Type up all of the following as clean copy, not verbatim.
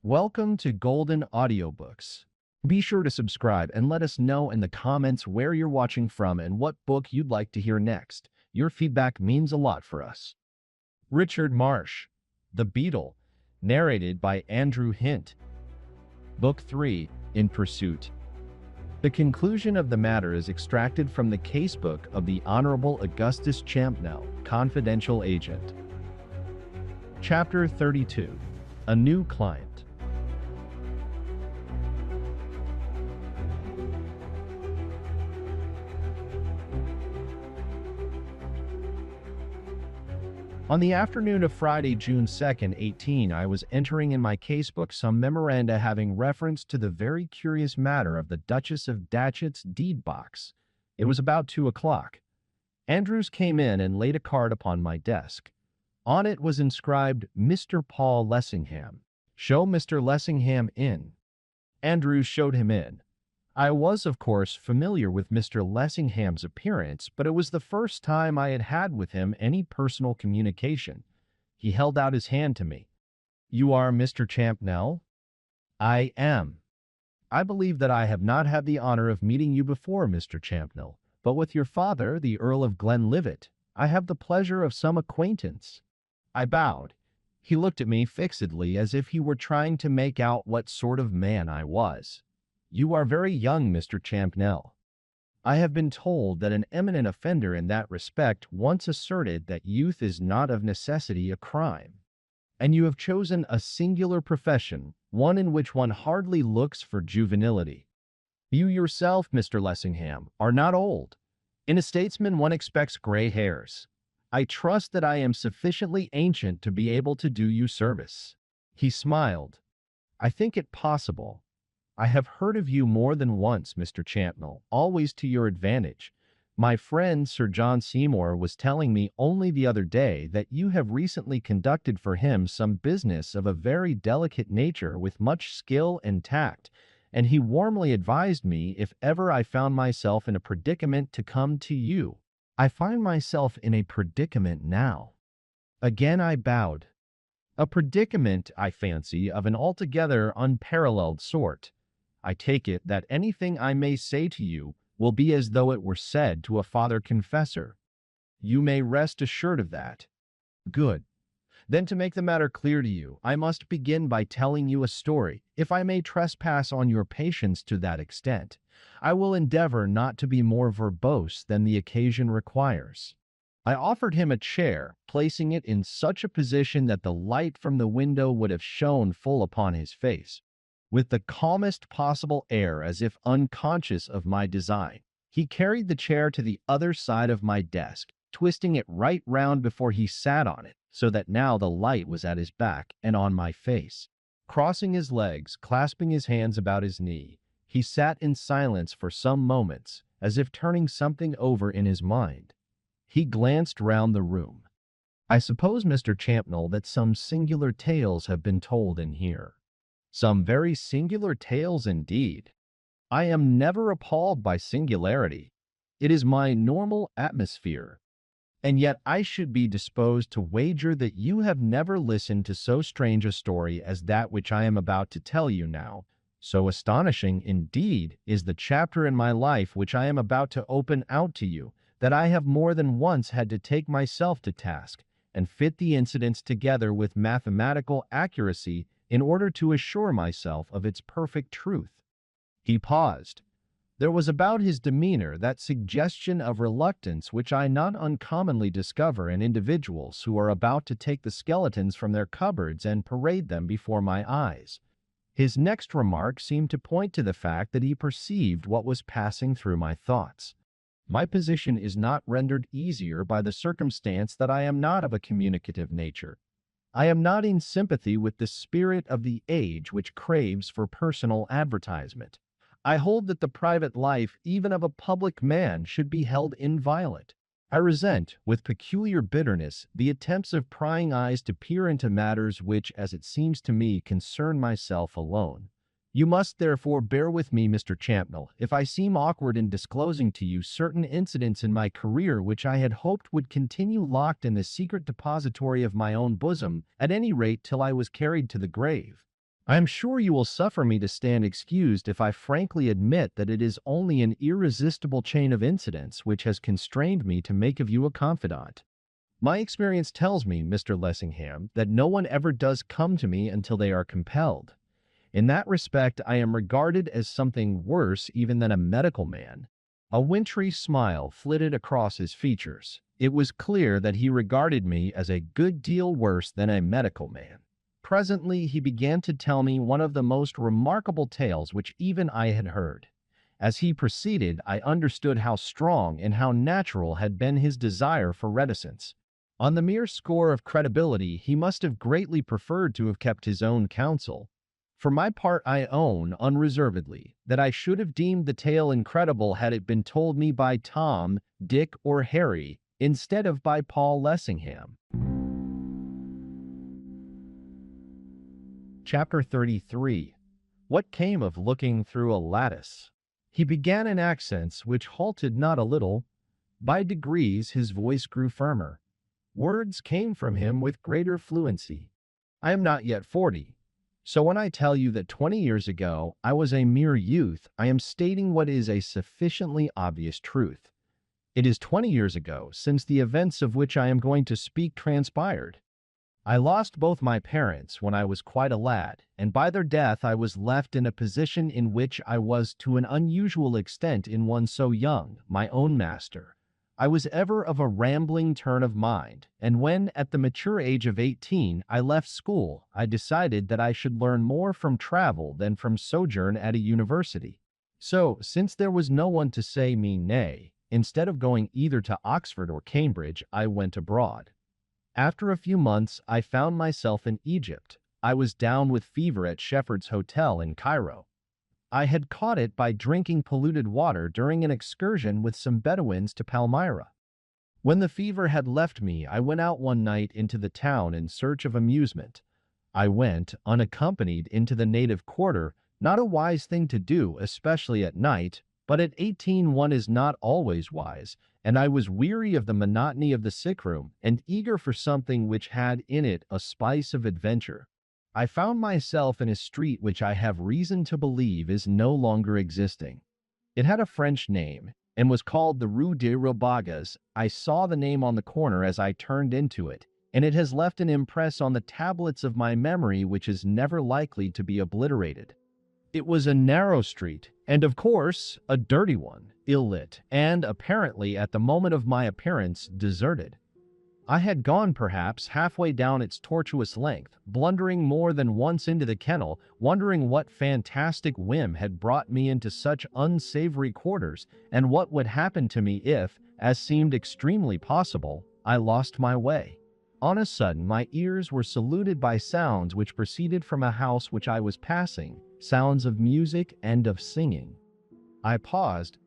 Welcome to Golden Audiobooks. Be sure to subscribe and let us know in the comments where you're watching from and what book you'd like to hear next. Your feedback means a lot for us. Richard Marsh, The Beetle, narrated by Andrew Hint. Book 3, In Pursuit. The conclusion of the matter is extracted from the casebook of the Honorable Augustus Champnell, confidential agent. Chapter 32. A New Client. On the afternoon of Friday, June 2nd, 18, I was entering in my casebook some memoranda having reference to the very curious matter of the Duchess of Datchet's deed box. It was about 2 o'clock. Andrews came in and laid a card upon my desk. On it was inscribed, Mr. Paul Lessingham. Show Mr. Lessingham in. Andrews showed him in. I was, of course, familiar with Mr. Lessingham's appearance, but it was the first time I had had with him any personal communication. He held out his hand to me. "You are Mr. Champnell?" "I am." "I believe that I have not had the honor of meeting you before, Mr. Champnell, but with your father, the Earl of Glenlivet, I have the pleasure of some acquaintance." I bowed. He looked at me fixedly as if he were trying to make out what sort of man I was. "You are very young, Mr. Champnell. I have been told that an eminent offender in that respect once asserted that youth is not of necessity a crime. And you have chosen a singular profession, one in which one hardly looks for juvenility. You yourself, Mr. Lessingham, are not old. In a statesman one expects gray hairs. I trust that I am sufficiently ancient to be able to do you service." He smiled. "I think it possible. I have heard of you more than once, Mr. Champnell, always to your advantage. My friend Sir John Seymour was telling me only the other day that you have recently conducted for him some business of a very delicate nature with much skill and tact, and he warmly advised me if ever I found myself in a predicament to come to you. I find myself in a predicament now." Again I bowed. "A predicament, I fancy, of an altogether unparalleled sort. I take it that anything I may say to you will be as though it were said to a father confessor." "You may rest assured of that." "Good. Then to make the matter clear to you, I must begin by telling you a story, if I may trespass on your patience to that extent. I will endeavor not to be more verbose than the occasion requires." I offered him a chair, placing it in such a position that the light from the window would have shone full upon his face. With the calmest possible air, as if unconscious of my design, he carried the chair to the other side of my desk, twisting it right round before he sat on it, so that now the light was at his back and on my face. Crossing his legs, clasping his hands about his knee, he sat in silence for some moments, as if turning something over in his mind. He glanced round the room. "I suppose, Mr. Champnell, that some singular tales have been told in here." "Some very singular tales indeed." "I am never appalled by singularity. It is my normal atmosphere. And yet I should be disposed to wager that you have never listened to so strange a story as that which I am about to tell you now. So astonishing, indeed, is the chapter in my life which I am about to open out to you, that I have more than once had to take myself to task, and fit the incidents together with mathematical accuracy in order to assure myself of its perfect truth." He paused. There was about his demeanor that suggestion of reluctance which I not uncommonly discover in individuals who are about to take the skeletons from their cupboards and parade them before my eyes. His next remark seemed to point to the fact that he perceived what was passing through my thoughts. My position is not rendered easier by the circumstance that I am not of a communicative nature. I am not in sympathy with the spirit of the age which craves for personal advertisement. I hold that the private life even of a public man should be held inviolate. I resent, with peculiar bitterness, the attempts of prying eyes to peer into matters which, as it seems to me, concern myself alone. You must therefore bear with me, Mr. Champnell, if I seem awkward in disclosing to you certain incidents in my career which I had hoped would continue locked in the secret depository of my own bosom, at any rate till I was carried to the grave. I am sure you will suffer me to stand excused if I frankly admit that it is only an irresistible chain of incidents which has constrained me to make of you a confidant. My experience tells me, Mr. Lessingham, that no one ever does come to me until they are compelled. In that respect, I am regarded as something worse even than a medical man. A wintry smile flitted across his features. It was clear that he regarded me as a good deal worse than a medical man. Presently, he began to tell me one of the most remarkable tales which even I had heard. As he proceeded, I understood how strong and how natural had been his desire for reticence. On the mere score of credibility, he must have greatly preferred to have kept his own counsel. For my part, I own, unreservedly, that I should have deemed the tale incredible had it been told me by Tom, Dick, or Harry, instead of by Paul Lessingham. Chapter 33. What Came of Looking Through a Lattice. He began in accents which halted not a little. By degrees his voice grew firmer. Words came from him with greater fluency. I am not yet 40. So when I tell you that 20 years ago I was a mere youth, I am stating what is a sufficiently obvious truth. It is 20 years ago since the events of which I am going to speak transpired. I lost both my parents when I was quite a lad, and by their death I was left in a position in which I was to an unusual extent in one so young, my own master. I was ever of a rambling turn of mind, and when, at the mature age of 18, I left school, I decided that I should learn more from travel than from sojourn at a university. So, since there was no one to say me nay, instead of going either to Oxford or Cambridge, I went abroad. After a few months, I found myself in Egypt. I was down with fever at Shepherd's Hotel in Cairo. I had caught it by drinking polluted water during an excursion with some Bedouins to Palmyra. When the fever had left me, I went out one night into the town in search of amusement. I went, unaccompanied, into the native quarter, not a wise thing to do, especially at night, but at 18 one is not always wise, and I was weary of the monotony of the sick-room and eager for something which had in it a spice of adventure. I found myself in a street which I have reason to believe is no longer existing. It had a French name, and was called the Rue des Robagas. I saw the name on the corner as I turned into it, and it has left an impress on the tablets of my memory which is never likely to be obliterated. It was a narrow street, and of course, a dirty one, ill-lit, and, apparently at the moment of my appearance, deserted. I had gone perhaps halfway down its tortuous length, blundering more than once into the kennel, wondering what fantastic whim had brought me into such unsavory quarters, and what would happen to me if, as seemed extremely possible, I lost my way. On a sudden, my ears were saluted by sounds which proceeded from a house which I was passing, sounds of music and of singing. I paused.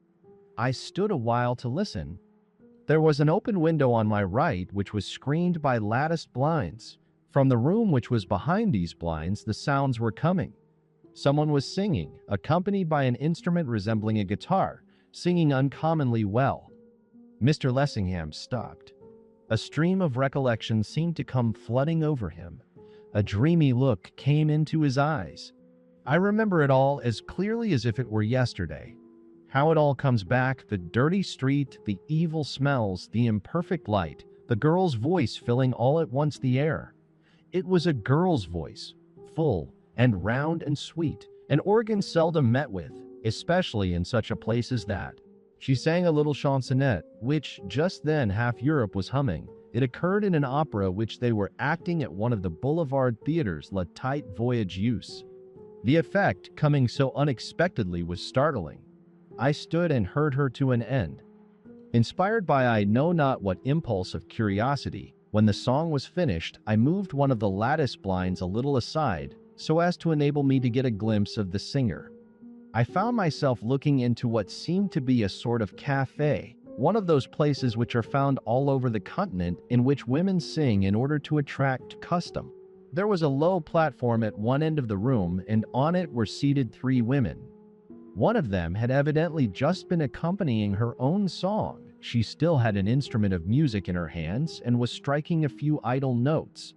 I stood a while to listen. There was an open window on my right which was screened by latticed blinds. From the room which was behind these blinds the sounds were coming. Someone was singing, accompanied by an instrument resembling a guitar, singing uncommonly well. Mr. Lessingham stopped. A stream of recollection seemed to come flooding over him. A dreamy look came into his eyes. I remember it all as clearly as if it were yesterday. How it all comes back, the dirty street, the evil smells, the imperfect light, the girl's voice filling all at once the air. It was a girl's voice, full and round and sweet, an organ seldom met with, especially in such a place as that. She sang a little chansonette, which just then half Europe was humming. It occurred in an opera which they were acting at one of the boulevard theaters, Lattice Voyageuse. The effect, coming so unexpectedly, was startling. I stood and heard her to an end. Inspired by I know not what impulse of curiosity, when the song was finished, I moved one of the lattice blinds a little aside, so as to enable me to get a glimpse of the singer. I found myself looking into what seemed to be a sort of cafe, one of those places which are found all over the continent in which women sing in order to attract custom. There was a low platform at one end of the room, and on it were seated 3 women. One of them had evidently just been accompanying her own song. She still had an instrument of music in her hands and was striking a few idle notes.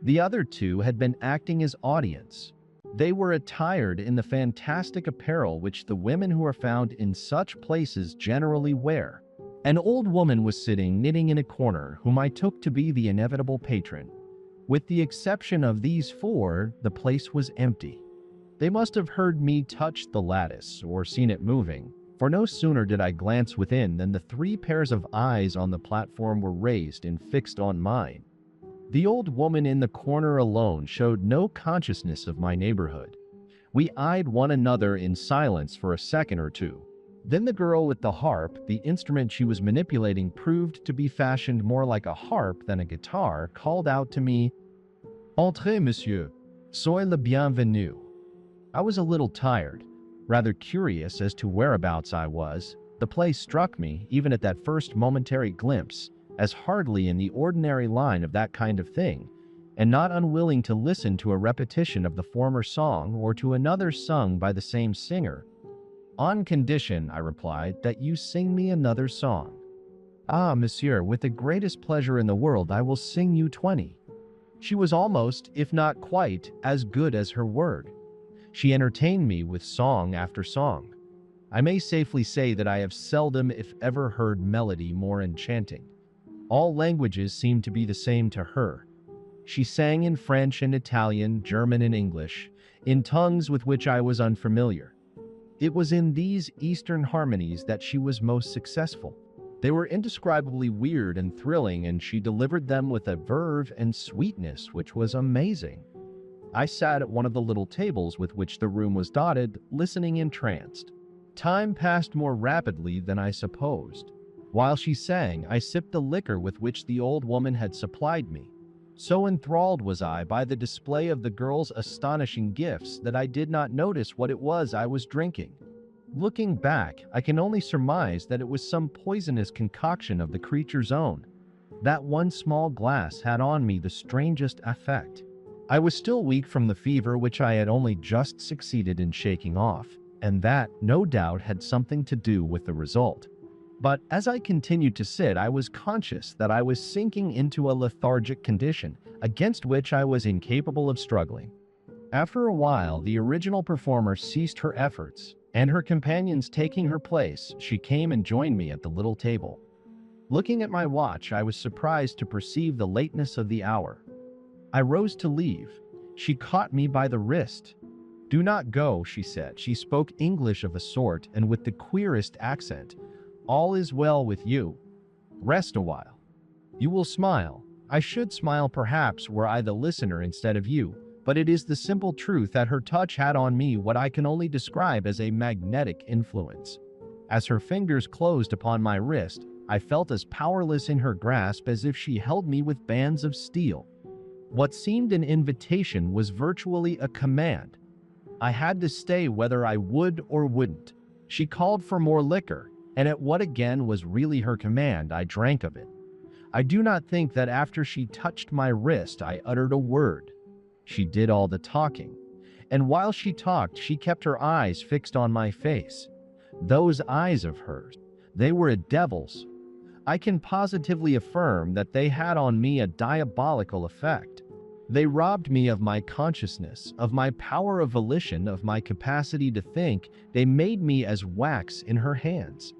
The other 2 had been acting as audience. They were attired in the fantastic apparel which the women who are found in such places generally wear. An old woman was sitting knitting in a corner, whom I took to be the inevitable patron. With the exception of these four, the place was empty. They must have heard me touch the lattice or seen it moving, for no sooner did I glance within than the 3 pairs of eyes on the platform were raised and fixed on mine. The old woman in the corner alone showed no consciousness of my neighborhood. We eyed one another in silence for a second or two. Then the girl with the harp, the instrument she was manipulating proved to be fashioned more like a harp than a guitar, called out to me, "Entrez, monsieur. Soyez le bienvenu." I was a little tired, rather curious as to whereabouts I was. The place struck me, even at that first momentary glimpse, as hardly in the ordinary line of that kind of thing, and not unwilling to listen to a repetition of the former song or to another sung by the same singer. "On condition," I replied, "that you sing me another song." "Ah, monsieur, with the greatest pleasure in the world I will sing you 20. She was almost, if not quite, as good as her word. She entertained me with song after song. I may safely say that I have seldom, if ever, heard melody more enchanting. All languages seemed to be the same to her. She sang in French and Italian, German and English, in tongues with which I was unfamiliar. It was in these Eastern harmonies that she was most successful. They were indescribably weird and thrilling, and she delivered them with a verve and sweetness which was amazing. I sat at one of the little tables with which the room was dotted, listening entranced. Time passed more rapidly than I supposed. While she sang, I sipped the liquor with which the old woman had supplied me. So enthralled was I by the display of the girl's astonishing gifts that I did not notice what it was I was drinking. Looking back, I can only surmise that it was some poisonous concoction of the creature's own. That one small glass had on me the strangest effect. I was still weak from the fever which I had only just succeeded in shaking off, and that, no doubt, had something to do with the result. But as I continued to sit, I was conscious that I was sinking into a lethargic condition, against which I was incapable of struggling. After a while, the original performer ceased her efforts, and her companions taking her place, she came and joined me at the little table. Looking at my watch, I was surprised to perceive the lateness of the hour. I rose to leave. She caught me by the wrist. "Do not go," she said. She spoke English of a sort, and with the queerest accent. "All is well with you. Rest a while. You will smile. I should smile perhaps were I the listener instead of you, but it is the simple truth that her touch had on me what I can only describe as a magnetic influence. As her fingers closed upon my wrist, I felt as powerless in her grasp as if she held me with bands of steel. What seemed an invitation was virtually a command. I had to stay whether I would or wouldn't. She called for more liquor, and at what again was really her command, I drank of it. I do not think that after she touched my wrist I uttered a word. She did all the talking, and while she talked she kept her eyes fixed on my face. Those eyes of hers, they were a devil's. I can positively affirm that they had on me a diabolical effect. They robbed me of my consciousness, of my power of volition, of my capacity to think. They made me as wax in her hands.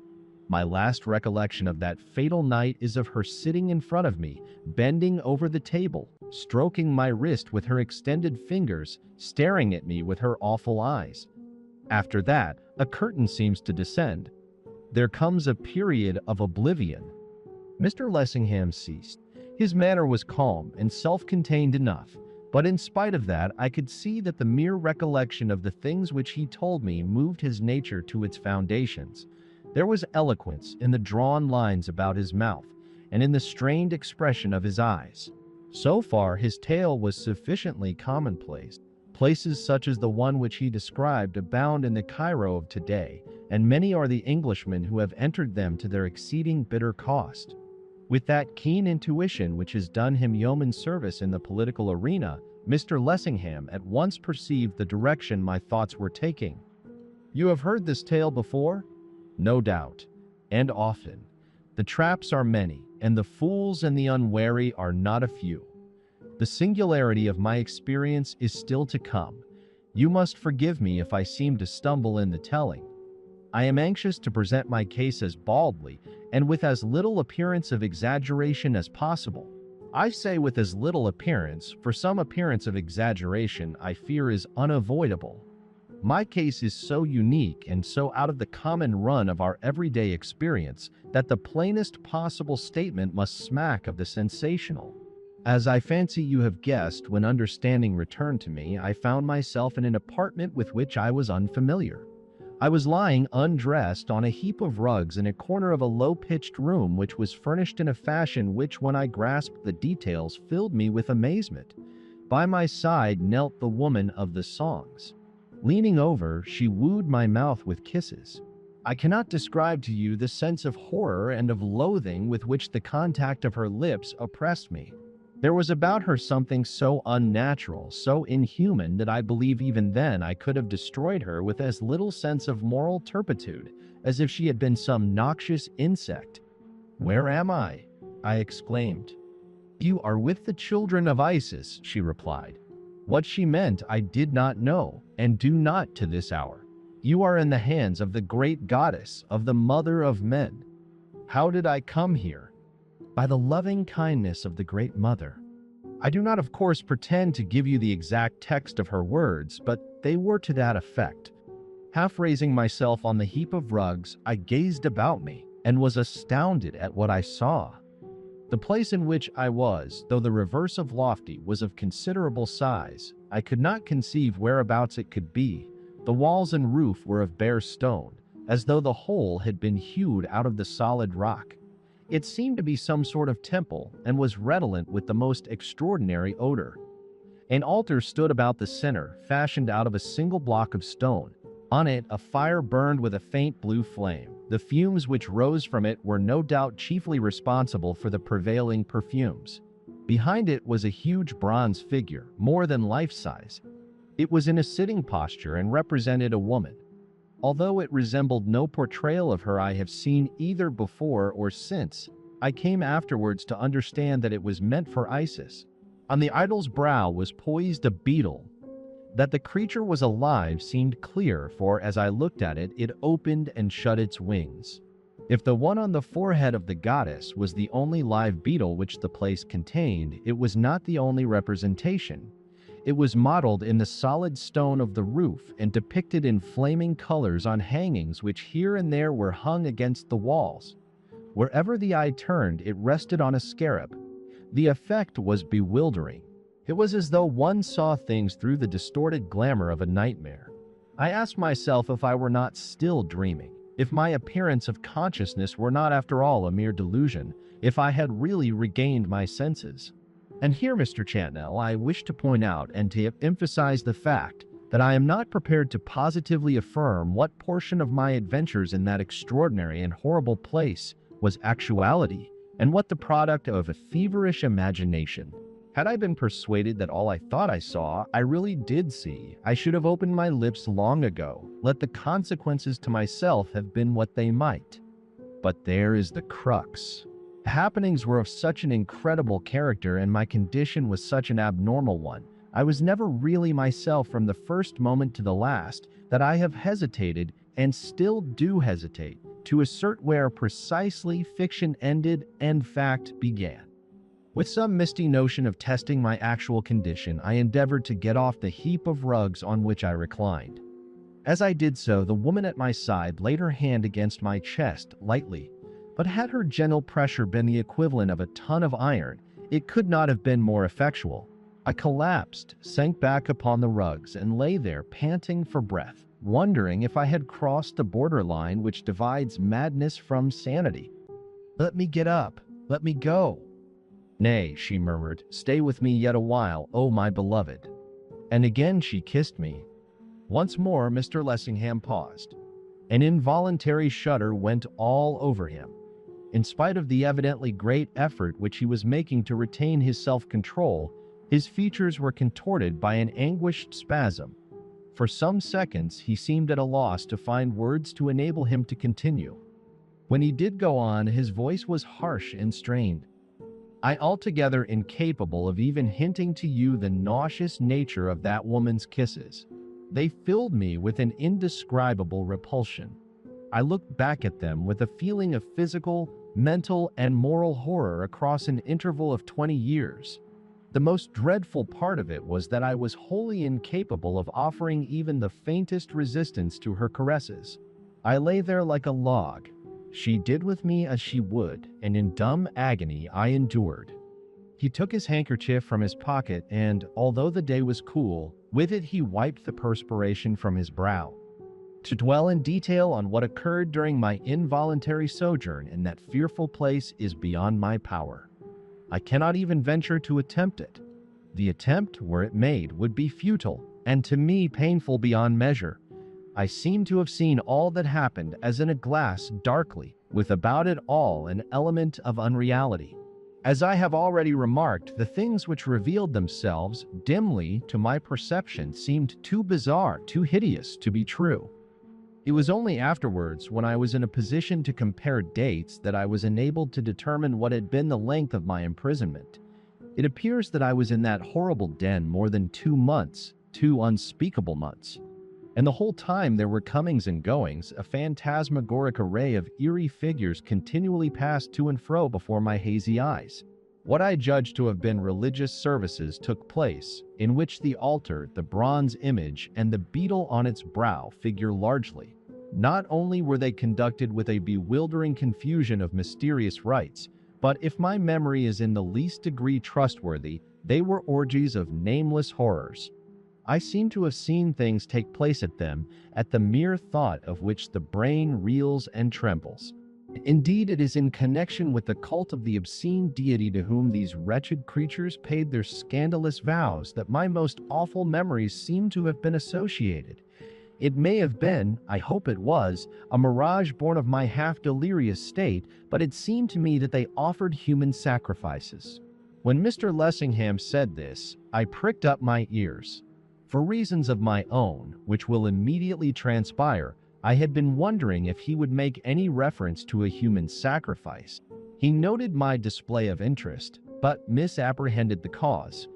My last recollection of that fatal night is of her sitting in front of me, bending over the table, stroking my wrist with her extended fingers, staring at me with her awful eyes. After that, a curtain seems to descend. There comes a period of oblivion. Mr. Lessingham ceased. His manner was calm and self-contained enough, but in spite of that I could see that the mere recollection of the things which he told me moved his nature to its foundations. There was eloquence in the drawn lines about his mouth, and in the strained expression of his eyes. So far his tale was sufficiently commonplace. Places such as the one which he described abound in the Cairo of today, and many are the Englishmen who have entered them to their exceeding bitter cost. With that keen intuition which has done him yeoman service in the political arena, Mr. Lessingham at once perceived the direction my thoughts were taking. "You have heard this tale before?" "No doubt, and often. The traps are many, and the fools and the unwary are not a few. The singularity of my experience is still to come. You must forgive me if I seem to stumble in the telling. I am anxious to present my case as baldly and with as little appearance of exaggeration as possible. I say with as little appearance, for some appearance of exaggeration I fear is unavoidable. My case is so unique and so out of the common run of our everyday experience that the plainest possible statement must smack of the sensational. As I fancy you have guessed, when understanding returned to me, I found myself in an apartment with which I was unfamiliar. I was lying undressed on a heap of rugs in a corner of a low-pitched room which was furnished in a fashion which, when I grasped the details, filled me with amazement. By my side knelt the woman of the songs. Leaning over, she wooed my mouth with kisses. I cannot describe to you the sense of horror and of loathing with which the contact of her lips oppressed me. There was about her something so unnatural, so inhuman, that I believe even then I could have destroyed her with as little sense of moral turpitude as if she had been some noxious insect. "Where am I?" I exclaimed. "You are with the children of Isis," she replied. What she meant I did not know, and do not to this hour. You are in the hands of the great goddess, of the mother of men. How did I come here? By the loving kindness of the great mother. I do not, of course, pretend to give you the exact text of her words, but they were to that effect. Half raising myself on the heap of rugs, I gazed about me and was astounded at what I saw. The place in which I was, though the reverse of lofty, was of considerable size. I could not conceive whereabouts it could be. The walls and roof were of bare stone, as though the whole had been hewed out of the solid rock. It seemed to be some sort of temple, and was redolent with the most extraordinary odor. An altar stood about the center, fashioned out of a single block of stone. On it, a fire burned with a faint blue flame. The fumes which rose from it were no doubt chiefly responsible for the prevailing perfumes. Behind it was a huge bronze figure, more than life-size. It was in a sitting posture and represented a woman. Although it resembled no portrayal of her I have seen either before or since, I came afterwards to understand that it was meant for Isis. On the idol's brow was poised a beetle. That the creature was alive seemed clear, for as I looked at it, it opened and shut its wings. If the one on the forehead of the goddess was the only live beetle which the place contained, it was not the only representation. It was modeled in the solid stone of the roof and depicted in flaming colors on hangings which here and there were hung against the walls. Wherever the eye turned, it rested on a scarab. The effect was bewildering. It was as though one saw things through the distorted glamour of a nightmare. I asked myself if I were not still dreaming, if my appearance of consciousness were not after all a mere delusion, if I had really regained my senses. And here, Mr. Chantnell, I wish to point out and to emphasize the fact that I am not prepared to positively affirm what portion of my adventures in that extraordinary and horrible place was actuality and what the product of a feverish imagination. Had I been persuaded that all I thought I saw, I really did see, I should have opened my lips long ago, let the consequences to myself have been what they might. But there is the crux. The happenings were of such an incredible character and my condition was such an abnormal one. I was never really myself from the first moment to the last, that I have hesitated, and still do hesitate, to assert where precisely fiction ended and fact began. With some misty notion of testing my actual condition, I endeavored to get off the heap of rugs on which I reclined. As I did so, the woman at my side laid her hand against my chest lightly, but had her gentle pressure been the equivalent of a ton of iron, it could not have been more effectual. I collapsed, sank back upon the rugs, and lay there panting for breath, wondering if I had crossed the borderline which divides madness from sanity. "Let me get up. Let me go." "Nay," she murmured, "stay with me yet a while, O my beloved." And again she kissed me. Once more Mr. Lessingham paused. An involuntary shudder went all over him. In spite of the evidently great effort which he was making to retain his self-control, his features were contorted by an anguished spasm. For some seconds he seemed at a loss to find words to enable him to continue. When he did go on, his voice was harsh and strained. "I altogether incapable of even hinting to you the nauseous nature of that woman's kisses. They filled me with an indescribable repulsion. I looked back at them with a feeling of physical, mental, and moral horror across an interval of 20 years. The most dreadful part of it was that I was wholly incapable of offering even the faintest resistance to her caresses. I lay there like a log. She did with me as she would, and in dumb agony I endured. He took his handkerchief from his pocket and, although the day was cool, with it he wiped the perspiration from his brow. To dwell in detail on what occurred during my involuntary sojourn in that fearful place is beyond my power. I cannot even venture to attempt it. The attempt, were it made, would be futile, and to me painful beyond measure. I seem to have seen all that happened as in a glass darkly, with about it all an element of unreality. As I have already remarked, the things which revealed themselves dimly to my perception seemed too bizarre, too hideous to be true. It was only afterwards, when I was in a position to compare dates, that I was enabled to determine what had been the length of my imprisonment. It appears that I was in that horrible den more than 2 months, 2 unspeakable months. And the whole time there were comings and goings, a phantasmagoric array of eerie figures continually passed to and fro before my hazy eyes. What I judged to have been religious services took place, in which the altar, the bronze image, and the beetle on its brow figure largely. Not only were they conducted with a bewildering confusion of mysterious rites, but if my memory is in the least degree trustworthy, they were orgies of nameless horrors. I seem to have seen things take place at them, at the mere thought of which the brain reels and trembles. Indeed, it is in connection with the cult of the obscene deity to whom these wretched creatures paid their scandalous vows that my most awful memories seem to have been associated. It may have been, I hope it was, a mirage born of my half-delirious state, but it seemed to me that they offered human sacrifices. When Mr. Lessingham said this, I pricked up my ears. For reasons of my own, which will immediately transpire, I had been wondering if he would make any reference to a human sacrifice. He noted my display of interest, but misapprehended the cause.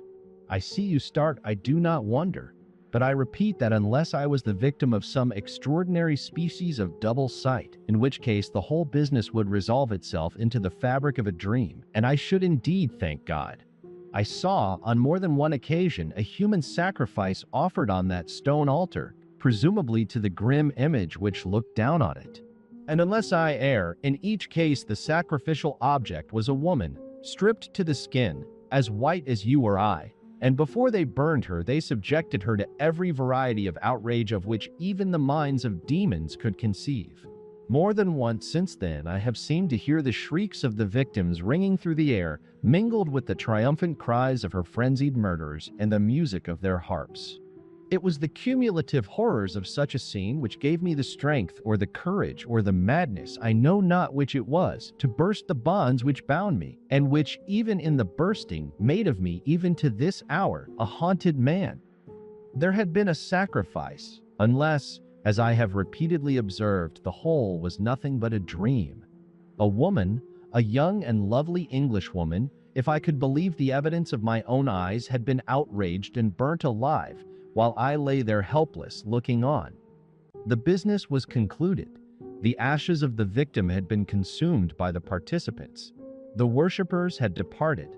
I see you start, I do not wonder. But I repeat that unless I was the victim of some extraordinary species of double sight, in which case the whole business would resolve itself into the fabric of a dream, and I should indeed thank God. I saw, on more than one occasion, a human sacrifice offered on that stone altar, presumably to the grim image which looked down on it. And unless I err, in each case the sacrificial object was a woman, stripped to the skin, as white as you or I, and before they burned her they subjected her to every variety of outrage of which even the minds of demons could conceive. More than once since then I have seemed to hear the shrieks of the victims ringing through the air, mingled with the triumphant cries of her frenzied murderers and the music of their harps. It was the cumulative horrors of such a scene which gave me the strength, or the courage, or the madness, I know not which it was, to burst the bonds which bound me, and which, even in the bursting, made of me, even to this hour, a haunted man. There had been a sacrifice, unless, as I have repeatedly observed, the whole was nothing but a dream. A woman, a young and lovely Englishwoman, if I could believe the evidence of my own eyes, had been outraged and burnt alive, while I lay there helpless, looking on. The business was concluded. The ashes of the victim had been consumed by the participants. The worshippers had departed.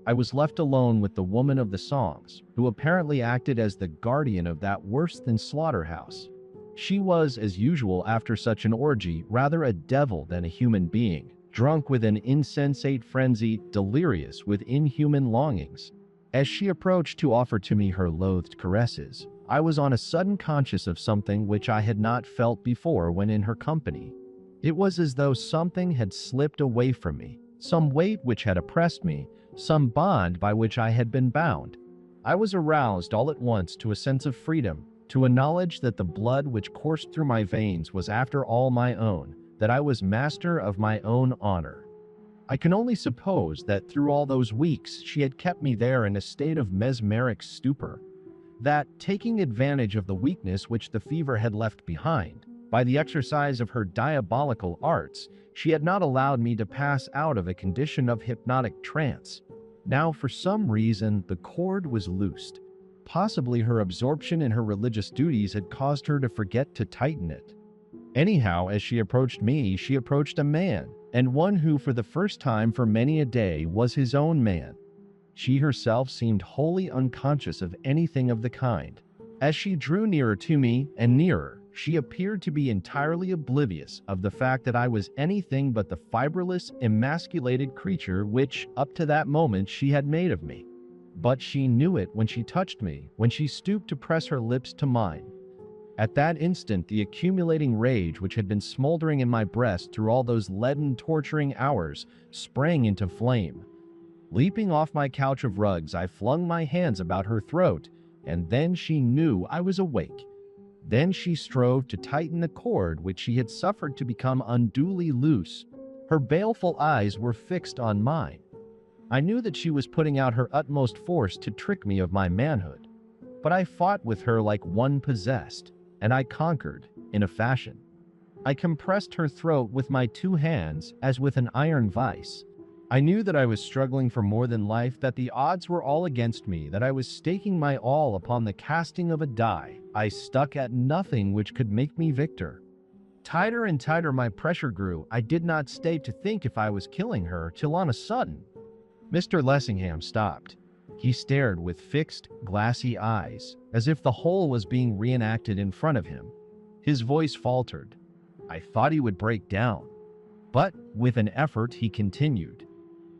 I was left alone with the woman of the songs, who apparently acted as the guardian of that worse-than slaughterhouse. She was, as usual after such an orgy, rather a devil than a human being, drunk with an insensate frenzy, delirious with inhuman longings. As she approached to offer to me her loathed caresses, I was on a sudden conscious of something which I had not felt before when in her company. It was as though something had slipped away from me, some weight which had oppressed me, some bond by which I had been bound. I was aroused all at once to a sense of freedom, to a knowledge that the blood which coursed through my veins was after all my own, that I was master of my own honor. I can only suppose that through all those weeks she had kept me there in a state of mesmeric stupor, that, taking advantage of the weakness which the fever had left behind, by the exercise of her diabolical arts, she had not allowed me to pass out of a condition of hypnotic trance. Now, for some reason, the cord was loosed. possibly her absorption in her religious duties had caused her to forget to tighten it. Anyhow, as she approached me, she approached a man, and one who for the first time for many a day was his own man. She herself seemed wholly unconscious of anything of the kind. As she drew nearer to me and nearer, she appeared to be entirely oblivious of the fact that I was anything but the fibrous, emasculated creature which, up to that moment, she had made of me. But she knew it when she touched me, when she stooped to press her lips to mine. At that instant, the accumulating rage which had been smoldering in my breast through all those leaden, torturing hours sprang into flame. Leaping off my couch of rugs, I flung my hands about her throat, and then she knew I was awake. Then she strove to tighten the cord which she had suffered to become unduly loose. Her baleful eyes were fixed on mine. I knew that she was putting out her utmost force to trick me of my manhood. But I fought with her like one possessed, and I conquered, in a fashion. I compressed her throat with my 2 hands as with an iron vice. I knew that I was struggling for more than life, that the odds were all against me, that I was staking my all upon the casting of a die. I stuck at nothing which could make me victor. Tighter and tighter my pressure grew. I did not stay to think if I was killing her, till on a sudden, Mr. Lessingham stopped. He stared with fixed, glassy eyes, as if the whole was being reenacted in front of him. His voice faltered. I thought he would break down. But, with an effort, he continued.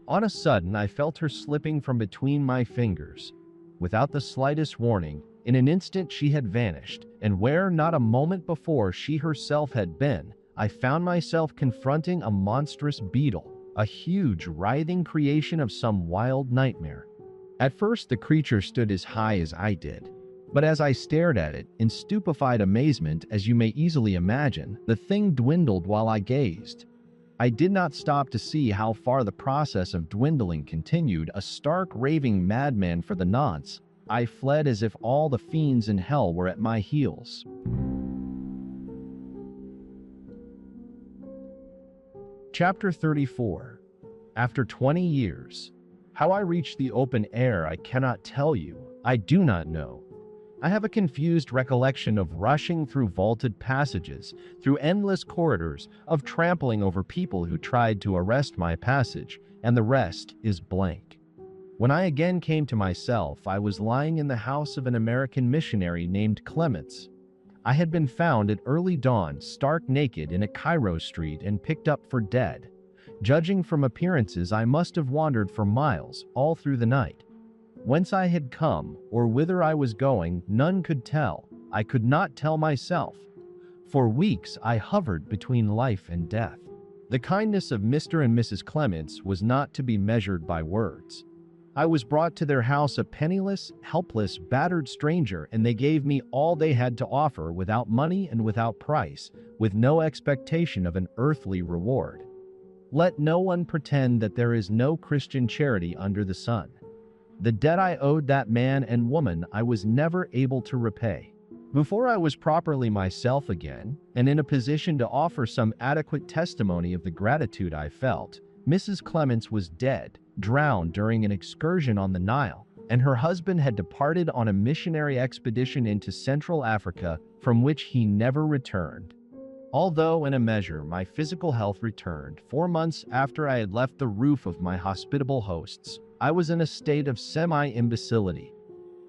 On a sudden, I felt her slipping from between my fingers. Without the slightest warning, in an instant she had vanished, and where not a moment before she herself had been, I found myself confronting a monstrous beetle, a huge, writhing creation of some wild nightmare. At first, the creature stood as high as I did, but as I stared at it, in stupefied amazement, as you may easily imagine, the thing dwindled while I gazed. I did not stop to see how far the process of dwindling continued, a stark, raving madman for the nonce. I fled as if all the fiends in hell were at my heels. Chapter 34. After 20 years. How I reached the open air I cannot tell you. I do not know. I have a confused recollection of rushing through vaulted passages, through endless corridors, of trampling over people who tried to arrest my passage, and the rest is blank. When I again came to myself, I was lying in the house of an American missionary named Clements. I had been found at early dawn, stark naked, in a Cairo street and picked up for dead. Judging from appearances, I must have wandered for miles, all through the night. Whence I had come, or whither I was going, none could tell. I could not tell myself. For weeks I hovered between life and death. The kindness of Mr. and Mrs. Clements was not to be measured by words. I was brought to their house a penniless, helpless, battered stranger, and they gave me all they had to offer without money and without price, with no expectation of an earthly reward. Let no one pretend that there is no Christian charity under the sun. The debt I owed that man and woman I was never able to repay. Before I was properly myself again, and in a position to offer some adequate testimony of the gratitude I felt, Mrs. Clements was dead, drowned during an excursion on the Nile, and her husband had departed on a missionary expedition into Central Africa, from which he never returned. Although, in a measure, my physical health returned, 4 months after I had left the roof of my hospitable hosts, I was in a state of semi-imbecility.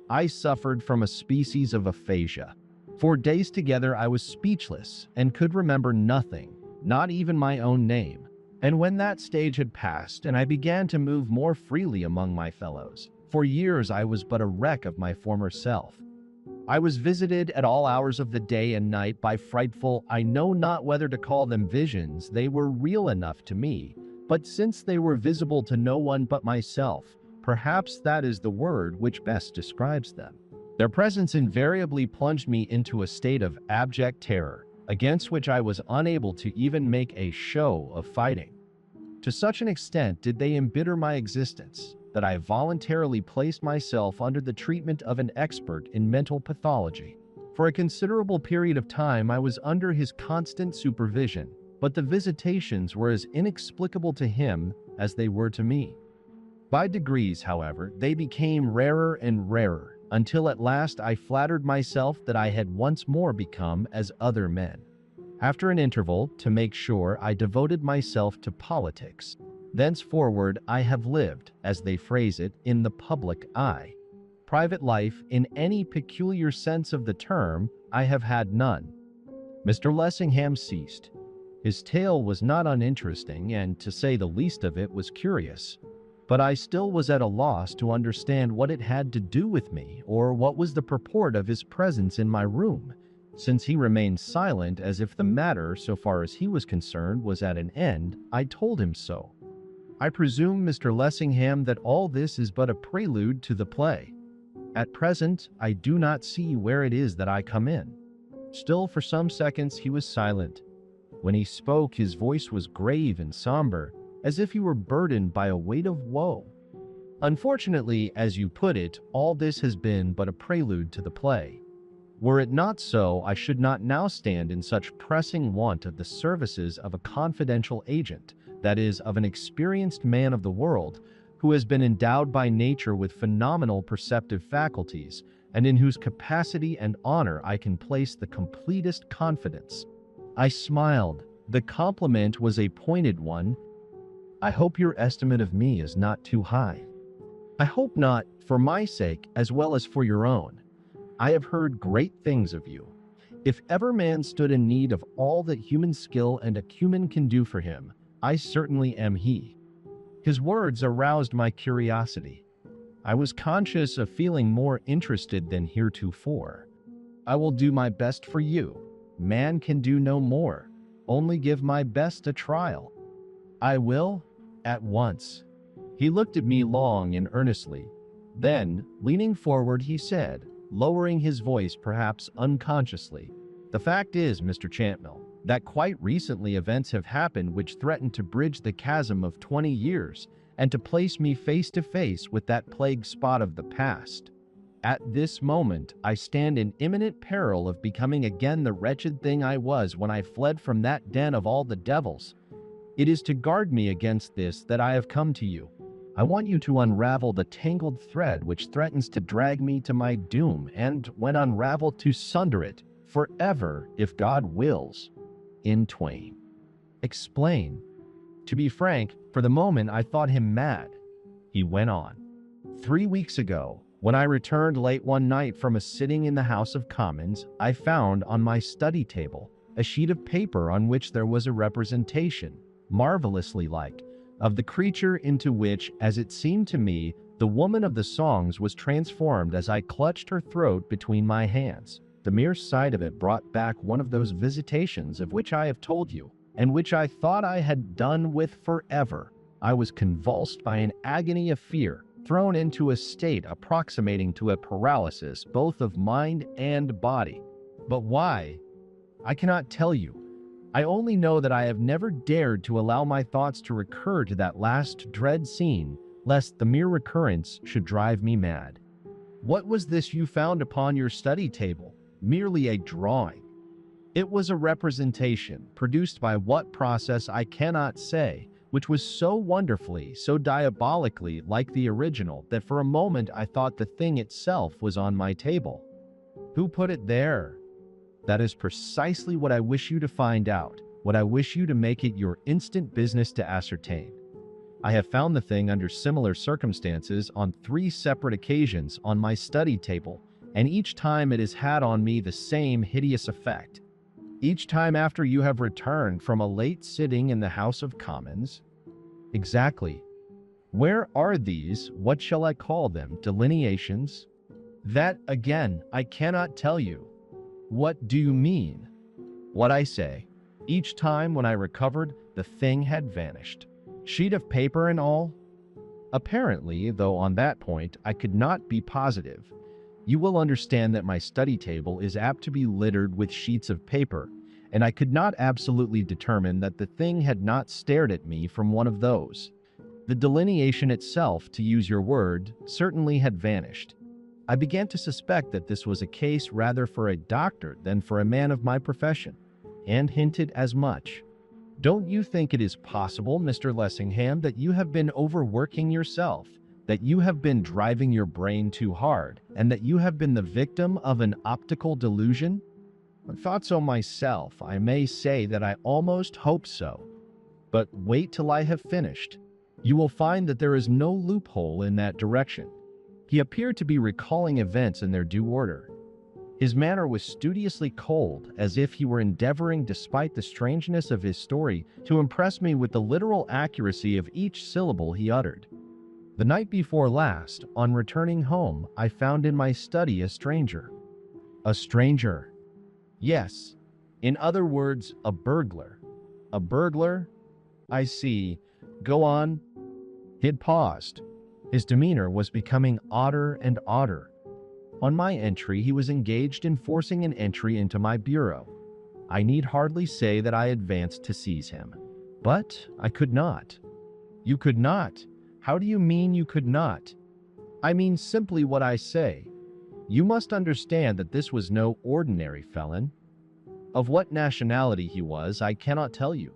I suffered from a species of aphasia. For days together I was speechless and could remember nothing, not even my own name. And when that stage had passed and I began to move more freely among my fellows, for years I was but a wreck of my former self. I was visited at all hours of the day and night by frightful, I know not whether to call them visions. They were real enough to me, but since they were visible to no one but myself, perhaps that is the word which best describes them. Their presence invariably plunged me into a state of abject terror, against which I was unable to even make a show of fighting. To such an extent did they embitter my existence, that I voluntarily placed myself under the treatment of an expert in mental pathology. For a considerable period of time I was under his constant supervision, but the visitations were as inexplicable to him as they were to me. By degrees, however, they became rarer and rarer, until at last I flattered myself that I had once more become as other men. After an interval, to make sure, I devoted myself to politics. Thenceforward, I have lived, as they phrase it, in the public eye. Private life, in any peculiar sense of the term, I have had none. Mr. Lessingham ceased. His tale was not uninteresting, and, to say the least of it, was curious. But I still was at a loss to understand what it had to do with me, or what was the purport of his presence in my room. Since he remained silent, as if the matter, so far as he was concerned, was at an end, I told him so. I presume, Mr. Lessingham, that all this is but a prelude to the play. At present, I do not see where it is that I come in. Still, for some seconds, he was silent. When he spoke, his voice was grave and somber, as if he were burdened by a weight of woe. Unfortunately, as you put it, all this has been but a prelude to the play. Were it not so, I should not now stand in such pressing want of the services of a confidential agent, that is, of an experienced man of the world, who has been endowed by nature with phenomenal perceptive faculties, and in whose capacity and honor I can place the completest confidence. I smiled. The compliment was a pointed one. I hope your estimate of me is not too high. I hope not, for my sake as well as for your own. I have heard great things of you. If ever man stood in need of all that human skill and acumen can do for him, I certainly am he. His words aroused my curiosity. I was conscious of feeling more interested than heretofore. I will do my best for you. Man can do no more. Only give my best a trial. I will, at once. He looked at me long and earnestly. Then, leaning forward, he said, lowering his voice perhaps unconsciously, "The fact is, Mr. Champnell, that quite recently events have happened which threaten to bridge the chasm of 20 years and to place me face to face with that plague spot of the past. At this moment, I stand in imminent peril of becoming again the wretched thing I was when I fled from that den of all the devils. It is to guard me against this that I have come to you. I want you to unravel the tangled thread which threatens to drag me to my doom, and, when unraveled, to sunder it, forever, if God wills, in twain." Explain. To be frank, for the moment I thought him mad. He went on. 3 weeks ago, when I returned late one night from a sitting in the House of Commons, I found on my study table a sheet of paper on which there was a representation, marvelously like, of the creature into which, as it seemed to me, the woman of the songs was transformed as I clutched her throat between my hands. The mere sight of it brought back one of those visitations of which I have told you, and which I thought I had done with forever. I was convulsed by an agony of fear, thrown into a state approximating to a paralysis both of mind and body. But why? I cannot tell you. I only know that I have never dared to allow my thoughts to recur to that last dread scene, lest the mere recurrence should drive me mad. What was this you found upon your study table? Merely a drawing. It was a representation, produced by what process I cannot say, which was so wonderfully, so diabolically like the original that for a moment I thought the thing itself was on my table. Who put it there? That is precisely what I wish you to find out, what I wish you to make it your instant business to ascertain. I have found the thing under similar circumstances on 3 separate occasions on my study table, and each time it has had on me the same hideous effect. Each time after you have returned from a late sitting in the House of Commons? Exactly. Where are these, what shall I call them, delineations? That, again, I cannot tell you. What do you mean? What I say. Each time when I recovered, the thing had vanished. Sheet of paper and all? Apparently, though on that point I could not be positive. You will understand that my study table is apt to be littered with sheets of paper, and I could not absolutely determine that the thing had not stared at me from one of those. The delineation itself, to use your word, certainly had vanished. I began to suspect that this was a case rather for a doctor than for a man of my profession, and hinted as much. Don't you think it is possible, Mr. Lessingham, that you have been overworking yourself, that you have been driving your brain too hard, and that you have been the victim of an optical delusion? I thought so myself. I may say that I almost hope so. But wait till I have finished. You will find that there is no loophole in that direction. He appeared to be recalling events in their due order. His manner was studiously cold, as if he were endeavoring, despite the strangeness of his story, to impress me with the literal accuracy of each syllable he uttered. The night before last, on returning home, I found in my study a stranger. A stranger. Yes. In other words, a burglar. A burglar? I see. Go on. He'd paused. His demeanor was becoming odder and odder. On my entry, he was engaged in forcing an entry into my bureau. I need hardly say that I advanced to seize him. But I could not. You could not? How do you mean you could not? I mean simply what I say. You must understand that this was no ordinary felon. Of what nationality he was, I cannot tell you.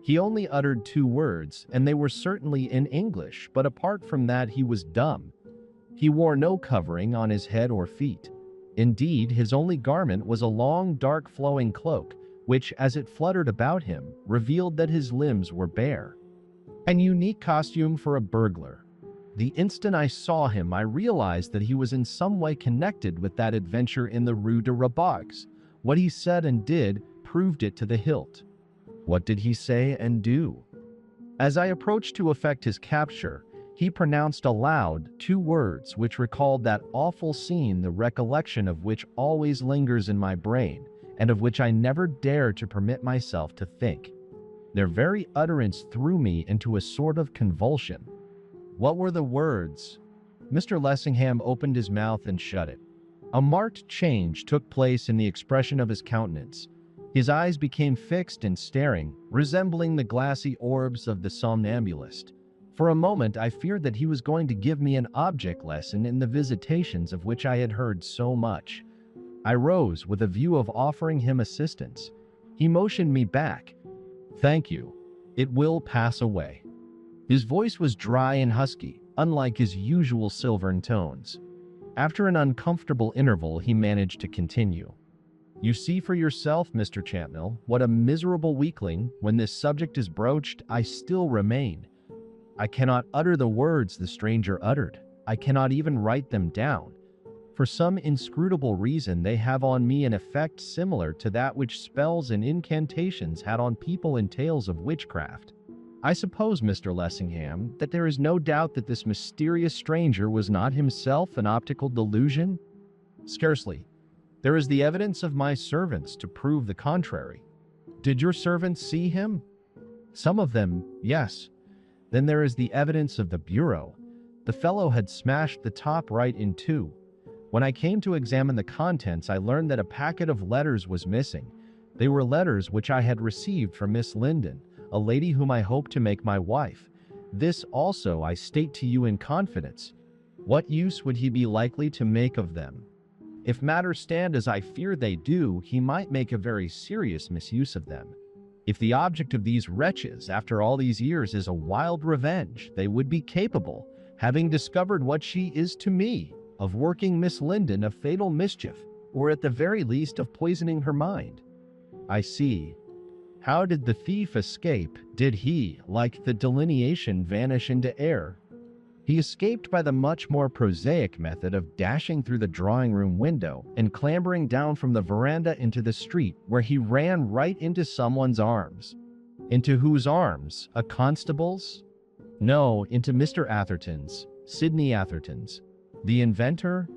He only uttered 2 words, and they were certainly in English, but apart from that he was dumb. He wore no covering on his head or feet. Indeed, his only garment was a long, dark flowing cloak, which, as it fluttered about him, revealed that his limbs were bare. An unique costume for a burglar. The instant I saw him, I realized that he was in some way connected with that adventure in the Rue de Rabogs. What he said and did proved it to the hilt. What did he say and do? As I approached to effect his capture, he pronounced aloud 2 words which recalled that awful scene, the recollection of which always lingers in my brain, and of which I never dare to permit myself to think. Their very utterance threw me into a sort of convulsion. What were the words? Mr. Lessingham opened his mouth and shut it. A marked change took place in the expression of his countenance. His eyes became fixed and staring, resembling the glassy orbs of the somnambulist. For a moment I feared that he was going to give me an object lesson in the visitations of which I had heard so much. I rose with a view of offering him assistance. He motioned me back. "Thank you. It will pass away." His voice was dry and husky, unlike his usual silvern tones. After an uncomfortable interval, he managed to continue. "You see for yourself, Mr. Champnell, what a miserable weakling, when this subject is broached, I still remain. I cannot utter the words the stranger uttered. I cannot even write them down. For some inscrutable reason, they have on me an effect similar to that which spells and incantations had on people in tales of witchcraft. I suppose, Mr. Lessingham, that there is no doubt that this mysterious stranger was not himself an optical delusion?" "Scarcely. There is the evidence of my servants to prove the contrary." "Did your servants see him?" "Some of them, yes. Then there is the evidence of the bureau. The fellow had smashed the top right in 2. When I came to examine the contents, I learned that a packet of letters was missing. They were letters which I had received from Miss Linden, a lady whom I hope to make my wife. This also I state to you in confidence. What use would he be likely to make of them? If matters stand as I fear they do, he might make a very serious misuse of them. If the object of these wretches, after all these years, is a wild revenge, they would be capable, having discovered what she is to me, of working Miss Linden a fatal mischief, or at the very least of poisoning her mind." "I see. How did the thief escape? Did he, like the delineation, vanish into air?" "He escaped by the much more prosaic method of dashing through the drawing-room window and clambering down from the veranda into the street, where he ran right into someone's arms." "Into whose arms? A constable's?" "No, into Mr. Atherton's, Sidney Atherton's." "The inventor?"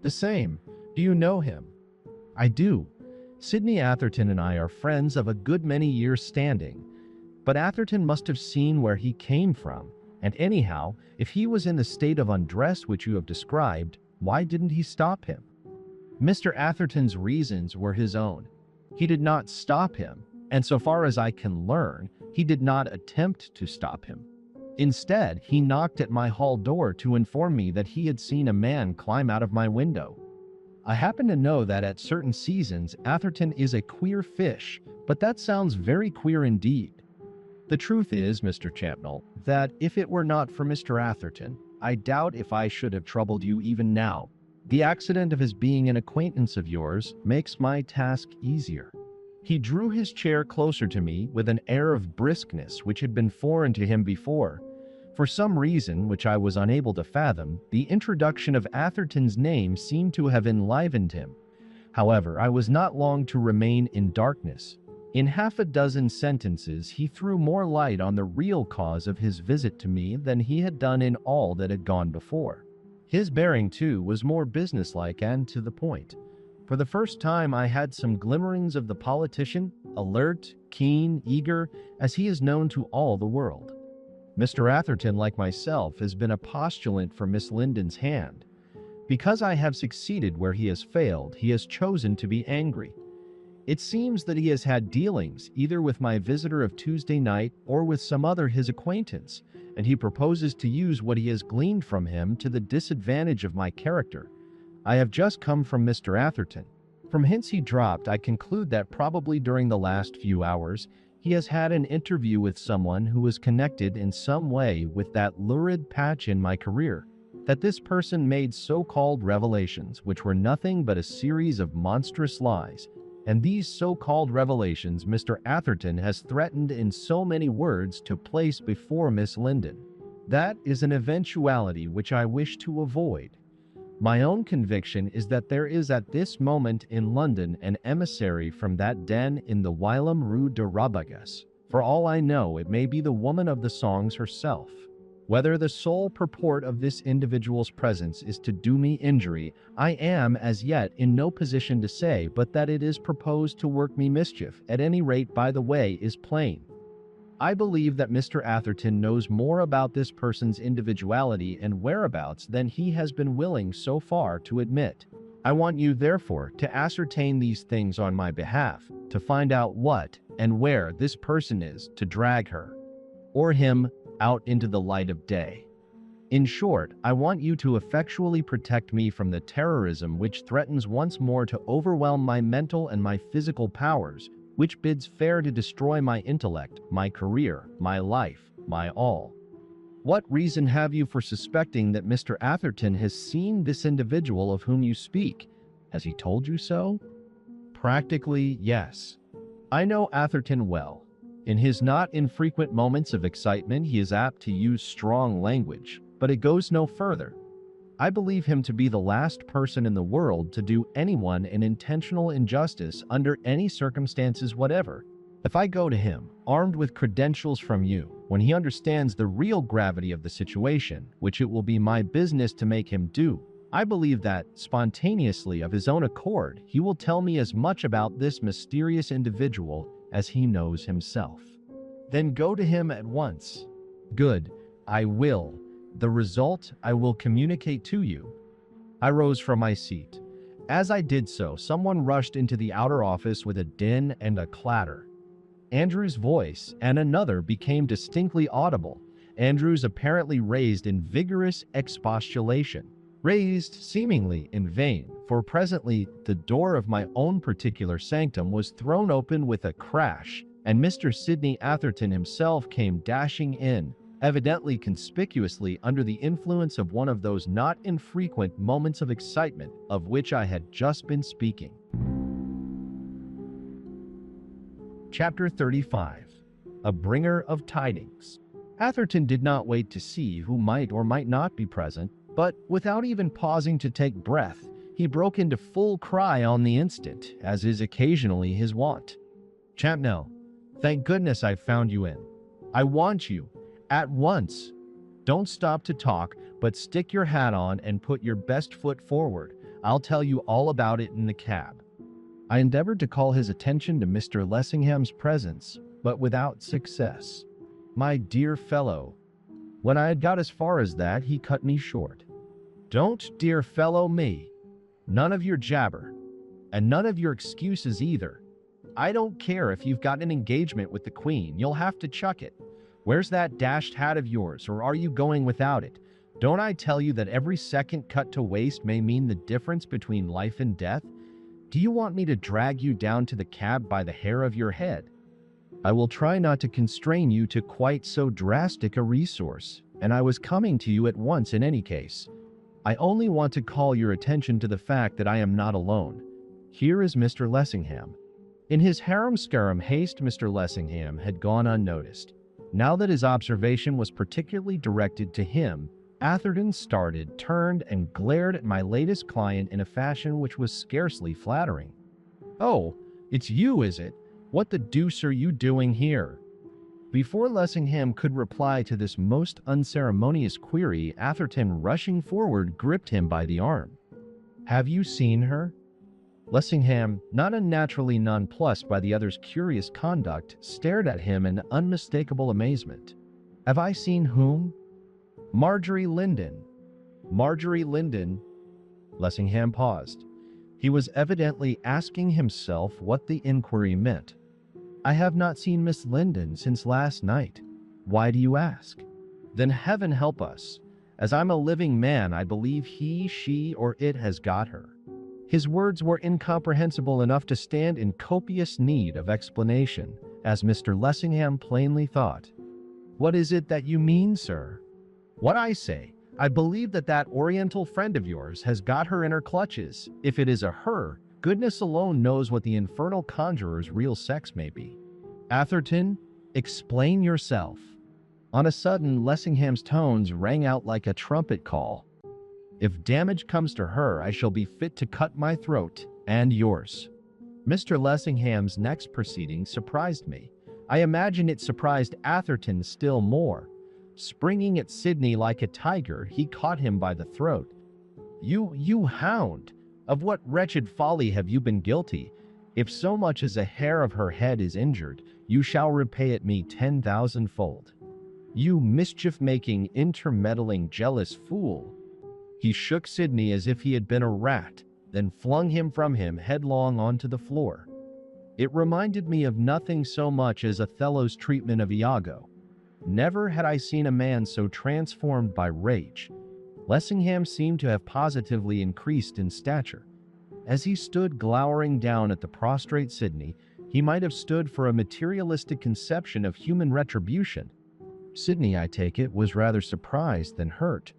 "The same. Do you know him?" "I do. Sidney Atherton and I are friends of a good many years' standing. But Atherton must have seen where he came from. And anyhow, if he was in the state of undress which you have described, why didn't he stop him?" "Mr. Atherton's reasons were his own. He did not stop him, and so far as I can learn, he did not attempt to stop him. Instead, he knocked at my hall door to inform me that he had seen a man climb out of my window. I happen to know that at certain seasons Atherton is a queer fish, but that sounds very queer indeed. The truth is, Mr. Champnell, that if it were not for Mr. Atherton, I doubt if I should have troubled you even now. The accident of his being an acquaintance of yours makes my task easier." He drew his chair closer to me with an air of briskness which had been foreign to him before. For some reason which I was unable to fathom, the introduction of Atherton's name seemed to have enlivened him. However, I was not long to remain in darkness. In half a dozen sentences, he threw more light on the real cause of his visit to me than he had done in all that had gone before. His bearing, too, was more businesslike and to the point. For the first time, I had some glimmerings of the politician, alert, keen, eager, as he is known to all the world. Mr. Atherton, like myself, has been a postulant for Miss Linden's hand. Because I have succeeded where he has failed, he has chosen to be angry. It seems that he has had dealings either with my visitor of Tuesday night or with some other his acquaintance, and he proposes to use what he has gleaned from him to the disadvantage of my character. I have just come from Mr. Atherton. From hints he dropped, I conclude that probably during the last few hours, he has had an interview with someone who was connected in some way with that lurid patch in my career, that this person made so-called revelations which were nothing but a series of monstrous lies, and these so-called revelations Mr. Atherton has threatened in so many words to place before Miss Linden. That is an eventuality which I wish to avoid. My own conviction is that there is at this moment in London an emissary from that den in the whilom Rue de Rabagas. For all I know, it may be the woman of the songs herself. Whether the sole purport of this individual's presence is to do me injury, I am as yet in no position to say, but that it is proposed to work me mischief, at any rate by the way, is plain. I believe that Mr. Atherton knows more about this person's individuality and whereabouts than he has been willing so far to admit. I want you, therefore, to ascertain these things on my behalf, to find out what and where this person is, to drag her, or him, out into the light of day. In short, I want you to effectually protect me from the terrorism which threatens once more to overwhelm my mental and my physical powers, which bids fair to destroy my intellect, my career, my life, my all. What reason have you for suspecting that Mr. Atherton has seen this individual of whom you speak? Has he told you so? Practically, yes. I know Atherton well. In his not infrequent moments of excitement, he is apt to use strong language, but it goes no further. I believe him to be the last person in the world to do anyone an intentional injustice under any circumstances whatever. If I go to him, armed with credentials from you, when he understands the real gravity of the situation, which it will be my business to make him do, I believe that, spontaneously of his own accord, he will tell me as much about this mysterious individual as he knows himself. Then go to him at once. Good, I will. The result I will communicate to you. I rose from my seat. As I did so, someone rushed into the outer office with a din and a clatter. Andrew's voice and another became distinctly audible. Andrew's apparently raised in vigorous expostulation. Raised seemingly in vain, for presently the door of my own particular sanctum was thrown open with a crash, and Mr. Sidney Atherton himself came dashing in, evidently conspicuously under the influence of one of those not infrequent moments of excitement of which I had just been speaking. Chapter 35. A Bringer of Tidings. Atherton did not wait to see who might or might not be present, but without even pausing to take breath, he broke into full cry on the instant, as is occasionally his wont. "Champnell, thank goodness I've found you in. I want you, at once. Don't stop to talk, but stick your hat on and put your best foot forward. I'll tell you all about it in the cab." I endeavored to call his attention to Mr. Lessingham's presence, but without success. "My dear fellow..." When I had got as far as that, he cut me short. "Don't dear fellow me. None of your jabber. And none of your excuses either. I don't care if you've got an engagement with the Queen, you'll have to chuck it. Where's that dashed hat of yours, or are you going without it? Don't I tell you that every second cut to waste may mean the difference between life and death? Do you want me to drag you down to the cab by the hair of your head? I will try not to constrain you to quite so drastic a resource. and I was coming to you at once in any case. I only want to call your attention to the fact that I am not alone. Here is Mr. Lessingham." In his harum-scarum haste, Mr. Lessingham had gone unnoticed. Now that his observation was particularly directed to him, Atherton started, turned, and glared at my latest client in a fashion which was scarcely flattering. "Oh, it's you, is it? What the deuce are you doing here?" Before Lessingham could reply to this most unceremonious query, Atherton, rushing forward, gripped him by the arm. "Have you seen her?" Lessingham, not unnaturally nonplussed by the other's curious conduct, stared at him in unmistakable amazement. "Have I seen whom?" "Marjorie Linden." "Marjorie Linden?" Lessingham paused. He was evidently asking himself what the inquiry meant. "I have not seen Miss Linden since last night. Why do you ask?" "Then heaven help us. As I'm a living man, I believe he, she, or it has got her." His words were incomprehensible enough to stand in copious need of explanation, as Mr. Lessingham plainly thought. "What is it that you mean, sir?" "What I say. I believe that Oriental friend of yours has got her in her clutches. If it is a her, goodness alone knows what the infernal conjurer's real sex may be." "Atherton, explain yourself." On a sudden, Lessingham's tones rang out like a trumpet call. "If damage comes to her, I shall be fit to cut my throat, and yours." Mr. Lessingham's next proceeding surprised me. I imagine it surprised Atherton still more. Springing at Sidney like a tiger, he caught him by the throat. You hound! Of what wretched folly have you been guilty? If so much as a hair of her head is injured, you shall repay it me 10,000-fold. You mischief-making, intermeddling, jealous fool!" He shook Sidney as if he had been a rat, then flung him from him headlong onto the floor. It reminded me of nothing so much as Othello's treatment of Iago. Never had I seen a man so transformed by rage. Lessingham seemed to have positively increased in stature. As he stood glowering down at the prostrate Sidney, he might have stood for a materialistic conception of human retribution. Sidney, I take it, was rather surprised than hurt.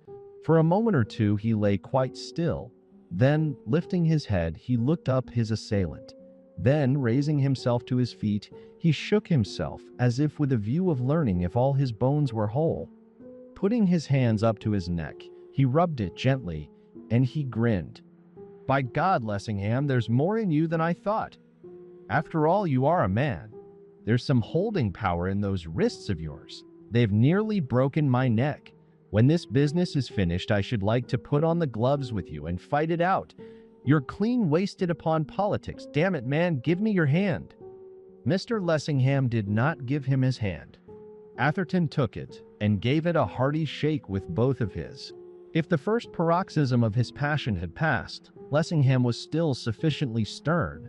For a moment or two he lay quite still. Then, lifting his head, he looked up his assailant. Then, raising himself to his feet, he shook himself, as if with a view of learning if all his bones were whole. Putting his hands up to his neck, he rubbed it gently, and he grinned. "By God, Lessingham, there's more in you than I thought. After all, you are a man. There's some holding power in those wrists of yours. They've nearly broken my neck. When this business is finished, I should like to put on the gloves with you and fight it out. You're clean wasted upon politics. Damn it, man, give me your hand." Mr. Lessingham did not give him his hand. Atherton took it and gave it a hearty shake with both of his. If the first paroxysm of his passion had passed, Lessingham was still sufficiently stern.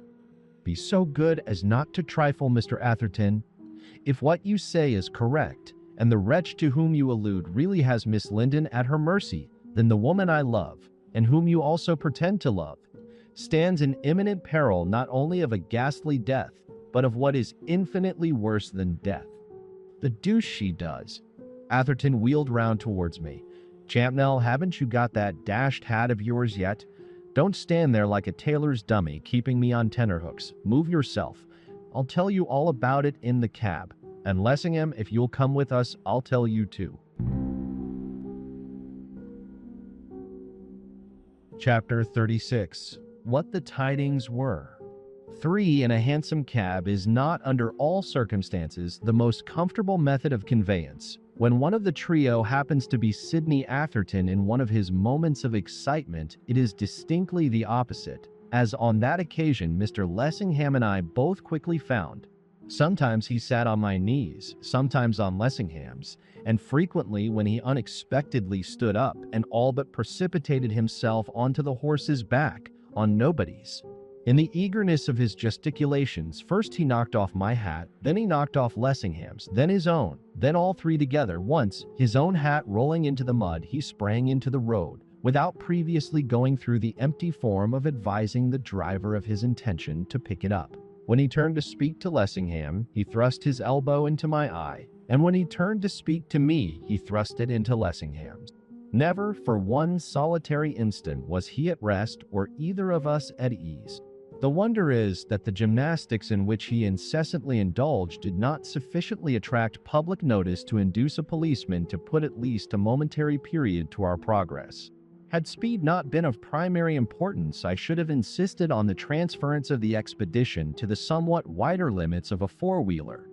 "Be so good as not to trifle, Mr. Atherton. If what you say is correct, and the wretch to whom you allude really has Miss Linden at her mercy, then the woman I love, and whom you also pretend to love, stands in imminent peril not only of a ghastly death, but of what is infinitely worse than death." "The deuce she does." Atherton wheeled round towards me. "Champnell, haven't you got that dashed hat of yours yet? Don't stand there like a tailor's dummy, keeping me on tenterhooks. Move yourself. I'll tell you all about it in the cab. And Lessingham, if you'll come with us, I'll tell you too." Chapter 36. What the tidings were. 3 in a hansom cab is not, under all circumstances, the most comfortable method of conveyance. When one of the trio happens to be Sidney Atherton in one of his moments of excitement, it is distinctly the opposite, as on that occasion Mr. Lessingham and I both quickly found. Sometimes he sat on my knees, sometimes on Lessingham's, and frequently when he unexpectedly stood up and all but precipitated himself onto the horse's back, on nobody's. In the eagerness of his gesticulations, first he knocked off my hat, then he knocked off Lessingham's, then his own, then all three together. Once, his own hat rolling into the mud, he sprang into the road, without previously going through the empty form of advising the driver of his intention to pick it up. When he turned to speak to Lessingham, he thrust his elbow into my eye, and when he turned to speak to me, he thrust it into Lessingham's. Never for one solitary instant was he at rest or either of us at ease. The wonder is that the gymnastics in which he incessantly indulged did not sufficiently attract public notice to induce a policeman to put at least a momentary period to our progress. Had speed not been of primary importance, I should have insisted on the transference of the expedition to the somewhat wider limits of a four-wheeler.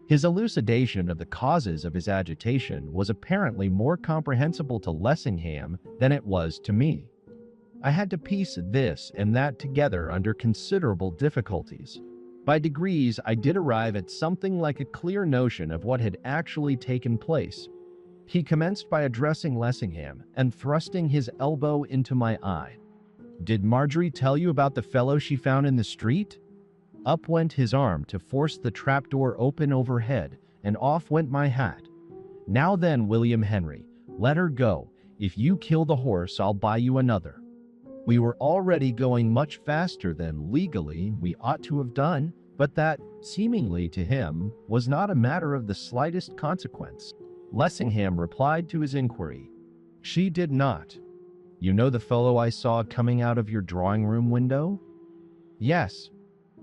His elucidation of the causes of his agitation was apparently more comprehensible to Lessingham than it was to me. I had to piece this and that together under considerable difficulties. By degrees, I did arrive at something like a clear notion of what had actually taken place. He commenced by addressing Lessingham and thrusting his elbow into my eye. "Did Marjorie tell you about the fellow she found in the street?" Up went his arm to force the trapdoor open overhead, and off went my hat. "Now then, William Henry, let her go. If you kill the horse, I'll buy you another." We were already going much faster than, legally, we ought to have done, but that, seemingly to him, was not a matter of the slightest consequence. Lessingham replied to his inquiry. "She did not. You know the fellow I saw coming out of your drawing-room window?" "Yes."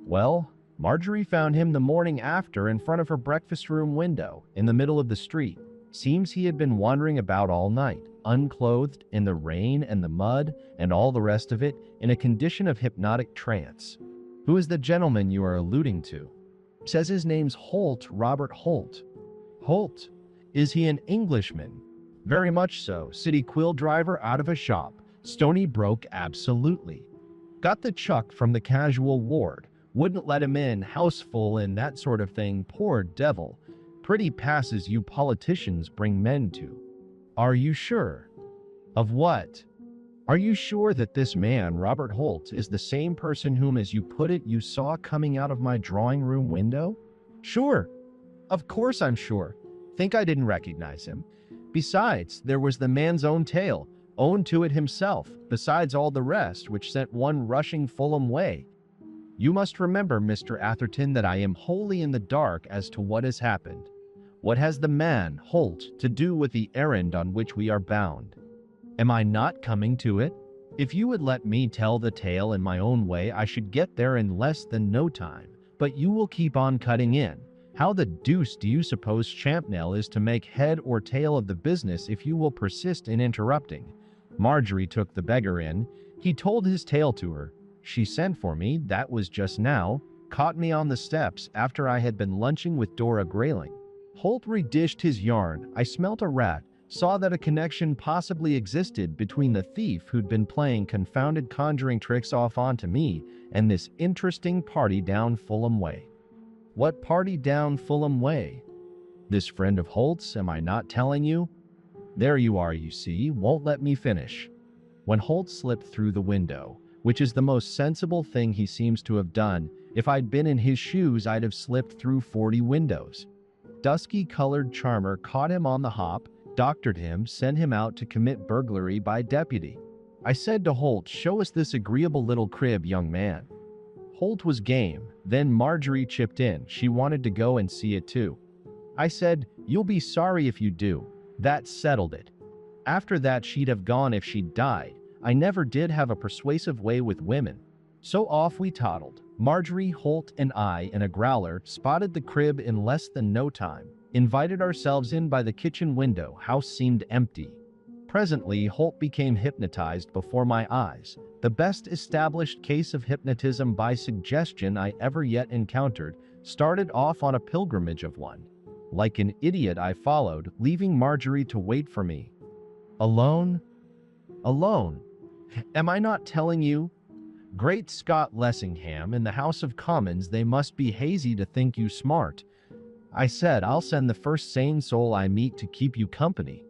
"Well, Marjorie found him the morning after in front of her breakfast-room window, in the middle of the street. Seems he had been wandering about all night, unclothed, in the rain and the mud, and all the rest of it, in a condition of hypnotic trance." "Who is the gentleman you are alluding to?" "Says his name's Holt, Robert Holt." "Holt? Is he an Englishman?" "Very much so. City quill driver out of a shop. Stony Broke, absolutely. Got the chuck from the casual ward. Wouldn't let him in, houseful and that sort of thing, poor devil. Pretty passes you politicians bring men to." "Are you sure?" "Of what?" "Are you sure that this man, Robert Holt, is the same person whom, as you put it, you saw coming out of my drawing-room window?" "Sure. Of course I'm sure. Think I didn't recognize him. Besides, there was the man's own tale, owned to it himself, besides all the rest, which sent one rushing Fulham way. You must remember, Mr. Atherton, that I am wholly in the dark as to what has happened. What has the man, Holt, to do with the errand on which we are bound? Am I not coming to it? If you would let me tell the tale in my own way, I should get there in less than no time, but you will keep on cutting in. How the deuce do you suppose Champnell is to make head or tail of the business if you will persist in interrupting?" Marjorie took the beggar in. He told his tale to her. She sent for me, that was just now, caught me on the steps after I had been lunching with Dora Grayling. Holt redished his yarn. I smelt a rat, saw that a connection possibly existed between the thief who'd been playing confounded conjuring tricks off onto me and this interesting party down Fulham Way. "What party down Fulham Way?" "This friend of Holt's, am I not telling you?" "There you are, you see, won't let me finish." When Holt slipped through the window, which is the most sensible thing he seems to have done, if I'd been in his shoes I'd have slipped through 40 windows. Dusky-colored charmer caught him on the hop, doctored him, sent him out to commit burglary by deputy. I said to Holt, "Show us this agreeable little crib, young man." Holt was game. Then Marjorie chipped in. She wanted to go and see it too. I said, "You'll be sorry if you do." That settled it. After that she'd have gone if she'd died. I never did have a persuasive way with women. So off we toddled. Marjorie, Holt, and I, in a growler, spotted the crib in less than no time. Invited ourselves in by the kitchen window. House seemed empty. Presently, Holt became hypnotized before my eyes. The best established case of hypnotism by suggestion I ever yet encountered, started off on a pilgrimage of one. Like an idiot I followed, leaving Marjorie to wait for me. Alone? Alone. Am I not telling you? Great Scott, Lessingham, in the House of Commons they must be hazy to think you smart. I said, "I'll send the first sane soul I meet to keep you company."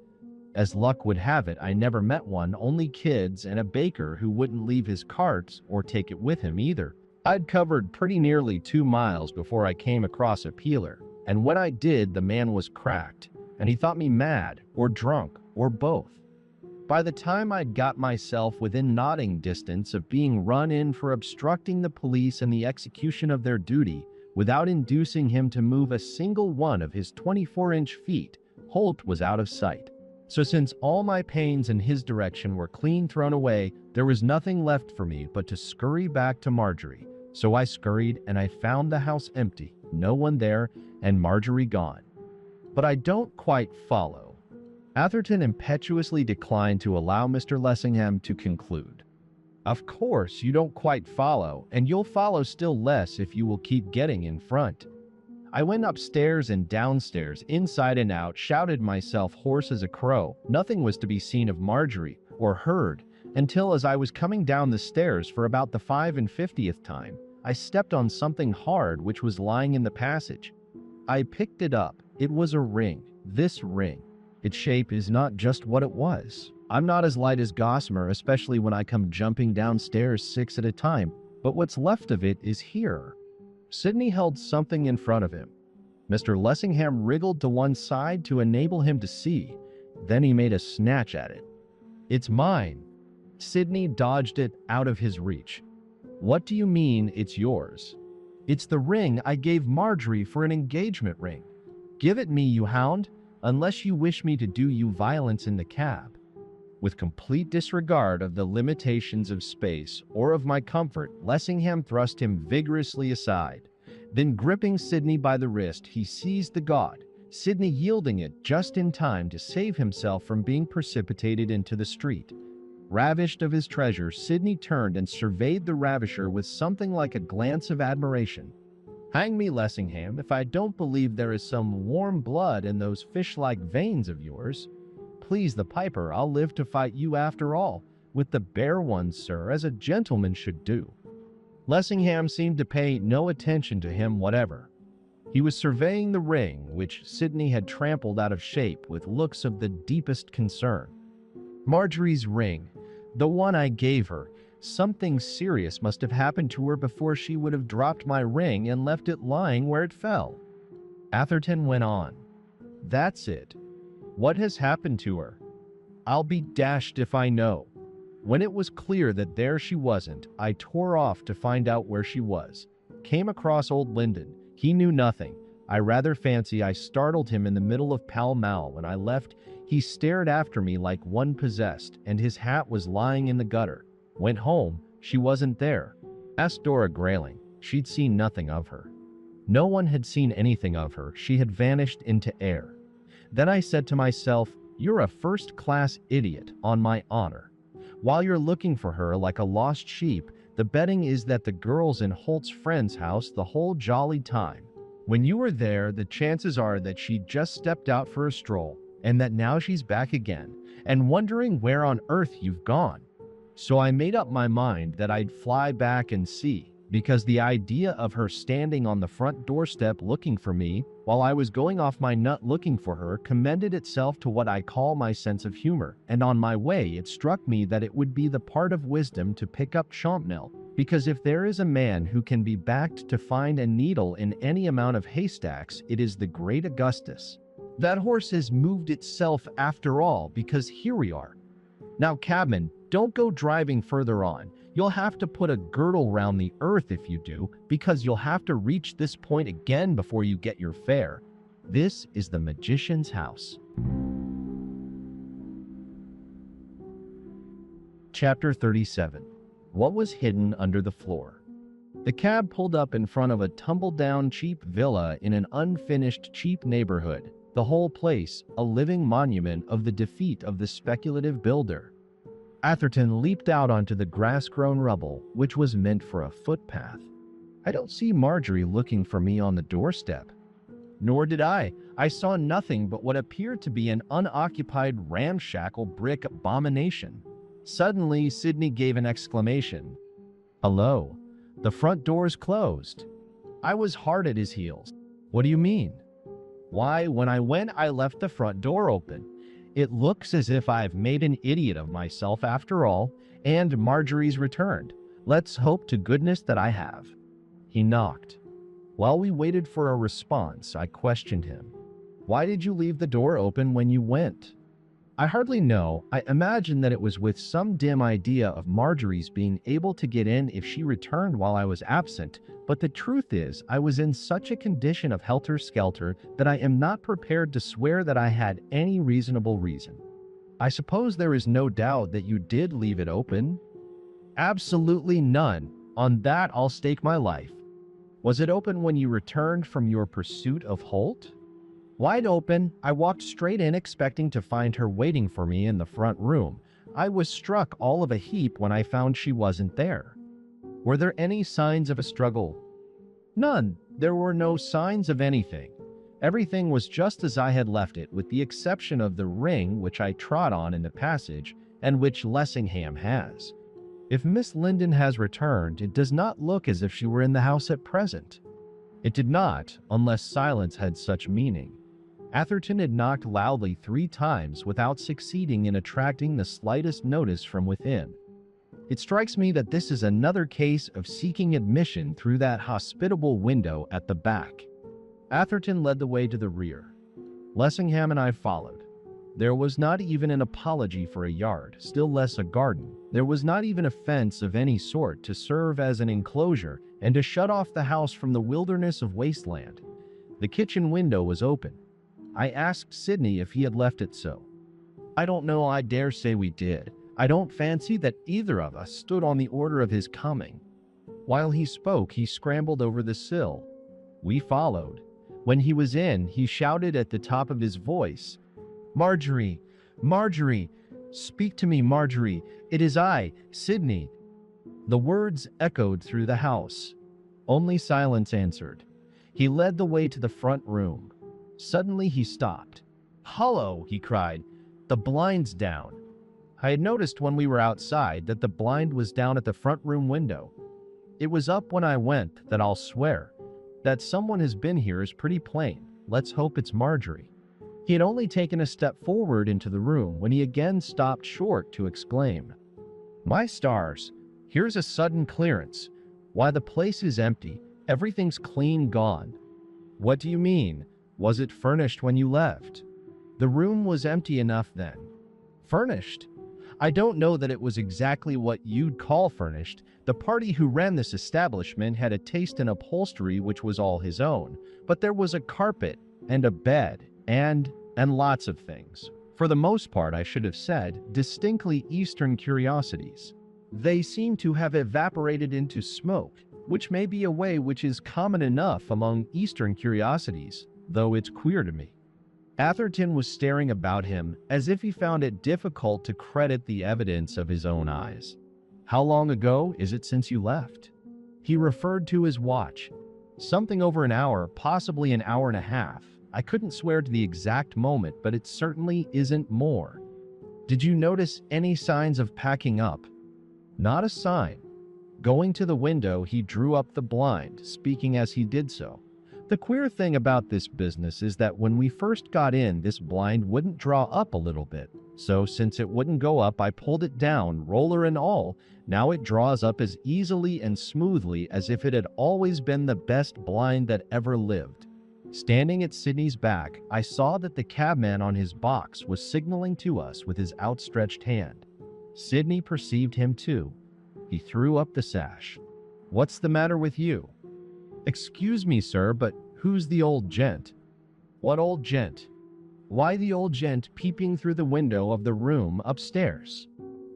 As luck would have it, I never met one, only kids and a baker who wouldn't leave his cart or take it with him either. I'd covered pretty nearly 2 miles before I came across a peeler, and when I did, the man was cracked, and he thought me mad, or drunk, or both. By the time I'd got myself within nodding distance of being run in for obstructing the police and the execution of their duty without inducing him to move a single one of his 24-inch feet, Holt was out of sight. So since all my pains in his direction were clean thrown away, there was nothing left for me but to scurry back to Marjorie. So I scurried and I found the house empty, no one there, and Marjorie gone. But I don't quite follow. Atherton impetuously declined to allow Mr. Lessingham to conclude. Of course you don't quite follow, and you'll follow still less if you will keep getting in front. I went upstairs and downstairs, inside and out, shouted myself hoarse as a crow. Nothing was to be seen of Marjorie, or heard, until as I was coming down the stairs for about the 55th time, I stepped on something hard which was lying in the passage. I picked it up. It was a ring. This ring. Its shape is not just what it was. I'm not as light as Gossamer, especially when I come jumping downstairs 6 at a time, but what's left of it is here. Sidney held something in front of him. Mr. Lessingham wriggled to one side to enable him to see. Then he made a snatch at it. It's mine. Sidney dodged it out of his reach. What do you mean it's yours? It's the ring I gave Marjorie for an engagement ring. Give it me, you hound, unless you wish me to do you violence in the cab. With complete disregard of the limitations of space or of my comfort, Lessingham thrust him vigorously aside. Then, gripping Sidney by the wrist, he seized the gaud, Sidney yielding it just in time to save himself from being precipitated into the street. Ravished of his treasure, Sidney turned and surveyed the ravisher with something like a glance of admiration. Hang me, Lessingham, if I don't believe there is some warm blood in those fish-like veins of yours. Please the piper, I'll live to fight you after all, with the bare ones, sir, as a gentleman should do. Lessingham seemed to pay no attention to him whatever. He was surveying the ring, which Sidney had trampled out of shape, with looks of the deepest concern. Marjorie's ring, the one I gave her. Something serious must have happened to her before she would have dropped my ring and left it lying where it fell. Atherton went on. That's it. What has happened to her? I'll be dashed if I know. When it was clear that there she wasn't, I tore off to find out where she was. Came across old Linden. He knew nothing. I rather fancy I startled him in the middle of Pall Mall. When I left, he stared after me like one possessed, and his hat was lying in the gutter. Went home. She wasn't there. Asked Dora Grayling. She'd seen nothing of her. No one had seen anything of her. She had vanished into air. Then I said to myself, you're a first-class idiot, on my honor. While you're looking for her like a lost sheep, the betting is that the girl's in Holt's friend's house the whole jolly time. When you were there, the chances are that she just stepped out for a stroll, and that now she's back again, and wondering where on earth you've gone. So I made up my mind that I'd fly back and see, because the idea of her standing on the front doorstep looking for me, while I was going off my nut looking for her, commended itself to what I call my sense of humor, and on my way it struck me that it would be the part of wisdom to pick up Champnell, because if there is a man who can be backed to find a needle in any amount of haystacks, it is the great Augustus. That horse has moved itself after all, because here we are. Now, cabman, don't go driving further on. You'll have to put a girdle round the earth if you do, because you'll have to reach this point again before you get your fare. This is the magician's house. Chapter 37. What was hidden under the floor? The cab pulled up in front of a tumble-down cheap villa in an unfinished cheap neighborhood. The whole place, a living monument of the defeat of the speculative builder. Atherton leaped out onto the grass-grown rubble, which was meant for a footpath. I don't see Marjorie looking for me on the doorstep. Nor did I. I saw nothing but what appeared to be an unoccupied ramshackle brick abomination. Suddenly, Sidney gave an exclamation. Hello. The front door's closed. I was hard at his heels. What do you mean? Why, when I went, I left the front door open. It looks as if I've made an idiot of myself after all, and Marjorie's returned. Let's hope to goodness that I have. He knocked. While we waited for a response, I questioned him. Why did you leave the door open when you went? I hardly know. I imagine that it was with some dim idea of Marjorie's being able to get in if she returned while I was absent, but the truth is, I was in such a condition of helter-skelter that I am not prepared to swear that I had any reasonable reason. I suppose there is no doubt that you did leave it open? Absolutely none. On that I'll stake my life. Was it open when you returned from your pursuit of Holt? Wide open, I walked straight in expecting to find her waiting for me in the front room. I was struck all of a heap when I found she wasn't there. Were there any signs of a struggle? None. There were no signs of anything. Everything was just as I had left it, with the exception of the ring which I trod on in the passage and which Lessingham has. If Miss Linden has returned, it does not look as if she were in the house at present. It did not, unless silence had such meaning. Atherton had knocked loudly 3 times without succeeding in attracting the slightest notice from within. It strikes me that this is another case of seeking admission through that hospitable window at the back. Atherton led the way to the rear. Lessingham and I followed. There was not even an apology for a yard, still less a garden. There was not even a fence of any sort to serve as an enclosure and to shut off the house from the wilderness of wasteland. The kitchen window was open. I asked Sidney if he had left it so. I don't know, I dare say we did. I don't fancy that either of us stood on the order of his coming. While he spoke, he scrambled over the sill. We followed. When he was in, he shouted at the top of his voice, "Marjorie! Marjorie! Speak to me, Marjorie! It is I, Sidney!" The words echoed through the house. Only silence answered. He led the way to the front room. Suddenly he stopped. "Hullo!" he cried. "The blind's down." I had noticed when we were outside that the blind was down at the front room window. It was up when I went, that I'll swear. That someone has been here is pretty plain. Let's hope it's Marjorie. He had only taken a step forward into the room when he again stopped short to exclaim, "My stars! Here's a sudden clearance. Why, the place is empty. Everything's clean gone." "What do you mean? Was it furnished when you left?" "The room was empty enough then." "Furnished? I don't know that it was exactly what you'd call furnished. The party who ran this establishment had a taste in upholstery which was all his own, but there was a carpet and a bed and lots of things. For the most part, I should have said, distinctly Eastern curiosities. They seem to have evaporated into smoke, which may be a way which is common enough among Eastern curiosities, though it's queer to me." Atherton was staring about him as if he found it difficult to credit the evidence of his own eyes. "How long ago is it since you left?" He referred to his watch. "Something over an hour, possibly an hour and a half. I couldn't swear to the exact moment, but it certainly isn't more." "Did you notice any signs of packing up?" "Not a sign." Going to the window, he drew up the blind, speaking as he did so. "The queer thing about this business is that when we first got in, this blind wouldn't draw up a little bit. So since it wouldn't go up, I pulled it down, roller and all. Now it draws up as easily and smoothly as if it had always been the best blind that ever lived." Standing at Sidney's back, I saw that the cabman on his box was signaling to us with his outstretched hand. Sidney perceived him too. He threw up the sash. "What's the matter with you?" "Excuse me, sir, but who's the old gent?" "What old gent?" "Why, the old gent peeping through the window of the room upstairs."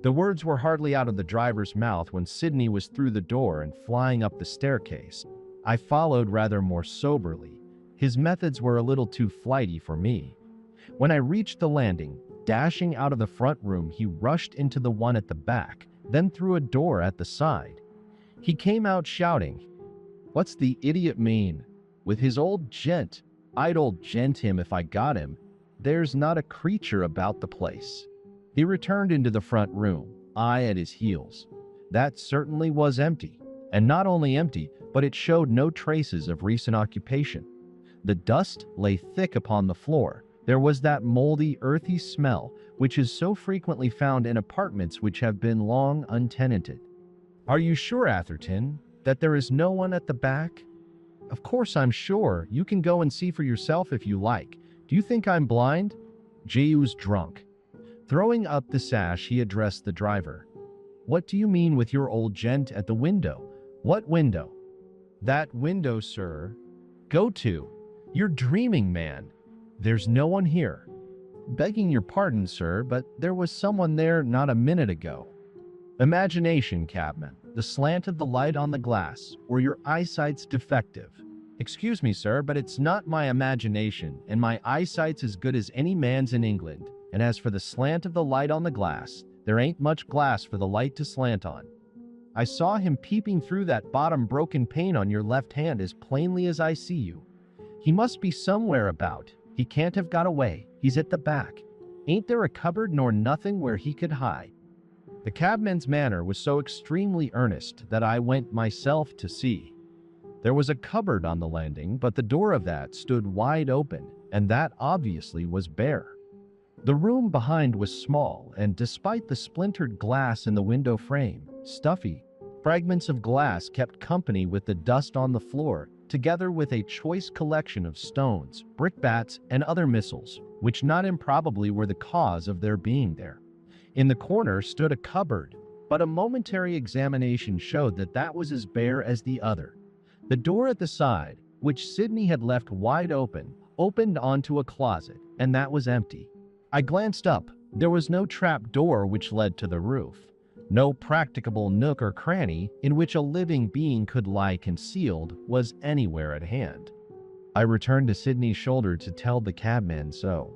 The words were hardly out of the driver's mouth when Sidney was through the door and flying up the staircase. I followed rather more soberly. His methods were a little too flighty for me. When I reached the landing, dashing out of the front room, he rushed into the one at the back, then through a door at the side. He came out shouting, "What's the idiot mean? With his old gent? I'd old gent him if I got him. There's not a creature about the place." He returned into the front room, I at his heels. That certainly was empty. And not only empty, but it showed no traces of recent occupation. The dust lay thick upon the floor. There was that moldy, earthy smell which is so frequently found in apartments which have been long untenanted. "Are you sure, Atherton, that there is no one at the back?" "Of course I'm sure. You can go and see for yourself if you like. Do you think I'm blind?" "Gee, who's drunk?" Throwing up the sash, he addressed the driver. "What do you mean with your old gent at the window?" "What window?" "That window, sir." "Go to. You're dreaming, man. There's no one here." "Begging your pardon, sir, but there was someone there not a minute ago." Imagination, cabman. The slant of the light on the glass, or your eyesight's defective. "Excuse me, sir, but it's not my imagination, and my eyesight's as good as any man's in England. And as for the slant of the light on the glass, there ain't much glass for the light to slant on. I saw him peeping through that bottom broken pane on your left hand as plainly as I see you. He must be somewhere about. He can't have got away. He's at the back. Ain't there a cupboard nor nothing where he could hide?" The cabman's manner was so extremely earnest that I went myself to see. There was a cupboard on the landing, but the door of that stood wide open, and that obviously was bare. The room behind was small, and despite the splintered glass in the window frame, stuffy. Fragments of glass kept company with the dust on the floor, together with a choice collection of stones, brickbats, and other missiles, which not improbably were the cause of their being there. In the corner stood a cupboard, but a momentary examination showed that that was as bare as the other. The door at the side, which Sidney had left wide open, opened onto a closet, and that was empty. I glanced up. There was no trap door which led to the roof. No practicable nook or cranny in which a living being could lie concealed was anywhere at hand. I returned to Sidney's shoulder to tell the cabman so.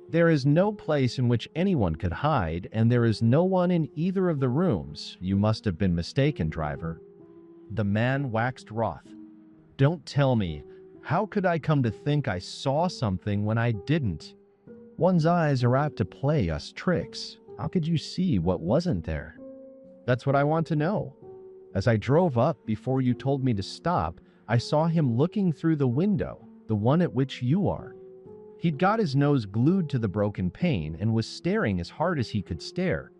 "There is no place in which anyone could hide, and there is no one in either of the rooms. You must have been mistaken, driver." The man waxed wroth. "Don't tell me. How could I come to think I saw something when I didn't? One's eyes are apt to play us tricks. How could you see what wasn't there?" "That's what I want to know. As I drove up before you told me to stop, I saw him looking through the window, the one at which you are. He'd got his nose glued to the broken pane and was staring as hard as he could stare.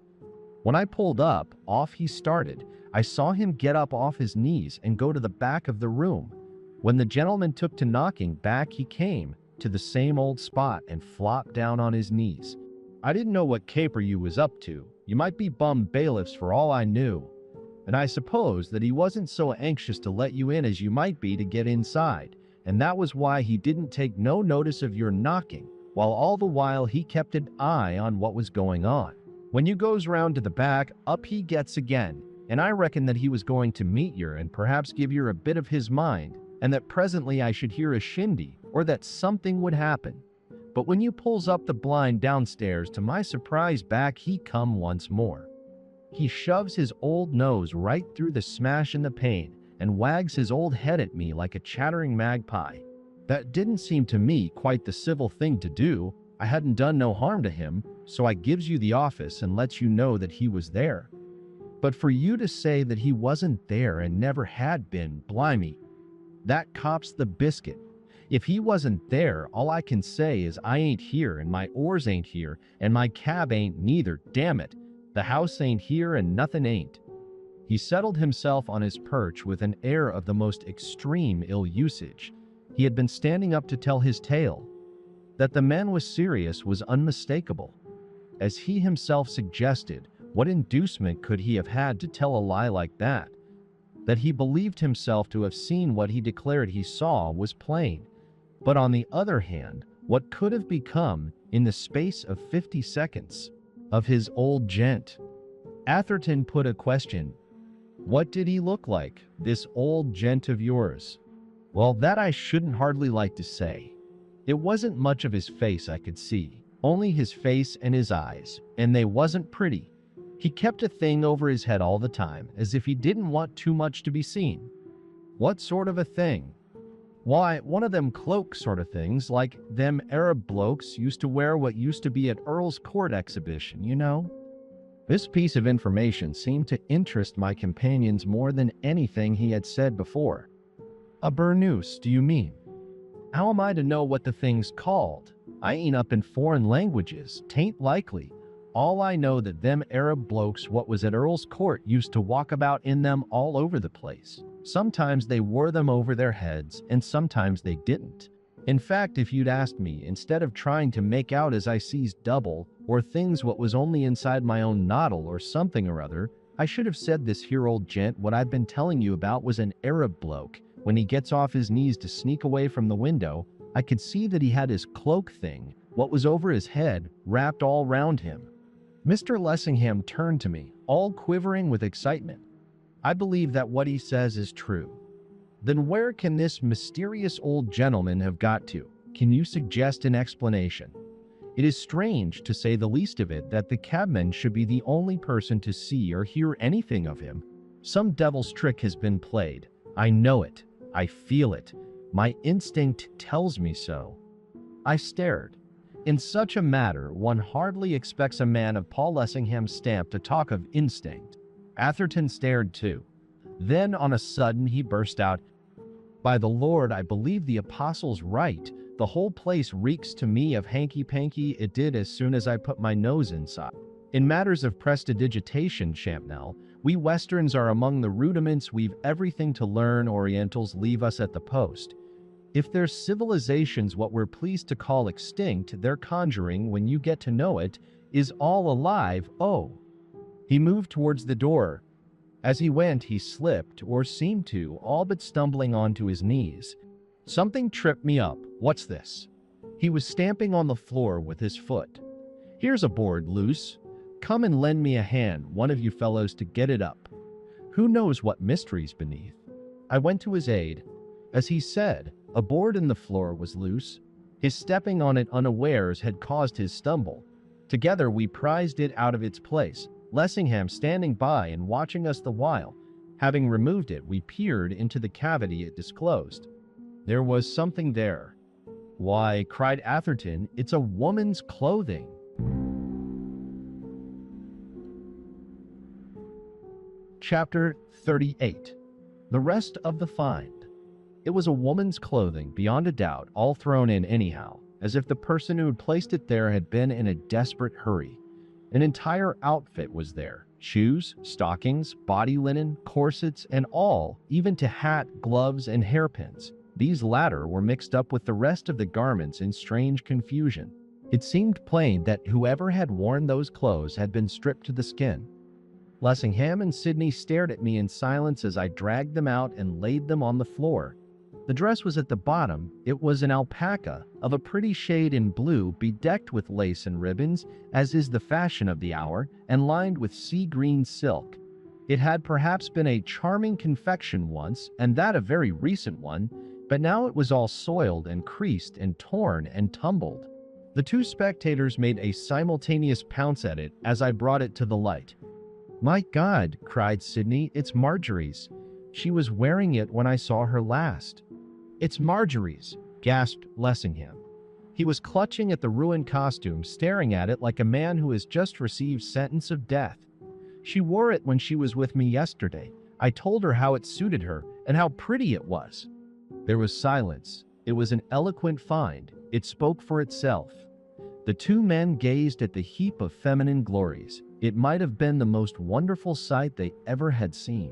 When I pulled up, off he started. I saw him get up off his knees and go to the back of the room. When the gentleman took to knocking, back he came to the same old spot and flopped down on his knees. I didn't know what caper you was up to. You might be bum bailiffs for all I knew. And I suppose that he wasn't so anxious to let you in as you might be to get inside, and that was why he didn't take no notice of your knocking, while all the while he kept an eye on what was going on. When you goes round to the back, up he gets again, and I reckon that he was going to meet yer and perhaps give yer a bit of his mind, and that presently I should hear a shindy, or that something would happen. But when you pulls up the blind downstairs, to my surprise, back he come once more. He shoves his old nose right through the smash in the pane and wags his old head at me like a chattering magpie. That didn't seem to me quite the civil thing to do. I hadn't done no harm to him, so I gives you the office and lets you know that he was there. But for you to say that he wasn't there and never had been, blimey, that cops the biscuit. If he wasn't there, all I can say is I ain't here, and my oars ain't here, and my cab ain't neither, damn it. The house ain't here and nothing ain't." He settled himself on his perch with an air of the most extreme ill-usage. He had been standing up to tell his tale. That the man was serious was unmistakable. As he himself suggested, what inducement could he have had to tell a lie like that? That he believed himself to have seen what he declared he saw was plain. But on the other hand, what could have become, in the space of 50 seconds, of his old gent? Atherton put a question. "What did he look like, this old gent of yours?" "Well, that I shouldn't hardly like to say. It wasn't much of his face I could see, only his face and his eyes, and they wasn't pretty. He kept a thing over his head all the time, as if he didn't want too much to be seen." "What sort of a thing?" "Why, one of them cloak sort of things, like them Arab blokes used to wear what used to be at Earl's Court exhibition, you know." This piece of information seemed to interest my companions more than anything he had said before. "A burnous, do you mean?" "How am I to know what the thing's called? I ain't up in foreign languages, 'tain't likely. All I know that them Arab blokes what was at Earl's Court used to walk about in them all over the place. Sometimes they wore them over their heads, and sometimes they didn't. In fact, if you'd asked me, instead of trying to make out as I seized double, or things what was only inside my own noddle or something or other, I should have said this here old gent what I've been telling you about was an Arab bloke. When he gets off his knees to sneak away from the window, I could see that he had his cloak thing, what was over his head, wrapped all round him. Mr. Lessingham turned to me, all quivering with excitement. I believe that what he says is true. Then where can this mysterious old gentleman have got to? Can you suggest an explanation? It is strange, to say the least of it, that the cabman should be the only person to see or hear anything of him. Some devil's trick has been played. I know it. I feel it. My instinct tells me so. I stared. In such a matter, one hardly expects a man of Paul Lessingham's stamp to talk of instinct. Atherton stared too. Then on a sudden he burst out, "By the Lord, I believe the apostle's right. The whole place reeks to me of hanky-panky. It did as soon as I put my nose inside. In matters of prestidigitation, Champnell, we Westerns are among the rudiments. We've everything to learn. Orientals leave us at the post. If their civilization's what we're pleased to call extinct, their conjuring, when you get to know it, is all alive. Oh." He moved towards the door. As he went, he slipped, or seemed to, all but stumbling onto his knees. Something tripped me up. What's this? He was stamping on the floor with his foot. "Here's a board loose. Come and lend me a hand, one of you fellows, to get it up. Who knows what mystery's beneath?" I went to his aid. As he said, a board in the floor was loose. His stepping on it unawares had caused his stumble. Together we prized it out of its place, Lessingham standing by and watching us the while. Having removed it, we peered into the cavity it disclosed. There was something there. "Why," cried Atherton, "it's a woman's clothing." Chapter 38. The Rest of the Find. It was a woman's clothing, beyond a doubt, all thrown in anyhow, as if the person who had placed it there had been in a desperate hurry. An entire outfit was there. Shoes, stockings, body linen, corsets, and all, even to hat, gloves, and hairpins. These latter were mixed up with the rest of the garments in strange confusion. It seemed plain that whoever had worn those clothes had been stripped to the skin. Lessingham and Sidney stared at me in silence as I dragged them out and laid them on the floor. The dress was at the bottom. It was an alpaca of a pretty shade in blue, bedecked with lace and ribbons, as is the fashion of the hour, and lined with sea-green silk. It had perhaps been a charming confection once, and that a very recent one, but now it was all soiled and creased and torn and tumbled. The two spectators made a simultaneous pounce at it as I brought it to the light. "My God," cried Sidney, "it's Marjorie's. She was wearing it when I saw her last." "It's Marjorie's," gasped Lessingham. He was clutching at the ruined costume, staring at it like a man who has just received sentence of death. "She wore it when she was with me yesterday. I told her how it suited her and how pretty it was." There was silence. It was an eloquent find. It spoke for itself. The two men gazed at the heap of feminine glories. It might have been the most wonderful sight they ever had seen.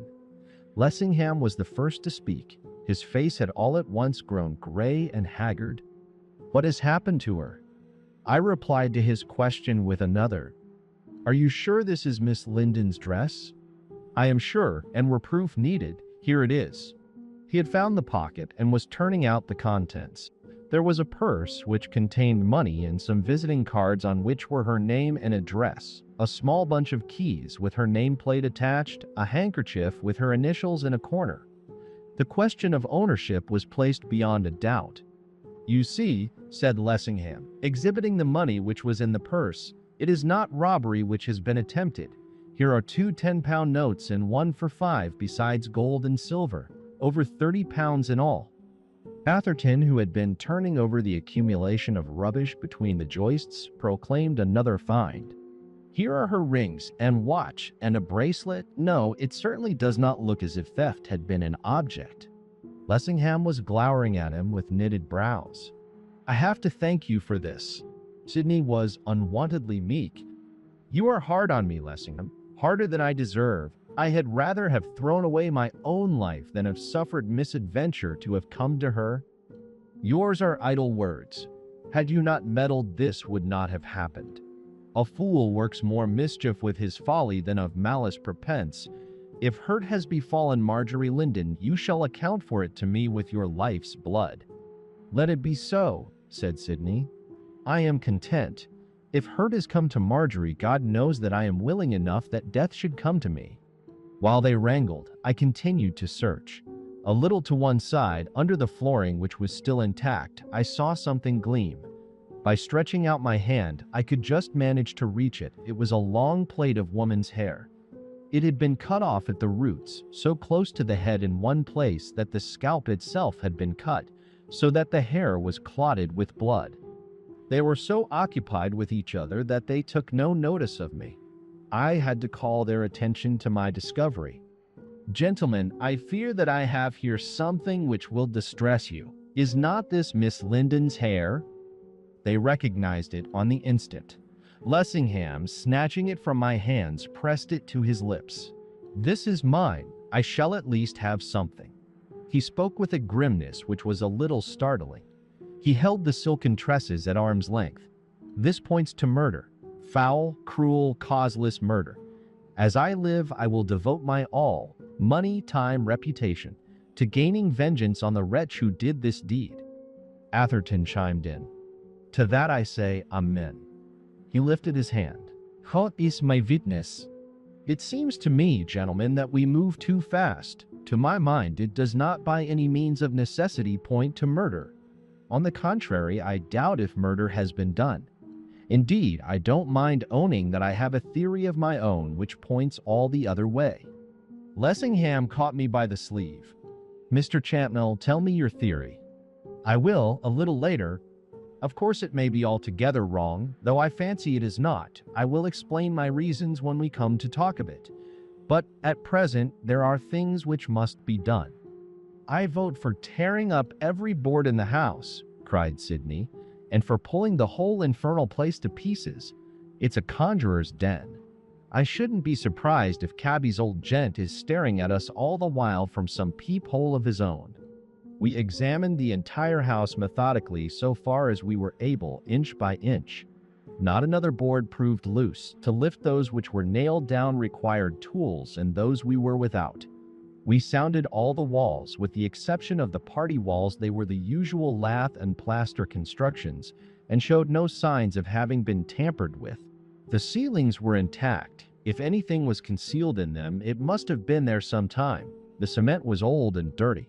Lessingham was the first to speak. His face had all at once grown gray and haggard. "What has happened to her?" I replied to his question with another. "Are you sure this is Miss Linden's dress?" "I am sure, and were proof needed, here it is." He had found the pocket and was turning out the contents. There was a purse which contained money and some visiting cards on which were her name and address, a small bunch of keys with her nameplate attached, a handkerchief with her initials in a corner. The question of ownership was placed beyond a doubt. "You see," said Lessingham, exhibiting the money which was in the purse, "it is not robbery which has been attempted. Here are 2 £10 notes and 1 for 5, besides gold and silver, over £30 in all." Atherton, who had been turning over the accumulation of rubbish between the joists, proclaimed another find. "Here are her rings and watch and a bracelet. No, it certainly does not look as if theft had been an object." Lessingham was glowering at him with knitted brows. "I have to thank you for this." Sidney was unwontedly meek. "You are hard on me, Lessingham, harder than I deserve. I had rather have thrown away my own life than have suffered misadventure to have come to her." Yours are idle words. Had you not meddled, this would not have happened. A fool works more mischief with his folly than of malice prepense. If hurt has befallen Marjorie Linden, you shall account for it to me with your life's blood." "Let it be so," said Sidney. "I am content. If hurt has come to Marjorie, God knows that I am willing enough that death should come to me." While they wrangled, I continued to search. A little to one side, under the flooring which was still intact, I saw something gleam. By stretching out my hand, I could just manage to reach it. It was a long plait of woman's hair. It had been cut off at the roots, so close to the head in one place that the scalp itself had been cut, so that the hair was clotted with blood. They were so occupied with each other that they took no notice of me. I had to call their attention to my discovery. "Gentlemen, I fear that I have here something which will distress you. Is not this Miss Linden's hair?" They recognized it on the instant. Lessingham, snatching it from my hands, pressed it to his lips. "This is mine. I shall at least have something." He spoke with a grimness which was a little startling. He held the silken tresses at arm's length. "This points to murder. Foul, cruel, causeless murder. As I live, I will devote my all, money, time, reputation, to gaining vengeance on the wretch who did this deed." Atherton chimed in. "To that I say, Amen." He lifted his hand. "God is my witness. It seems to me, gentlemen, that we move too fast. To my mind, it does not by any means of necessity point to murder. On the contrary, I doubt if murder has been done. Indeed, I don't mind owning that I have a theory of my own which points all the other way." Lessingham caught me by the sleeve. "Mr. Champnell, tell me your theory." "I will, a little later. Of course it may be altogether wrong, though I fancy it is not. I will explain my reasons when we come to talk of it. But at present, there are things which must be done." "I vote for tearing up every board in the house," cried Sidney, "and for pulling the whole infernal place to pieces. It's a conjurer's den. I shouldn't be surprised if Cabby's old gent is staring at us all the while from some peephole of his own." We examined the entire house methodically so far as we were able, inch by inch. Not another board proved loose. To lift those which were nailed down required tools, and those we were without. We sounded all the walls. With the exception of the party walls, they were the usual lath and plaster constructions, and showed no signs of having been tampered with. The ceilings were intact. If anything was concealed in them, it must have been there some time. The cement was old and dirty.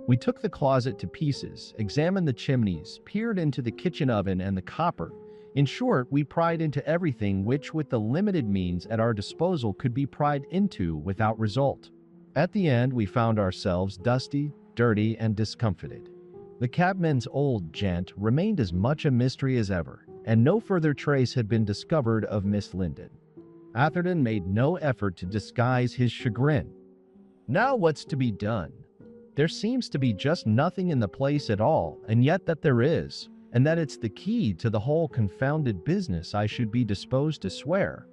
We took the closet to pieces, examined the chimneys, peered into the kitchen oven and the copper. In short, we pried into everything which, with the limited means at our disposal, could be pried into without result. At the end, we found ourselves dusty, dirty, and discomfited. The cabman's old gent remained as much a mystery as ever, and no further trace had been discovered of Miss Linden. Atherton made no effort to disguise his chagrin. "Now what's to be done? There seems to be just nothing in the place at all, and yet that there is, and that it's the key to the whole confounded business, I should be disposed to swear.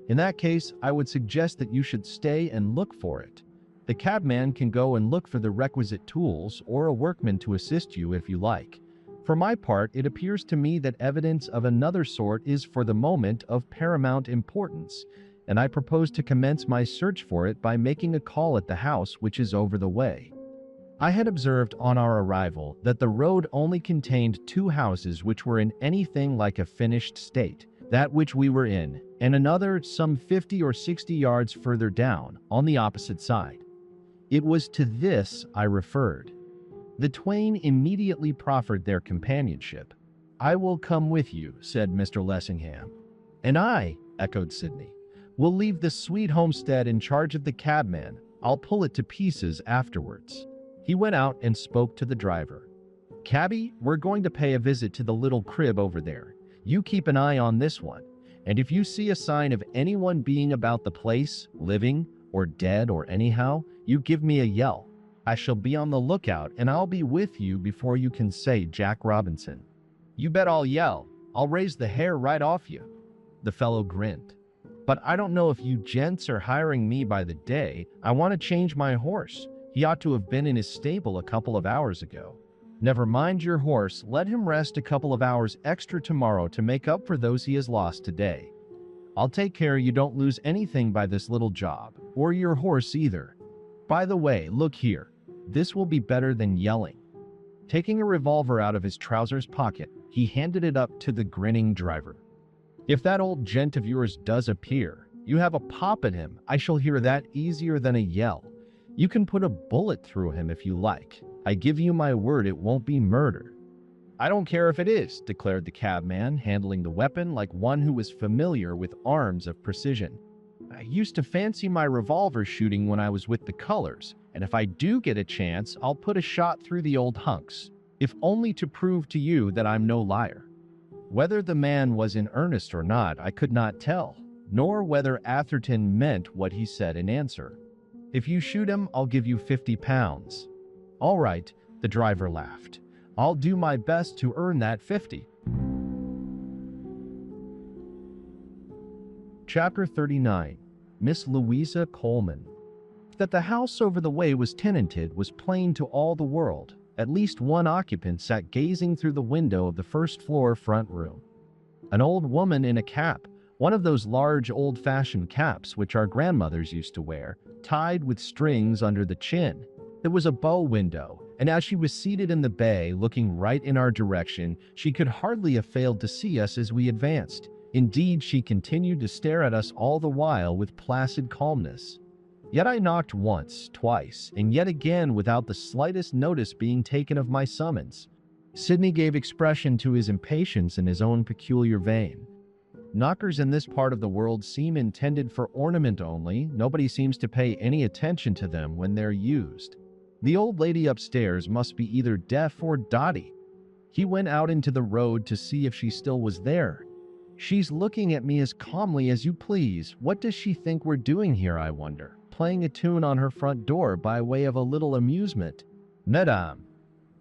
In that case, I would suggest that you should stay and look for it. The cabman can go and look for the requisite tools, or a workman to assist you if you like. For my part, it appears to me that evidence of another sort is for the moment of paramount importance, and I propose to commence my search for it by making a call at the house which is over the way." I had observed on our arrival that the road only contained two houses which were in anything like a finished state, that which we were in, and another some 50 or 60 yards further down, on the opposite side. It was to this I referred. The twain immediately proffered their companionship. "I will come with you," said Mr. Lessingham. "And I," echoed Sidney, "will leave the sweet homestead in charge of the cabman. I'll pull it to pieces afterwards." He went out and spoke to the driver. "Cabby, we're going to pay a visit to the little crib over there. You keep an eye on this one, and if you see a sign of anyone being about the place, living or dead or anyhow, you give me a yell. I shall be on the lookout, and I'll be with you before you can say Jack Robinson." "You bet I'll yell. I'll raise the hair right off you." The fellow grinned. "But I don't know if you gents are hiring me by the day. I want to change my horse. He ought to have been in his stable a couple of hours ago." Never mind your horse, let him rest a couple of hours extra tomorrow to make up for those he has lost today. I'll take care you don't lose anything by this little job, or your horse either. By the way, look here. This will be better than yelling." Taking a revolver out of his trousers pocket, he handed it up to the grinning driver. "If that old gent of yours does appear, you have a pop at him. I shall hear that easier than a yell. You can put a bullet through him if you like. I give you my word it won't be murder." "I don't care if it is," declared the cabman, handling the weapon like one who was familiar with arms of precision. "I used to fancy my revolver shooting when I was with the colors, and if I do get a chance, I'll put a shot through the old hunks, if only to prove to you that I'm no liar." Whether the man was in earnest or not, I could not tell, nor whether Atherton meant what he said in answer. "If you shoot him, I'll give you £50. "All right," the driver laughed. "I'll do my best to earn that 50. Chapter 39. Miss Louisa Coleman. That the house over the way was tenanted was plain to all the world. At least one occupant sat gazing through the window of the first-floor front room. An old woman in a cap, one of those large old-fashioned caps which our grandmothers used to wear, tied with strings under the chin. There was a bow window, and as she was seated in the bay, looking right in our direction, she could hardly have failed to see us as we advanced. Indeed, she continued to stare at us all the while with placid calmness. Yet I knocked once, twice, and yet again without the slightest notice being taken of my summons. Sidney gave expression to his impatience in his own peculiar vein. "Knockers in this part of the world seem intended for ornament only. Nobody seems to pay any attention to them when they're used. The old lady upstairs must be either deaf or dotty." He went out into the road to see if she still was there. "She's looking at me as calmly as you please. What does she think we're doing here, I wonder? Playing a tune on her front door by way of a little amusement. Madame."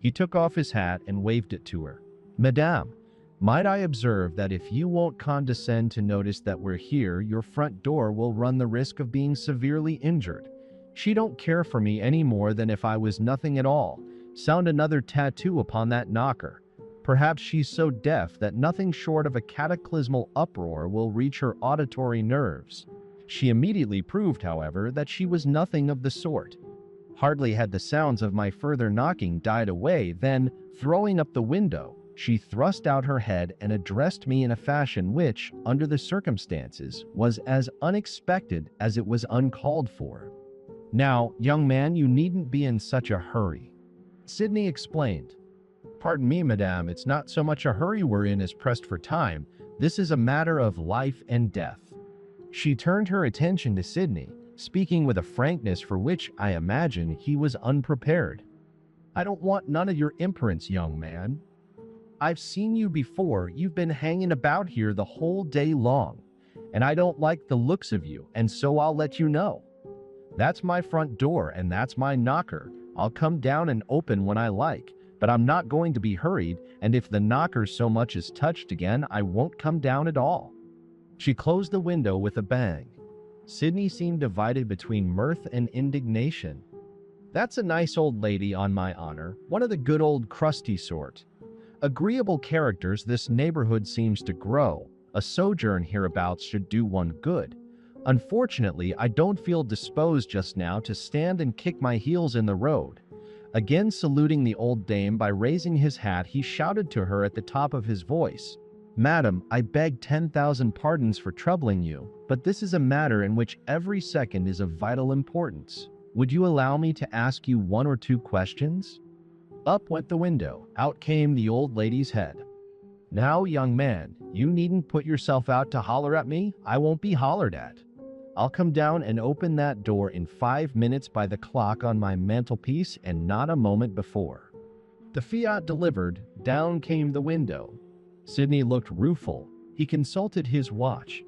He took off his hat and waved it to her. "Madame, might I observe that if you won't condescend to notice that we're here, your front door will run the risk of being severely injured. She don't care for me any more than if I was nothing at all. Sound another tattoo upon that knocker. Perhaps she's so deaf that nothing short of a cataclysmal uproar will reach her auditory nerves." She immediately proved, however, that she was nothing of the sort. Hardly had the sounds of my further knocking died away than, throwing up the window, she thrust out her head and addressed me in a fashion which, under the circumstances, was as unexpected as it was uncalled for. "Now, young man, you needn't be in such a hurry," Sidney explained. "Pardon me, madame, it's not so much a hurry we're in as pressed for time. This is a matter of life and death." She turned her attention to Sidney, speaking with a frankness for which, I imagine, he was unprepared. "I don't want none of your imperence, young man. I've seen you before. You've been hanging about here the whole day long, and I don't like the looks of you, and so I'll let you know. That's my front door, and that's my knocker. I'll come down and open when I like, but I'm not going to be hurried, and if the knocker so much as touched again, I won't come down at all." She closed the window with a bang. Sidney seemed divided between mirth and indignation. "That's a nice old lady, on my honor, one of the good old crusty sort. Agreeable characters this neighborhood seems to grow. A sojourn hereabouts should do one good. Unfortunately, I don't feel disposed just now to stand and kick my heels in the road." Again saluting the old dame by raising his hat, he shouted to her at the top of his voice, "Madam, I beg 10,000 pardons for troubling you, but this is a matter in which every second is of vital importance. Would you allow me to ask you one or two questions?" Up went the window. Out came the old lady's head. "Now, young man, you needn't put yourself out to holler at me. I won't be hollered at. I'll come down and open that door in 5 minutes by the clock on my mantelpiece and not a moment before." The fiat delivered, down came the window. Sidney looked rueful. He consulted his watch.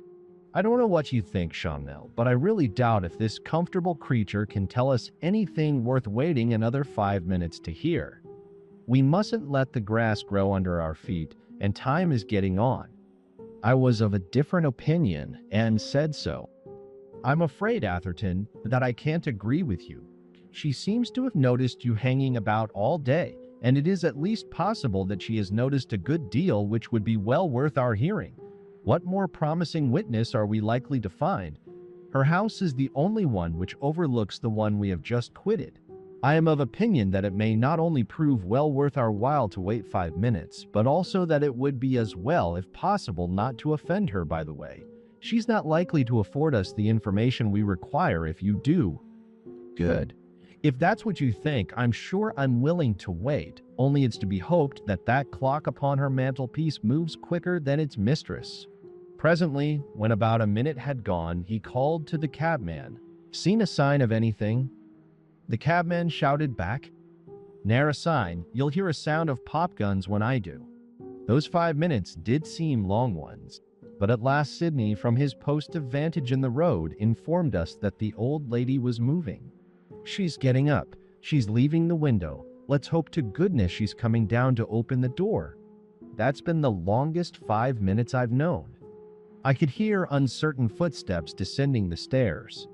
"I don't know what you think, Chanel, but I really doubt if this comfortable creature can tell us anything worth waiting another 5 minutes to hear. We mustn't let the grass grow under our feet, and time is getting on." I was of a different opinion, and said so. "I'm afraid, Atherton, that I can't agree with you. She seems to have noticed you hanging about all day. and it is at least possible that she has noticed a good deal which would be well worth our hearing. What more promising witness are we likely to find? Her house is the only one which overlooks the one we have just quitted. I am of opinion that it may not only prove well worth our while to wait 5 minutes, but also that it would be as well, if possible, not to offend her by the way. She's not likely to afford us the information we require if you do. Good. If that's what you think, I'm sure I'm willing to wait, only it's to be hoped that that clock upon her mantelpiece moves quicker than its mistress. Presently, when about a minute had gone, he called to the cabman. Seen a sign of anything? The cabman shouted back. Ne'er a sign. You'll hear a sound of pop guns when I do. Those 5 minutes did seem long ones. But at last Sidney, from his post of vantage in the road, informed us that the old lady was moving. She's getting up. She's leaving the window. Let's hope to goodness she's coming down to open the door. That's been the longest 5 minutes I've known. I could hear uncertain footsteps descending the stairs.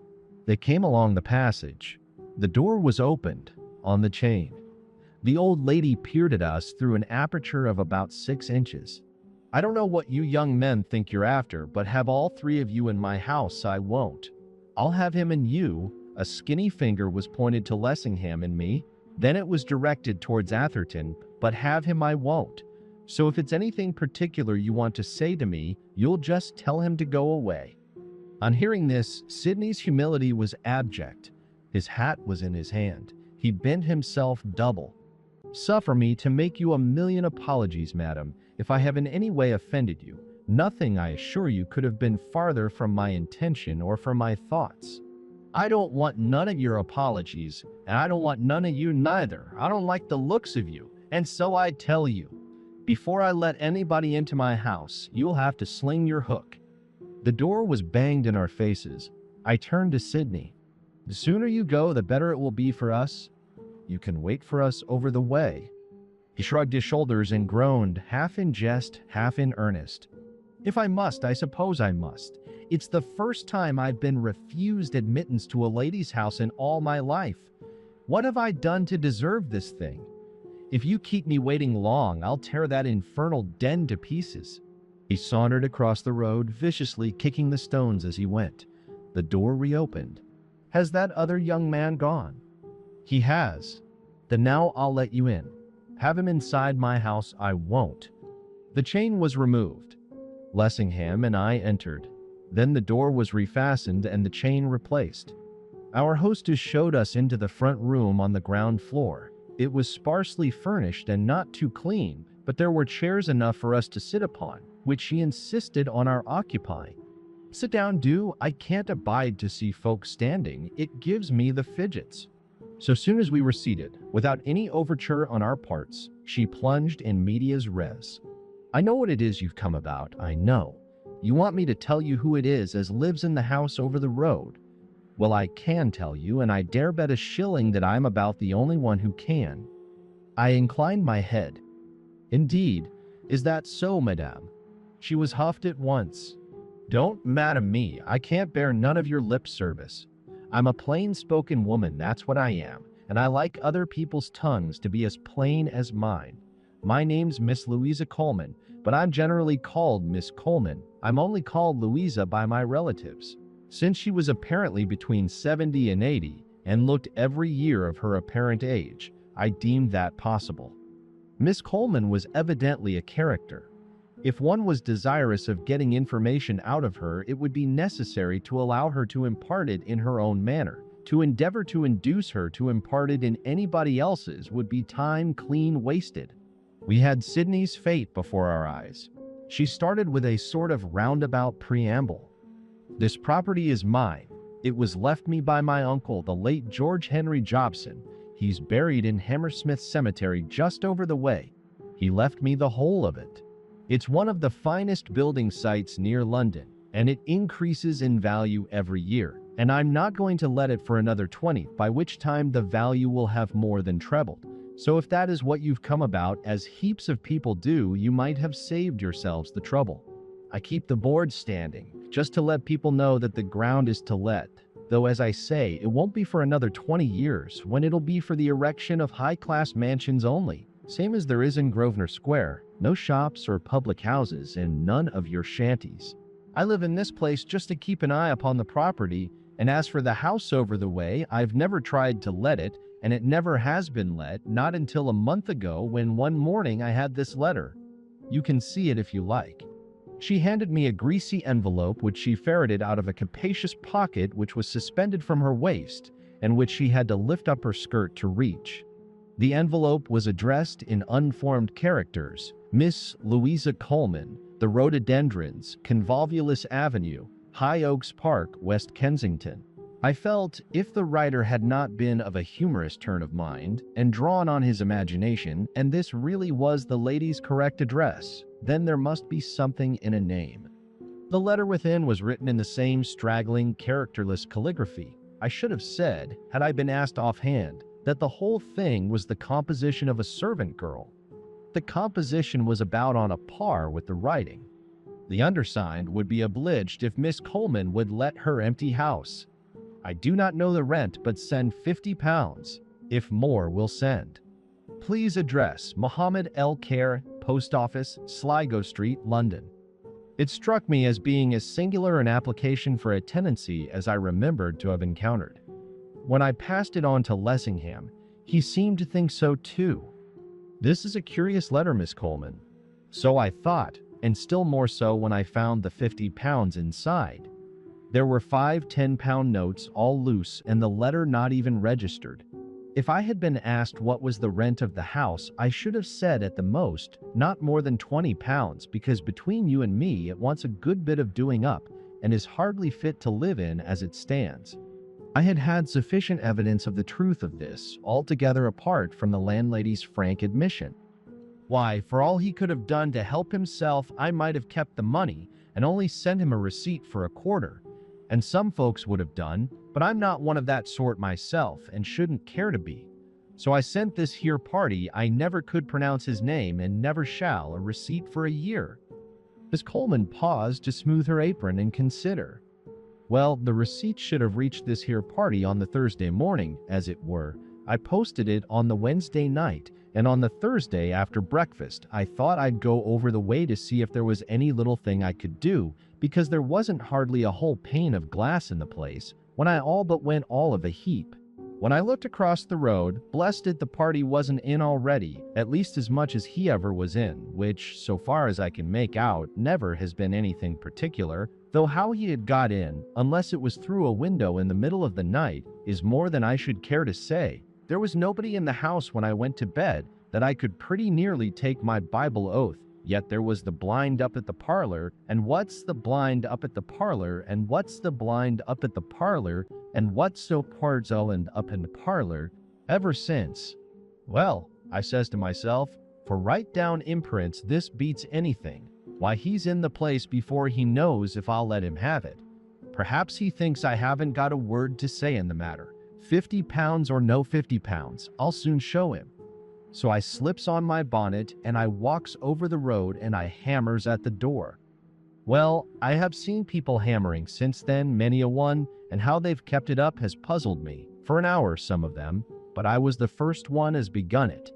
They came along the passage. The door was opened, on the chain. The old lady peered at us through an aperture of about 6 inches. I don't know what you young men think you're after, but have all 3 of you in my house I won't. I'll have him and you. A skinny finger was pointed to Lessingham and me. Then it was directed towards Atherton, but have him I won't. So if it's anything particular you want to say to me, you'll just tell him to go away. On hearing this, Sidney's humility was abject. His hat was in his hand. He bent himself double. Suffer me to make you a million apologies, madam, if I have in any way offended you. Nothing, I assure you, could have been farther from my intention or from my thoughts. I don't want none of your apologies, and I don't want none of you neither. I don't like the looks of you, and so I tell you. Before I let anybody into my house, you'll have to sling your hook. The door was banged in our faces. I turned to Sidney. The sooner you go, the better it will be for us. You can wait for us over the way. He shrugged his shoulders and groaned, half in jest, half in earnest. If I must, I suppose I must. It's the first time I've been refused admittance to a lady's house in all my life. What have I done to deserve this thing? If you keep me waiting long, I'll tear that infernal den to pieces. He sauntered across the road, viciously kicking the stones as he went. The door reopened. Has that other young man gone? He has. Then now I'll let you in. Have him inside my house I won't. The chain was removed. Lessingham and I entered. Then the door was refastened and the chain replaced. Our hostess showed us into the front room on the ground floor. It was sparsely furnished and not too clean, but there were chairs enough for us to sit upon, which she insisted on our occupying. Sit down, do. I can't abide to see folks standing. It gives me the fidgets. So soon as we were seated, without any overture on our parts, she plunged in medias res. I know what it is you've come about, I know. You want me to tell you who it is as lives in the house over the road. Well, I can tell you, and I dare bet a shilling that I'm about the only one who can. I inclined my head. Indeed, is that so, madame? She was huffed at once. Don't madam me, I can't bear none of your lip service. I'm a plain-spoken woman, that's what I am, and I like other people's tongues to be as plain as mine. My name's Miss Louisa Coleman, but I'm generally called Miss Coleman. I'm only called Louisa by my relatives. Since she was apparently between 70 and 80, and looked every year of her apparent age, I deemed that possible. Miss Coleman was evidently a character. If one was desirous of getting information out of her, it would be necessary to allow her to impart it in her own manner. To endeavor to induce her to impart it in anybody else's would be time clean wasted. We had Sidney's fate before our eyes. She started with a sort of roundabout preamble. This property is mine. It was left me by my uncle, the late George Henry Jobson. He's buried in Hammersmith Cemetery just over the way. He left me the whole of it. It's one of the finest building sites near London, and it increases in value every year, and I'm not going to let it for another 20, by which time the value will have more than trebled. So if that is what you've come about, as heaps of people do, you might have saved yourselves the trouble. I keep the board standing, just to let people know that the ground is to let, though as I say, it won't be for another 20 years, when it'll be for the erection of high-class mansions only. Same as there is in Grosvenor Square. No shops or public houses and none of your shanties. I live in this place just to keep an eye upon the property, and as for the house over the way, I've never tried to let it, and it never has been let, not until a month ago when one morning I had this letter. You can see it if you like. She handed me a greasy envelope which she ferreted out of a capacious pocket which was suspended from her waist and which she had to lift up her skirt to reach. The envelope was addressed in unformed characters, Miss Louisa Coleman, The Rhododendrons, Convolvulus Avenue, High Oaks Park, West Kensington. I felt if the writer had not been of a humorous turn of mind and drawn on his imagination, and this really was the lady's correct address, then there must be something in a name. The letter within was written in the same straggling, characterless calligraphy. I should have said, had I been asked offhand, that the whole thing was the composition of a servant girl. The composition was about on a par with the writing. The undersigned would be obliged if Miss Coleman would let her empty house. I do not know the rent, but send £50. If more, will send. Please address Mohammed L. Care, Post Office, Sligo Street, London. It struck me as being as singular an application for a tenancy as I remembered to have encountered. When I passed it on to Lessingham, he seemed to think so too. This is a curious letter, Miss Coleman. So I thought, and still more so when I found the £50 inside. There were 5 £10 notes all loose and the letter not even registered. If I had been asked what was the rent of the house, I should have said at the most, not more than £20, because between you and me it wants a good bit of doing up and is hardly fit to live in as it stands. I had had sufficient evidence of the truth of this, altogether apart from the landlady's frank admission. Why, for all he could have done to help himself, I might have kept the money and only sent him a receipt for a quarter. And some folks would have done, but I'm not one of that sort myself and shouldn't care to be. So I sent this here party, I never could pronounce his name and never shall, a receipt for a year. Miss Coleman paused to smooth her apron and consider. Well, the receipt should have reached this here party on the Thursday morning, as it were. I posted it on the Wednesday night, and on the Thursday after breakfast, I thought I'd go over the way to see if there was any little thing I could do, because there wasn't hardly a whole pane of glass in the place, when I all but went all of a heap. When I looked across the road, blessed it the party wasn't in already, at least as much as he ever was in, which, so far as I can make out, never has been anything particular, though how he had got in, unless it was through a window in the middle of the night, is more than I should care to say. There was nobody in the house when I went to bed, that I could pretty nearly take my Bible oath, yet there was the blind up at the parlor, and what's the blind up at the parlor, and what's the blind up at the parlor, and what's so porzellaned up in the parlor, ever since. Well, I says to myself, for right down imprints this beats anything. Why, he's in the place before he knows if I'll let him have it. Perhaps he thinks I haven't got a word to say in the matter. £50 or no £50, I'll soon show him. So I slips on my bonnet and I walks over the road and I hammers at the door. Well, I have seen people hammering since then, many a one, and how they've kept it up has puzzled me, for an hour some of them, but I was the first one as begun it.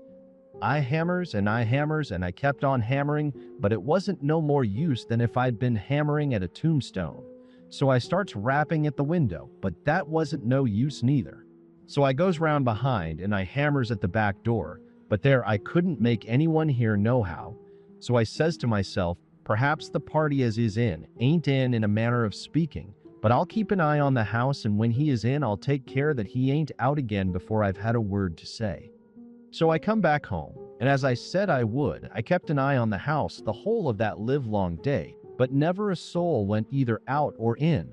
I hammers and I kept on hammering, but it wasn't no more use than if I'd been hammering at a tombstone. So I starts rapping at the window, but that wasn't no use neither. So I goes round behind and I hammers at the back door, but there I couldn't make anyone hear nohow. So I says to myself, perhaps the party as is ain't in a manner of speaking, but I'll keep an eye on the house, and when he is in I'll take care that he ain't out again before I've had a word to say. So I come back home, and as I said I would, I kept an eye on the house the whole of that livelong day, but never a soul went either out or in.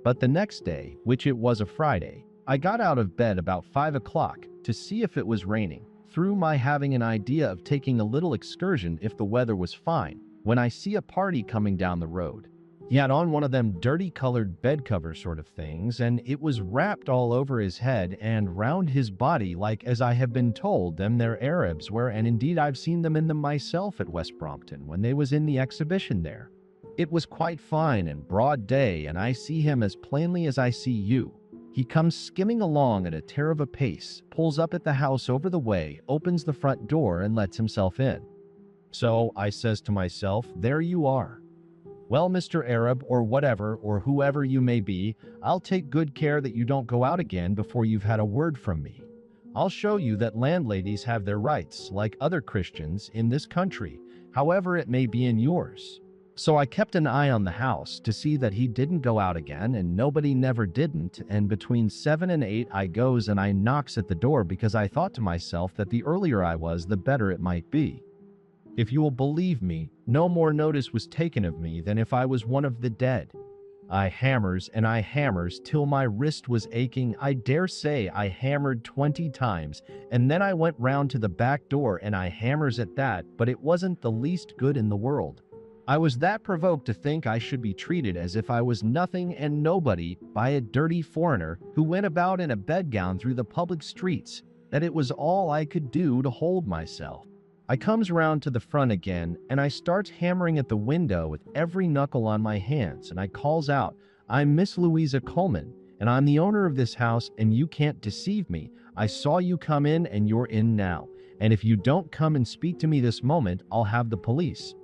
But the next day, which it was a Friday, I got out of bed about 5 o'clock to see if it was raining, through my having an idea of taking a little excursion if the weather was fine, when I see a party coming down the road. He had on one of them dirty-colored bed cover sort of things, and it was wrapped all over his head and round his body like as I have been told them their Arabs were, and indeed I've seen them in them myself at West Brompton when they was in the exhibition there. It was quite fine and broad day, and I see him as plainly as I see you. He comes skimming along at a tear of a pace, pulls up at the house over the way, opens the front door, and lets himself in. So I says to myself, there you are. Well, Mr. Arab, or whatever, or whoever you may be, I'll take good care that you don't go out again before you've had a word from me. I'll show you that landladies have their rights, like other Christians, in this country, however it may be in yours. So I kept an eye on the house to see that he didn't go out again, and nobody never didn't, and between 7 and 8 I goes and I knocks at the door because I thought to myself that the earlier I was, the better it might be. If you will believe me, no more notice was taken of me than if I was one of the dead. I hammers and I hammers till my wrist was aching. I dare say I hammered 20 times, and then I went round to the back door and I hammers at that, but it wasn't the least good in the world. I was that provoked to think I should be treated as if I was nothing and nobody by a dirty foreigner who went about in a bedgown through the public streets, that it was all I could do to hold myself. I comes round to the front again, and I starts hammering at the window with every knuckle on my hands, and I calls out, I'm Miss Louisa Coleman, and I'm the owner of this house, and you can't deceive me. I saw you come in, and you're in now, and if you don't come and speak to me this moment, I'll have the police.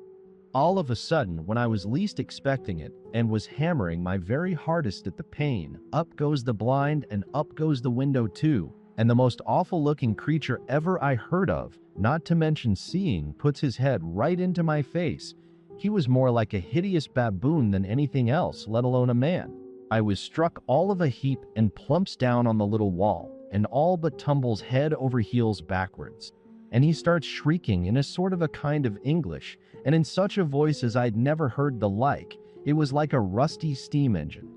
All of a sudden, when I was least expecting it, and was hammering my very hardest at the pane, up goes the blind, and up goes the window too, and the most awful-looking creature ever I heard of, not to mention seeing, puts his head right into my face. He was more like a hideous baboon than anything else, let alone a man. I was struck all of a heap and plumps down on the little wall, and all but tumbles head over heels backwards. And he starts shrieking in a sort of a kind of English, and in such a voice as I'd never heard the like. It was like a rusty steam engine.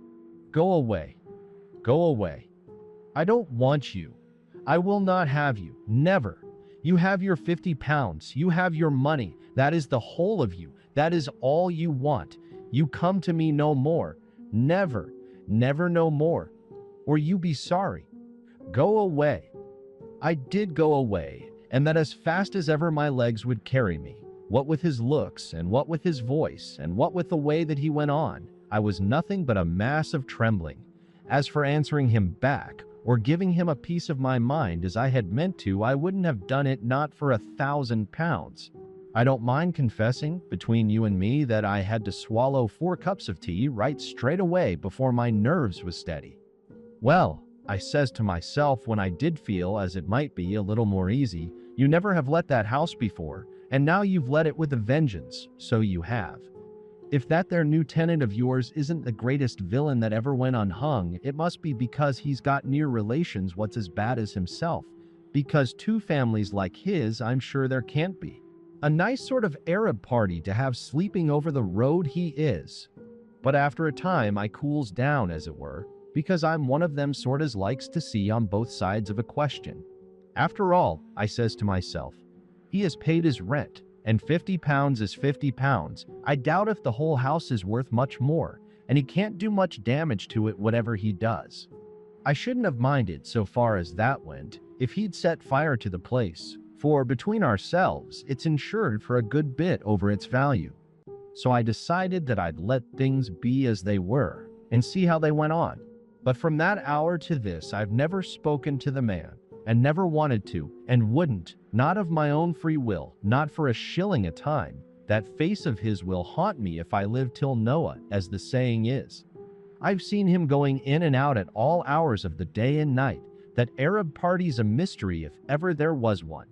Go away. Go away. I don't want you. I will not have you. Never. You have your 50 pounds. You have your money. That is the whole of you. That is all you want. You come to me no more. Never. Never no more. Or you be sorry. Go away. I did go away, and that as fast as ever my legs would carry me. What with his looks, and what with his voice, and what with the way that he went on, I was nothing but a mass of trembling. As for answering him back, or giving him a piece of my mind as I had meant to, I wouldn't have done it not for 1,000 pounds. I don't mind confessing, between you and me, that I had to swallow 4 cups of tea right straight away before my nerves was steady. Well, I says to myself when I did feel as it might be a little more easy, you never have let that house before, and now you've let it with a vengeance, so you have. If that there new tenant of yours isn't the greatest villain that ever went unhung, it must be because he's got near relations what's as bad as himself, because 2 families like his I'm sure there can't be. A nice sort of Arab party to have sleeping over the road he is. But after a time I cools down, as it were, because I'm one of them sort as likes to see on both sides of a question. After all, I says to myself, he has paid his rent, and 50 pounds is 50 pounds. I doubt if the whole house is worth much more, and he can't do much damage to it whatever he does. I shouldn't have minded, so far as that went, if he'd set fire to the place, for between ourselves, it's insured for a good bit over its value. So I decided that I'd let things be as they were, and see how they went on. But from that hour to this, I've never spoken to the man, and never wanted to, and wouldn't, not of my own free will, not for a shilling a time. That face of his will haunt me if I live till Noah, as the saying is. I've seen him going in and out at all hours of the day and night. That Arab party's a mystery if ever there was one.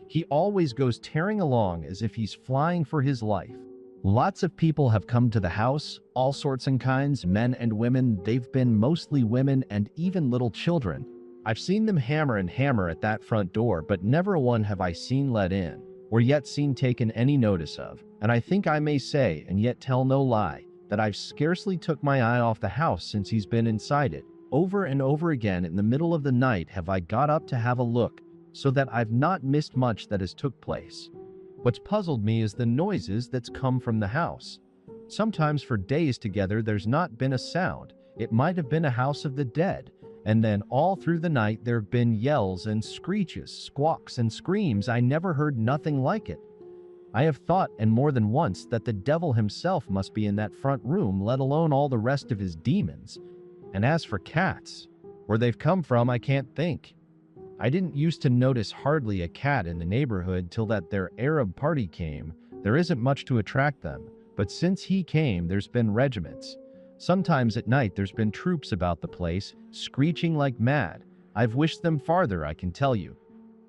He always goes tearing along as if he's flying for his life. Lots of people have come to the house, all sorts and kinds, men and women. They've been mostly women and even little children. I've seen them hammer and hammer at that front door, but never one have I seen let in, or yet seen taken any notice of, and I think I may say, and yet tell no lie, that I've scarcely took my eye off the house since he's been inside it. Over and over again in the middle of the night have I got up to have a look, so that I've not missed much that has took place. What's puzzled me is the noises that's come from the house. Sometimes for days together there's not been a sound. It might have been a house of the dead. And then all through the night there have been yells and screeches, squawks and screams. I never heard nothing like it. I have thought, and more than once, that the devil himself must be in that front room, let alone all the rest of his demons. And as for cats, Where they've come from, I can't think. I didn't used to notice hardly a cat in the neighborhood till that their Arab party came. There isn't much to attract them, but since he came, there's been regiments. Sometimes at night there's been troops about the place, screeching like mad. I've wished them farther, I can tell you.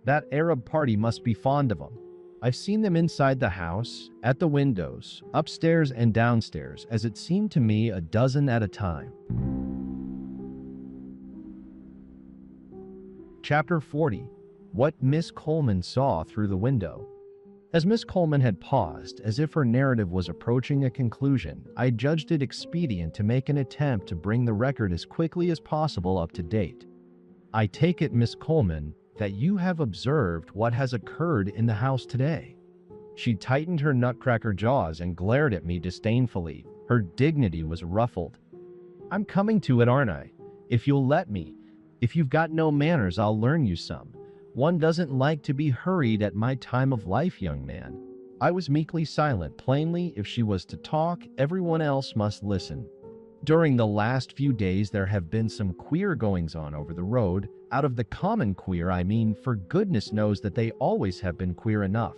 That Arab party must be fond of them. I've seen them inside the house, at the windows, upstairs and downstairs, as it seemed to me a dozen at a time. Chapter 40. What Miss Coleman Saw Through the Window. As Miss Coleman had paused, as if her narrative was approaching a conclusion, I judged it expedient to make an attempt to bring the record as quickly as possible up to date. I take it, Miss Coleman, that you have observed what has occurred in the house today. She tightened her nutcracker jaws and glared at me disdainfully. Her dignity was ruffled. I'm coming to it, aren't I? If you'll let me. If you've got no manners, I'll learn you some. One doesn't like to be hurried at my time of life, young man. I was meekly silent. Plainly, if she was to talk, everyone else must listen. During the last few days, there have been some queer goings-on over the road. Out of the common queer, I mean, for goodness knows that they always have been queer enough.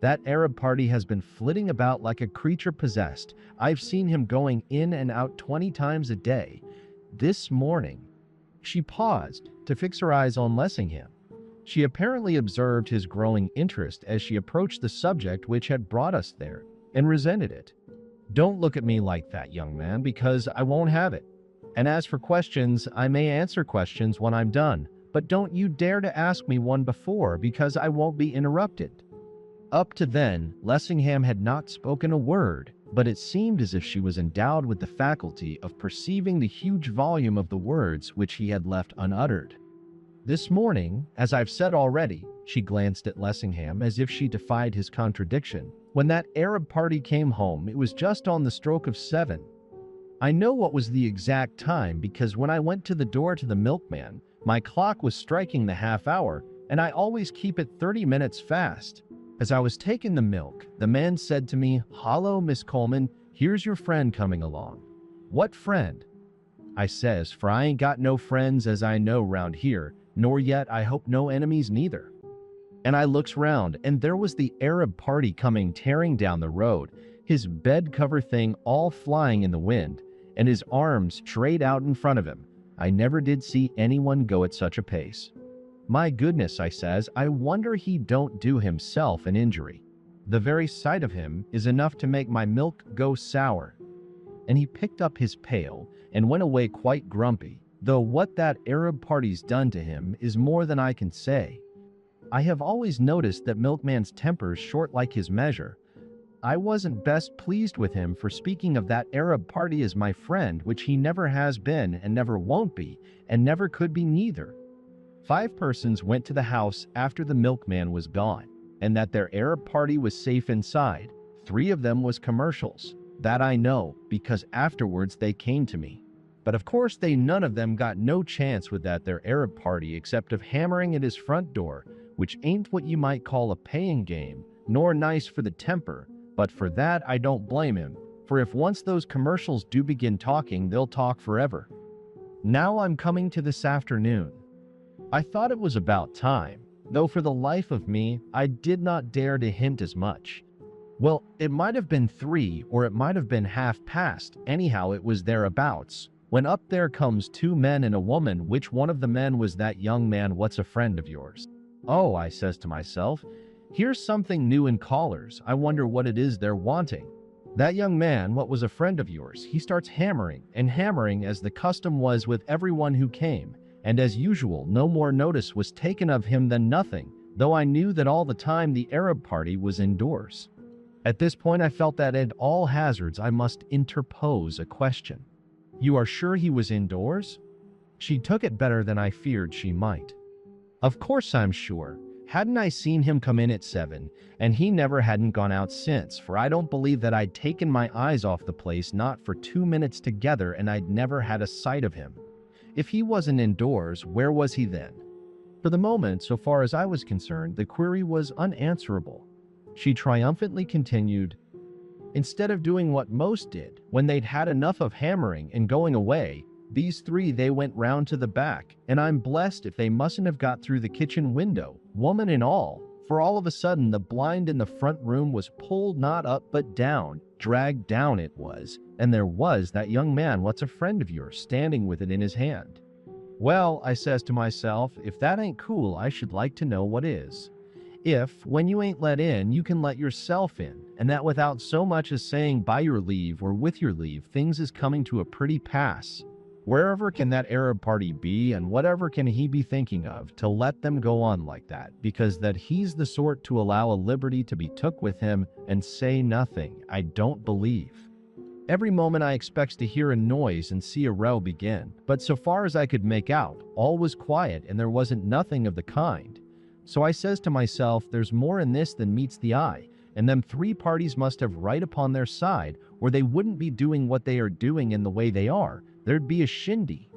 That Arab party has been flitting about like a creature possessed. I've seen him going in and out 20 times a day. This morning, she paused to fix her eyes on Lessingham. She apparently observed his growing interest as she approached the subject which had brought us there, and resented it. Don't look at me like that, young man, because I won't have it. And as for questions, I may answer questions when I'm done, but don't you dare to ask me one before, because I won't be interrupted. Up to then, Lessingham had not spoken a word, but it seemed as if she was endowed with the faculty of perceiving the huge volume of the words which he had left unuttered. This morning, as I've said already, she glanced at Lessingham as if she defied his contradiction. When that Arab party came home, it was just on the stroke of 7. I know what was the exact time because when I went to the door to the milkman, my clock was striking the half hour, and I always keep it 30 minutes fast. As I was taking the milk, the man said to me, "Hallo, Miss Coleman, here's your friend coming along." "What friend?" I says, for I ain't got no friends as I know round here, nor yet I hope no enemies neither. And I looks round, and there was the Arab party coming tearing down the road, his bed cover thing all flying in the wind, and his arms straight out in front of him. I never did see anyone go at such a pace. My goodness, I says, I wonder he don't do himself an injury. The very sight of him is enough to make my milk go sour. And he picked up his pail and went away quite grumpy, though what that Arab party's done to him is more than I can say. I have always noticed that milkman's temper's short like his measure. I wasn't best pleased with him for speaking of that Arab party as my friend, which he never has been and never won't be, and never could be neither. 5 persons went to the house after the milkman was gone, and that their Arab party was safe inside. 3 of them was commercials. That I know, because afterwards they came to me. But of course they none of them got no chance with that their Arab party except of hammering at his front door, which ain't what you might call a paying game, nor nice for the temper, but for that I don't blame him, for if once those commercials do begin talking, they'll talk forever. Now I'm coming to this afternoon. I thought it was about time, though for the life of me, I did not dare to hint as much. Well, it might have been 3, or it might have been half past, anyhow it was thereabouts, when up there comes 2 men and a woman, which one of the men was that young man what's a friend of yours. Oh, I says to myself, here's something new in callers, I wonder what it is they're wanting. That young man, what was a friend of yours, he starts hammering, and hammering as the custom was with everyone who came, and as usual no more notice was taken of him than nothing, though I knew that all the time the Arab party was indoors. At this point I felt that at all hazards I must interpose a question. You are sure he was indoors? She took it better than I feared she might. Of course I'm sure. Hadn't I seen him come in at 7, and he never hadn't gone out since, for I don't believe that I'd taken my eyes off the place not for 2 minutes together, and I'd never had a sight of him. If he wasn't indoors, where was he then? For the moment, so far as I was concerned, the query was unanswerable. She triumphantly continued, instead of doing what most did, when they'd had enough of hammering and going away, These three they went round to the back, and I'm blessed if they mustn't have got through the kitchen window, woman and all, for all of a sudden the blind in the front room was pulled not up but down, dragged down it was, and there was that young man what's a friend of yours standing with it in his hand. Well, I says to myself, if that ain't cool, I should like to know what is. If, when you ain't let in, you can let yourself in, and that without so much as saying by your leave or with your leave, things is coming to a pretty pass. Wherever can that Arab party be, and whatever can he be thinking of to let them go on like that, because that he's the sort to allow a liberty to be took with him and say nothing, I don't believe. Every moment I expects to hear a noise and see a row begin, but so far as I could make out, all was quiet and there wasn't nothing of the kind. So I says to myself, there's more in this than meets the eye, and them three parties must have right upon their side, or they wouldn't be doing what they are doing in the way they are. There'd be a shindy.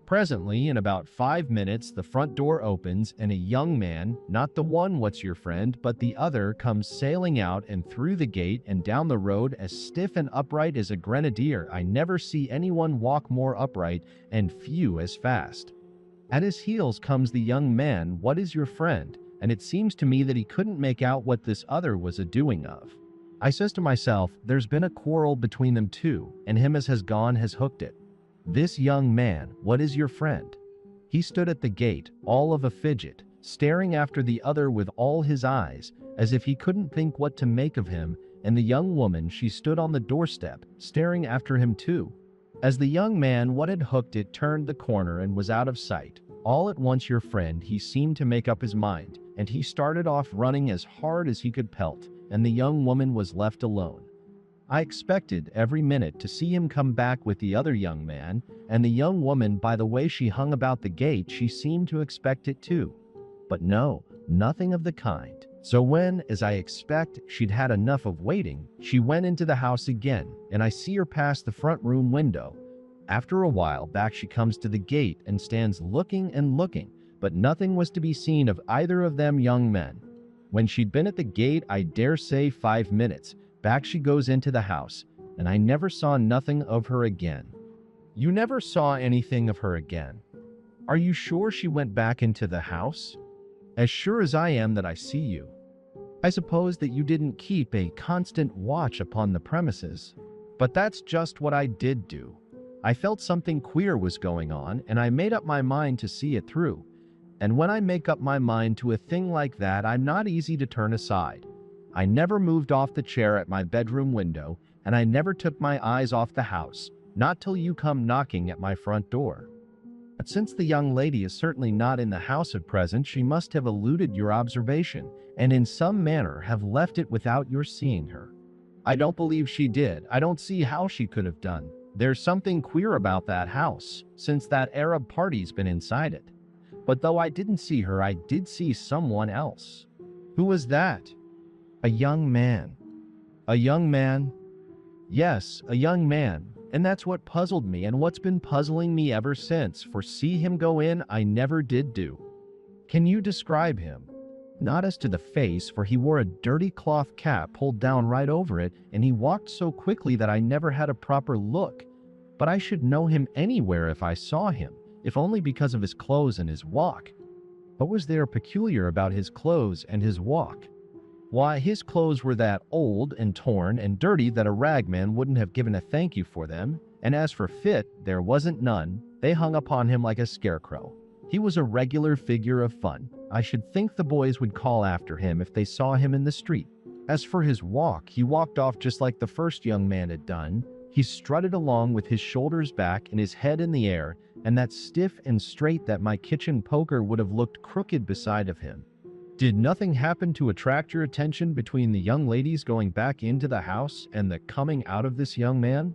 Presently, in about 5 minutes, the front door opens and a young man, not the one what's your friend, but the other, comes sailing out and through the gate and down the road as stiff and upright as a grenadier. I never see anyone walk more upright, and few as fast. At his heels comes the young man, what is your friend, and it seems to me that he couldn't make out what this other was a-doing of. I says to myself, there's been a quarrel between them two, and him as has gone has hooked it. This young man, what is your friend? He stood at the gate, all of a fidget, staring after the other with all his eyes, as if he couldn't think what to make of him, and the young woman, she stood on the doorstep, staring after him too. As the young man, what had hooked it, turned the corner and was out of sight, all at once your friend, he seemed to make up his mind, and he started off running as hard as he could pelt, and the young woman was left alone. I expected every minute to see him come back with the other young man, and the young woman, by the way she hung about the gate, she seemed to expect it too. But no, nothing of the kind. So when, as I expect, she'd had enough of waiting, she went into the house again, and I see her pass the front room window. After a while, back she comes to the gate and stands looking and looking, but nothing was to be seen of either of them young men. When she'd been at the gate, I dare say 5 minutes, back she goes into the house, and I never saw nothing of her again. You never saw anything of her again? Are you sure she went back into the house? As sure as I am that I see you. I suppose that you didn't keep a constant watch upon the premises. But that's just what I did do. I felt something queer was going on, and I made up my mind to see it through. And when I make up my mind to a thing like that, I'm not easy to turn aside. I never moved off the chair at my bedroom window, and I never took my eyes off the house, not till you come knocking at my front door. But since the young lady is certainly not in the house at present, she must have eluded your observation, and in some manner have left it without your seeing her. I don't believe she did. I don't see how she could have done. There's something queer about that house, since that Arab party's been inside it. But though I didn't see her, I did see someone else. Who was that? A young man. A young man? Yes, a young man. And that's what puzzled me and what's been puzzling me ever since, for see him go in I never did do. Can you describe him? Not as to the face, for he wore a dirty cloth cap pulled down right over it, and he walked so quickly that I never had a proper look. But I should know him anywhere if I saw him, if only because of his clothes and his walk. What was there peculiar about his clothes and his walk? Why, his clothes were that old and torn and dirty that a ragman wouldn't have given a thank you for them, and as for fit, there wasn't none. They hung upon him like a scarecrow. He was a regular figure of fun. I should think the boys would call after him if they saw him in the street. As for his walk, he walked off just like the first young man had done. He strutted along with his shoulders back and his head in the air, and that stiff and straight that my kitchen poker would have looked crooked beside of him. Did nothing happen to attract your attention between the young ladies going back into the house and the coming out of this young man?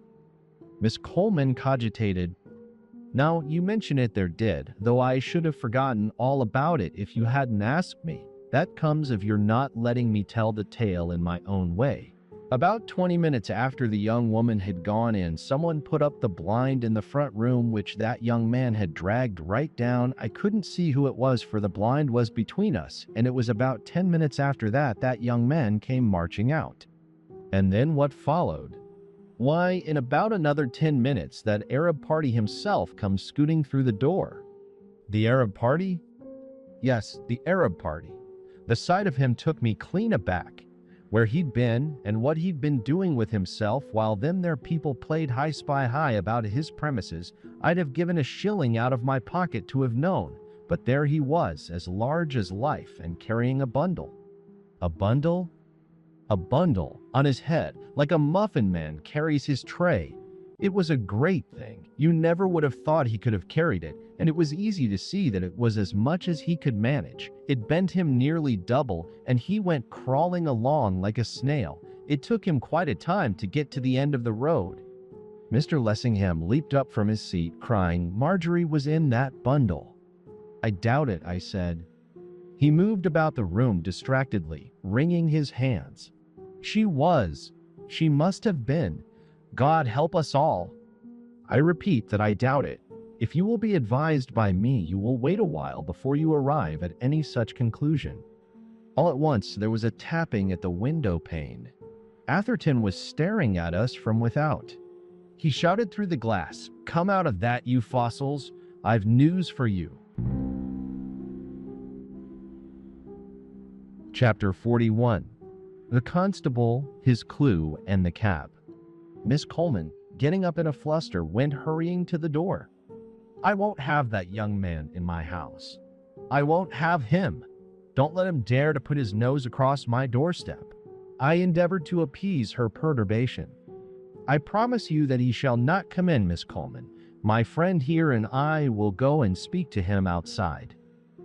Miss Coleman cogitated. Now, you mention it there did, though I should have forgotten all about it if you hadn't asked me. That comes of your not letting me tell the tale in my own way. About 20 minutes after the young woman had gone in, someone put up the blind in the front room which that young man had dragged right down. I couldn't see who it was, for the blind was between us, and it was about 10 minutes after that that young man came marching out. And then what followed? Why, in about another 10 minutes, that Arab party himself comes scooting through the door. The Arab party? Yes, the Arab party. The sight of him took me clean aback. Where he'd been and what he'd been doing with himself while them there people played Hi Spy Hi about his premises, I'd have given a shilling out of my pocket to have known. But there he was, as large as life, and carrying a bundle. A bundle? A bundle on his head, like a muffin man carries his tray. It was a great thing. You never would have thought he could have carried it, and it was easy to see that it was as much as he could manage. It bent him nearly double, and he went crawling along like a snail. It took him quite a time to get to the end of the road. Mr. Lessingham leaped up from his seat, crying, "Marjorie was in that bundle." "I doubt it," I said. He moved about the room distractedly, wringing his hands. "She was. She must have been. God help us all." "I repeat that I doubt it. If you will be advised by me, you will wait a while before you arrive at any such conclusion." All at once there was a tapping at the window pane. Atherton was staring at us from without. He shouted through the glass, "Come out of that, you fossils. I've news for you." Chapter 41. The Constable, His Clue, and the Cab. Miss Coleman, getting up in a fluster, went hurrying to the door. "I won't have that young man in my house. I won't have him. Don't let him dare to put his nose across my doorstep." I endeavored to appease her perturbation. "I promise you that he shall not come in, Miss Coleman. My friend here and I will go and speak to him outside."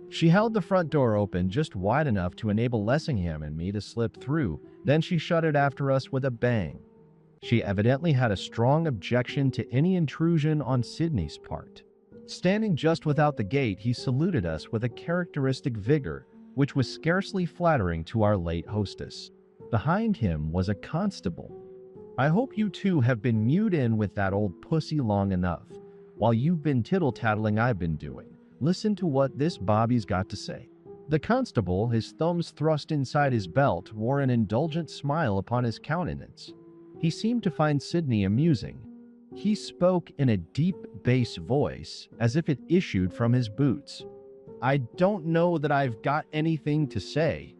She held the front door open just wide enough to enable Lessingham and me to slip through, then she shut it after us with a bang. She evidently had a strong objection to any intrusion on Sidney's part. Standing just without the gate, he saluted us with a characteristic vigor, which was scarcely flattering to our late hostess. Behind him was a constable. "I hope you two have been mewed in with that old pussy long enough. While you've been tittle-tattling, I've been doing. Listen to what this Bobby's got to say." The constable, his thumbs thrust inside his belt, wore an indulgent smile upon his countenance. He seemed to find Sidney amusing. He spoke in a deep bass voice, as if it issued from his boots. "I don't know that I've got anything to say."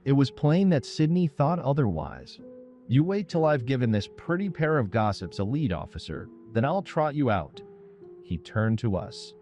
It was plain that Sidney thought otherwise. "You wait till I've given this pretty pair of gossips a lead, officer, then I'll trot you out." He turned to us.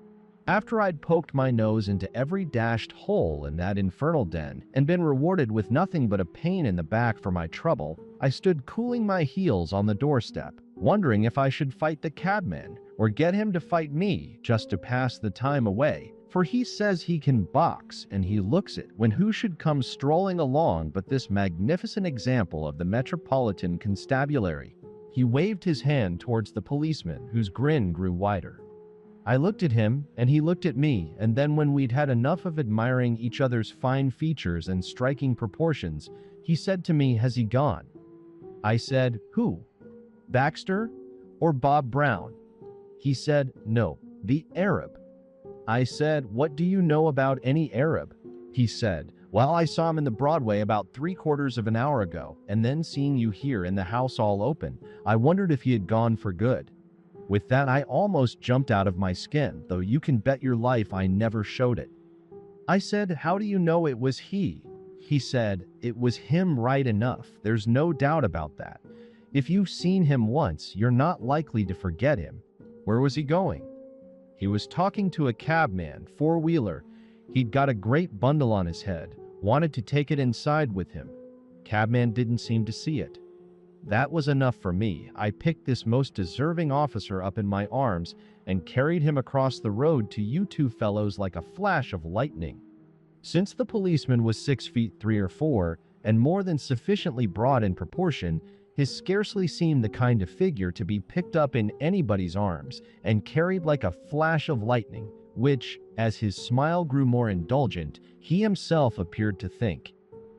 After I'd poked my nose into every dashed hole in that infernal den and been rewarded with nothing but a pain in the back for my trouble, I stood cooling my heels on the doorstep, wondering if I should fight the cabman or get him to fight me just to pass the time away, for he says he can box and he looks it when who should come strolling along but this magnificent example of the Metropolitan Constabulary. He waved his hand towards the policeman, whose grin grew wider. I looked at him, and he looked at me, and then when we'd had enough of admiring each other's fine features and striking proportions, he said to me, "Has he gone?" I said, "Who? Baxter or Bob Brown?" He said, "No, the Arab." I said, "What do you know about any Arab?" He said, "Well, I saw him in the Broadway about 3/4 of an hour ago, and then seeing you here in the house all open, I wondered if he had gone for good." With that, I almost jumped out of my skin, though you can bet your life I never showed it. I said, "How do you know it was he?" He said, "It was him right enough. There's no doubt about that. If you've seen him once, you're not likely to forget him." "Where was he going?" "He was talking to a cabman, four-wheeler. He'd got a great bundle on his head, wanted to take it inside with him. Cabman didn't seem to see it." That was enough for me. I picked this most deserving officer up in my arms and carried him across the road to you two fellows like a flash of lightning. Since the policeman was 6 feet 3 or 4 and more than sufficiently broad in proportion, his scarcely seemed the kind of figure to be picked up in anybody's arms and carried like a flash of lightning, which, as his smile grew more indulgent, he himself appeared to think.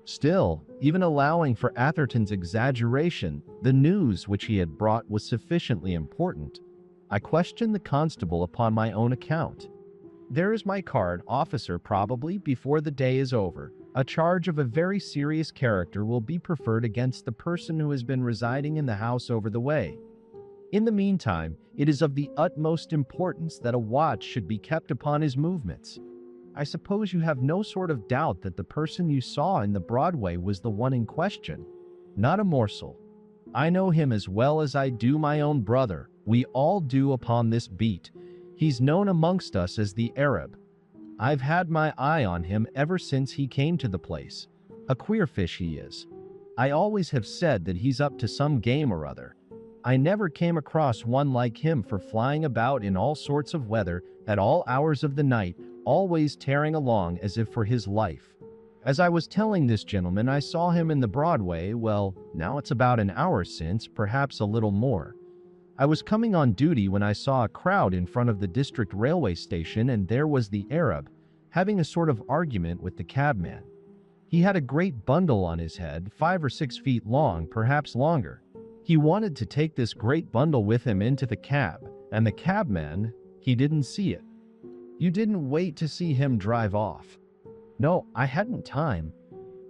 Still, even allowing for Atherton's exaggeration, the news which he had brought was sufficiently important. I questioned the constable upon my own account. "There is my card, officer, probably before the day is over. A charge of a very serious character will be preferred against the person who has been residing in the house over the way. In the meantime, it is of the utmost importance that a watch should be kept upon his movements. I suppose you have no sort of doubt that the person you saw in the Broadway was the one in question. Not a morsel. I know him as well as I do my own brother. We all do upon this beat. He's known amongst us as the Arab. I've had my eye on him ever since he came to the place. A queer fish he is. I always have said that he's up to some game or other. I never came across one like him for flying about in all sorts of weather, at all hours of the night, always tearing along as if for his life. As I was telling this gentleman, I saw him in the Broadway, well, now it's about an hour since, perhaps a little more. I was coming on duty when I saw a crowd in front of the district railway station, and there was the Arab, having a sort of argument with the cabman. He had a great bundle on his head, 5 or 6 feet long, perhaps longer. He wanted to take this great bundle with him into the cab, and the cabman, he didn't see it. You didn't wait to see him drive off. No, I hadn't time.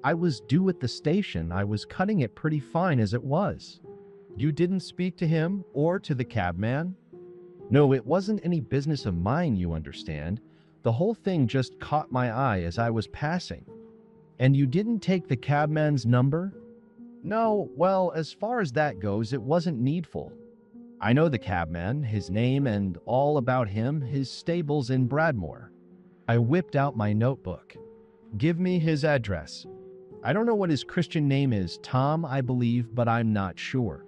I was due at the station. I was cutting it pretty fine as it was. You didn't speak to him or to the cabman? No, it wasn't any business of mine, you understand. The whole thing just caught my eye as I was passing. And you didn't take the cabman's number? No, well, as far as that goes, it wasn't needful. I know the cabman, his name and all about him, his stables in Bradmore. I whipped out my notebook. Give me his address. I don't know what his Christian name is, Tom, I believe, but I'm not sure.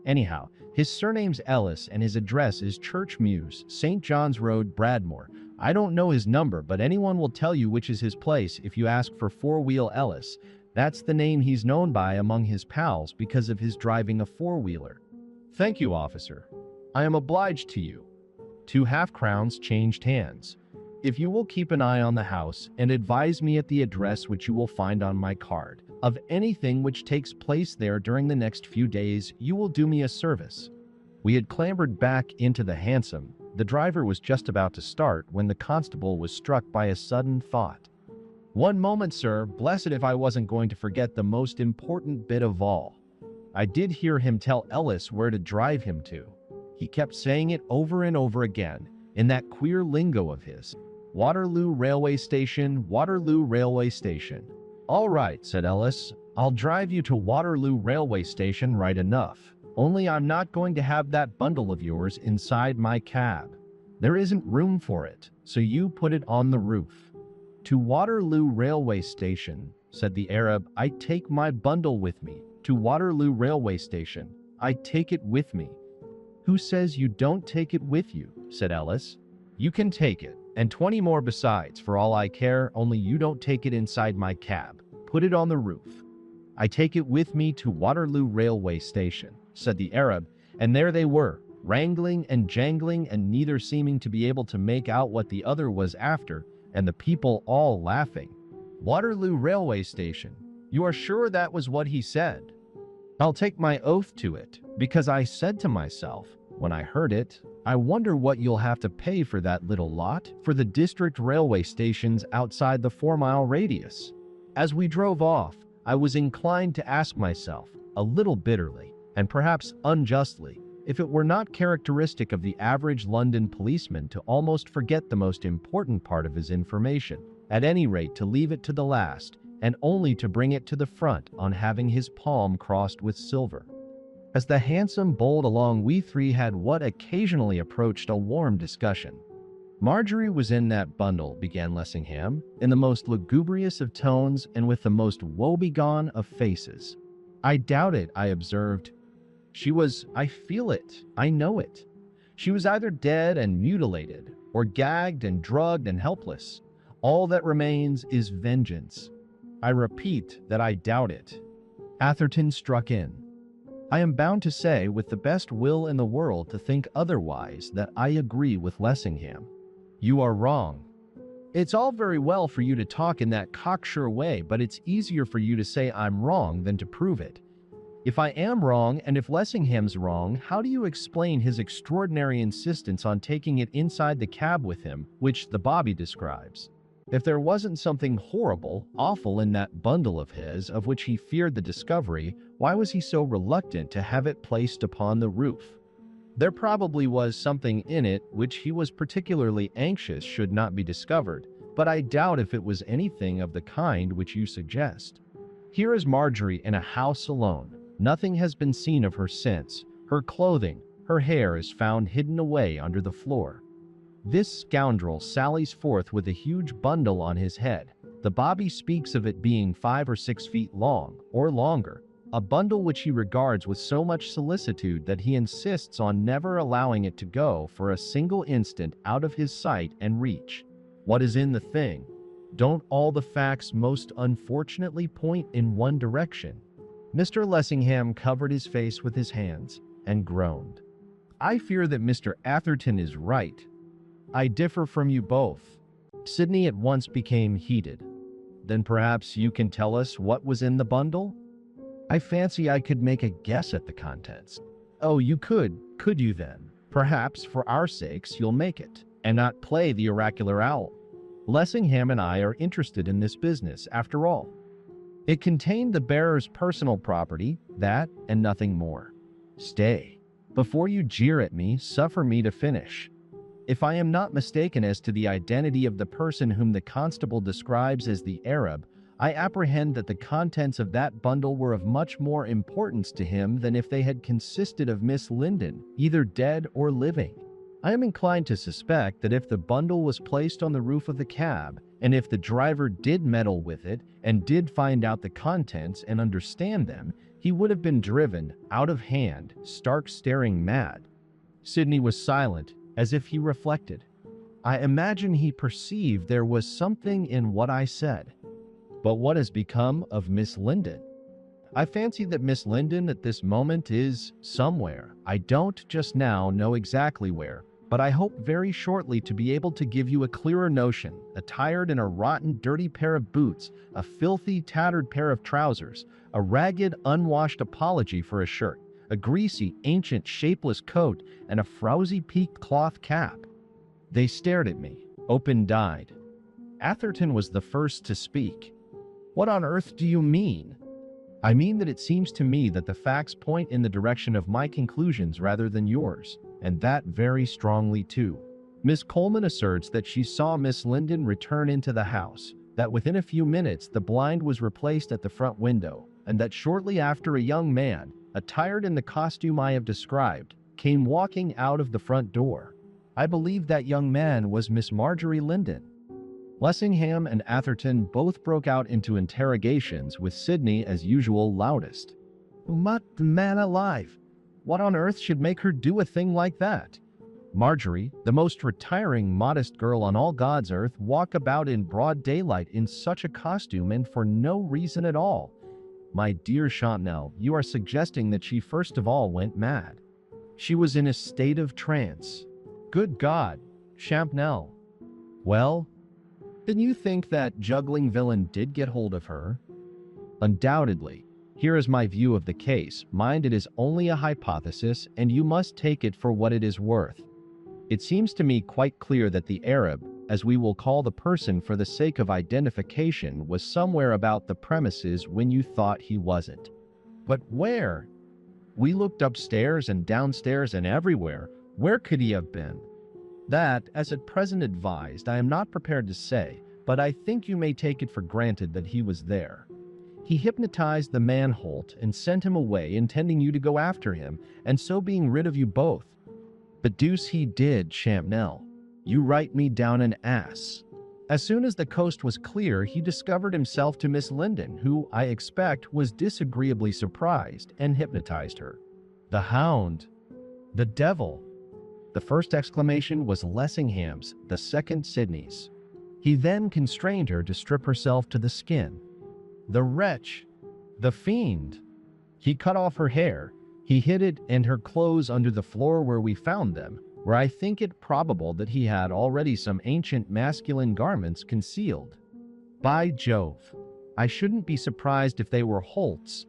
Anyhow, his surname's Ellis and his address is Church Mews, St. John's Road, Bradmore. I don't know his number, but anyone will tell you which is his place if you ask for Four-Wheel Ellis. That's the name he's known by among his pals because of his driving a four-wheeler. Thank you, officer. I am obliged to you. 2 half-crowns changed hands. If you will keep an eye on the house and advise me at the address which you will find on my card, of anything which takes place there during the next few days, you will do me a service. We had clambered back into the hansom. The driver was just about to start when the constable was struck by a sudden thought. One moment, sir, blessed if I wasn't going to forget the most important bit of all. I did hear him tell Ellis where to drive him to. He kept saying it over and over again, in that queer lingo of his. Waterloo Railway Station, Waterloo Railway Station. All right, said Ellis. I'll drive you to Waterloo Railway Station right enough. Only I'm not going to have that bundle of yours inside my cab. There isn't room for it, so you put it on the roof. To Waterloo Railway Station, said the Arab. I take my bundle with me. To Waterloo Railway Station. I take it with me. Who says you don't take it with you? Said Ellis. You can take it, and 20 more besides, for all I care, only you don't take it inside my cab. Put it on the roof. I take it with me to Waterloo Railway Station, said the Arab, and there they were, wrangling and jangling and neither seeming to be able to make out what the other was after, and the people all laughing. Waterloo Railway Station. You are sure that was what he said? I'll take my oath to it, because I said to myself, when I heard it, I wonder what you'll have to pay for that little lot for the district railway stations outside the 4-mile radius. As we drove off, I was inclined to ask myself, a little bitterly, and perhaps unjustly, if it were not characteristic of the average London policeman to almost forget the most important part of his information, at any rate to leave it to the last, and only to bring it to the front on having his palm crossed with silver. As the hansom bowled along, we three had what occasionally approached a warm discussion. Marjorie was in that bundle, began Lessingham, in the most lugubrious of tones and with the most woebegone of faces. I doubt it, I observed. She was, I feel it, I know it. She was either dead and mutilated, or gagged and drugged and helpless. All that remains is vengeance. I repeat that I doubt it. Atherton struck in. I am bound to say, with the best will in the world to think otherwise, that I agree with Lessingham. You are wrong. It's all very well for you to talk in that cocksure way, but it's easier for you to say I'm wrong than to prove it. If I am wrong, and if Lessingham's wrong, how do you explain his extraordinary insistence on taking it inside the cab with him, which the bobby describes? If there wasn't something horrible, awful in that bundle of his of which he feared the discovery, why was he so reluctant to have it placed upon the roof? There probably was something in it which he was particularly anxious should not be discovered, but I doubt if it was anything of the kind which you suggest. Here is Marjorie in a house alone. Nothing has been seen of her since. Her clothing, her hair is found hidden away under the floor. This scoundrel sallies forth with a huge bundle on his head. The bobby speaks of it being 5 or 6 feet long, or longer, a bundle which he regards with so much solicitude that he insists on never allowing it to go for a single instant out of his sight and reach. What is in the thing? Don't all the facts most unfortunately point in one direction? Mr. Lessingham covered his face with his hands and groaned. I fear that Mr. Atherton is right. I differ from you both. Sidney at once became heated. Then perhaps you can tell us what was in the bundle? I fancy I could make a guess at the contents. Oh, you could you then? Perhaps for our sakes you'll make it, and not play the oracular owl. Lessingham and I are interested in this business, after all. It contained the bearer's personal property, that, and nothing more. Stay. Before you jeer at me, suffer me to finish. If I am not mistaken as to the identity of the person whom the constable describes as the Arab, I apprehend that the contents of that bundle were of much more importance to him than if they had consisted of Miss Linden, either dead or living. I am inclined to suspect that if the bundle was placed on the roof of the cab, and if the driver did meddle with it and did find out the contents and understand them, he would have been driven, out of hand, stark staring mad. Sidney was silent, as if he reflected. I imagine he perceived there was something in what I said. But what has become of Miss Linden? I fancy that Miss Linden at this moment is somewhere. I don't just now know exactly where, but I hope very shortly to be able to give you a clearer notion, attired in a rotten, dirty pair of boots, a filthy, tattered pair of trousers, a ragged, unwashed apology for a shirt, a greasy, ancient, shapeless coat, and a frowsy peaked cloth cap. They stared at me, open-eyed. Atherton was the first to speak. What on earth do you mean? I mean that it seems to me that the facts point in the direction of my conclusions rather than yours, and that very strongly too. Miss Coleman asserts that she saw Miss Linden return into the house, that within a few minutes the blind was replaced at the front window, and that shortly after a young man, attired in the costume I have described, came walking out of the front door. I believe that young man was Miss Marjorie Linden. Lessingham and Atherton both broke out into interrogations, with Sidney as usual loudest. But man alive, what on earth should make her do a thing like that? Marjorie, the most retiring, modest girl on all God's earth, walk about in broad daylight in such a costume and for no reason at all. My dear Champnell, you are suggesting that she first of all went mad. She was in a state of trance. Good God, Champnell. Well, then you think that juggling villain did get hold of her? Undoubtedly. Here is my view of the case. Mind, it is only a hypothesis, and you must take it for what it is worth. It seems to me quite clear that the Arab, as we will call the person for the sake of identification, was somewhere about the premises when you thought he wasn't. But where? We looked upstairs and downstairs and everywhere. Where could he have been? That, as at present advised, I am not prepared to say, but I think you may take it for granted that he was there. He hypnotized the man Holt and sent him away, intending you to go after him, and so being rid of you both. The deuce he did, Champnell. You write me down an ass. As soon as the coast was clear, he discovered himself to Miss Linden, who, I expect, was disagreeably surprised, and hypnotized her. The hound! The devil! The first exclamation was Lessingham's, the second Sidney's. He then constrained her to strip herself to the skin. The wretch! The fiend! He cut off her hair. He hid it and her clothes under the floor where we found them, where I think it probable that he had already some ancient masculine garments concealed. By Jove! I shouldn't be surprised if they were Holt's.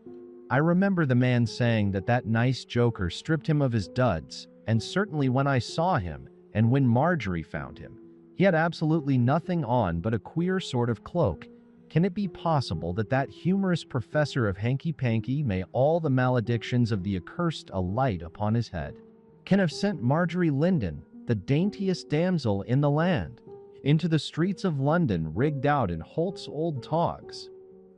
I remember the man saying that that nice joker stripped him of his duds, and certainly when I saw him, and when Marjorie found him, He had absolutely nothing on but a queer sort of cloak. Can it be possible that that humorous professor of hanky-panky, may all the maledictions of the accursed alight upon his head, can have sent Marjorie Linden, the daintiest damsel in the land, into the streets of London rigged out in Holt's old togs?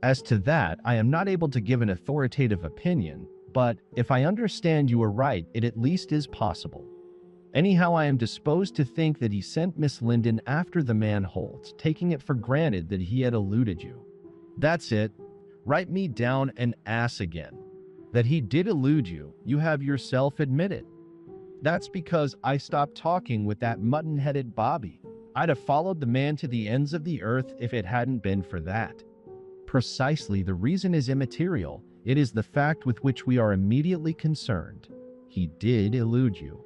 As to that, I am not able to give an authoritative opinion, but if I understand you are right, it at least is possible. Anyhow, I am disposed to think that he sent Miss Linden after the man Holt, taking it for granted that he had eluded you. That's it. Write me down an ass again. That he did elude you, you have yourself admitted. That's because I stopped talking with that mutton-headed Bobby. I'd have followed the man to the ends of the earth if it hadn't been for that. Precisely, the reason is immaterial. It is the fact with which we are immediately concerned. He did elude you.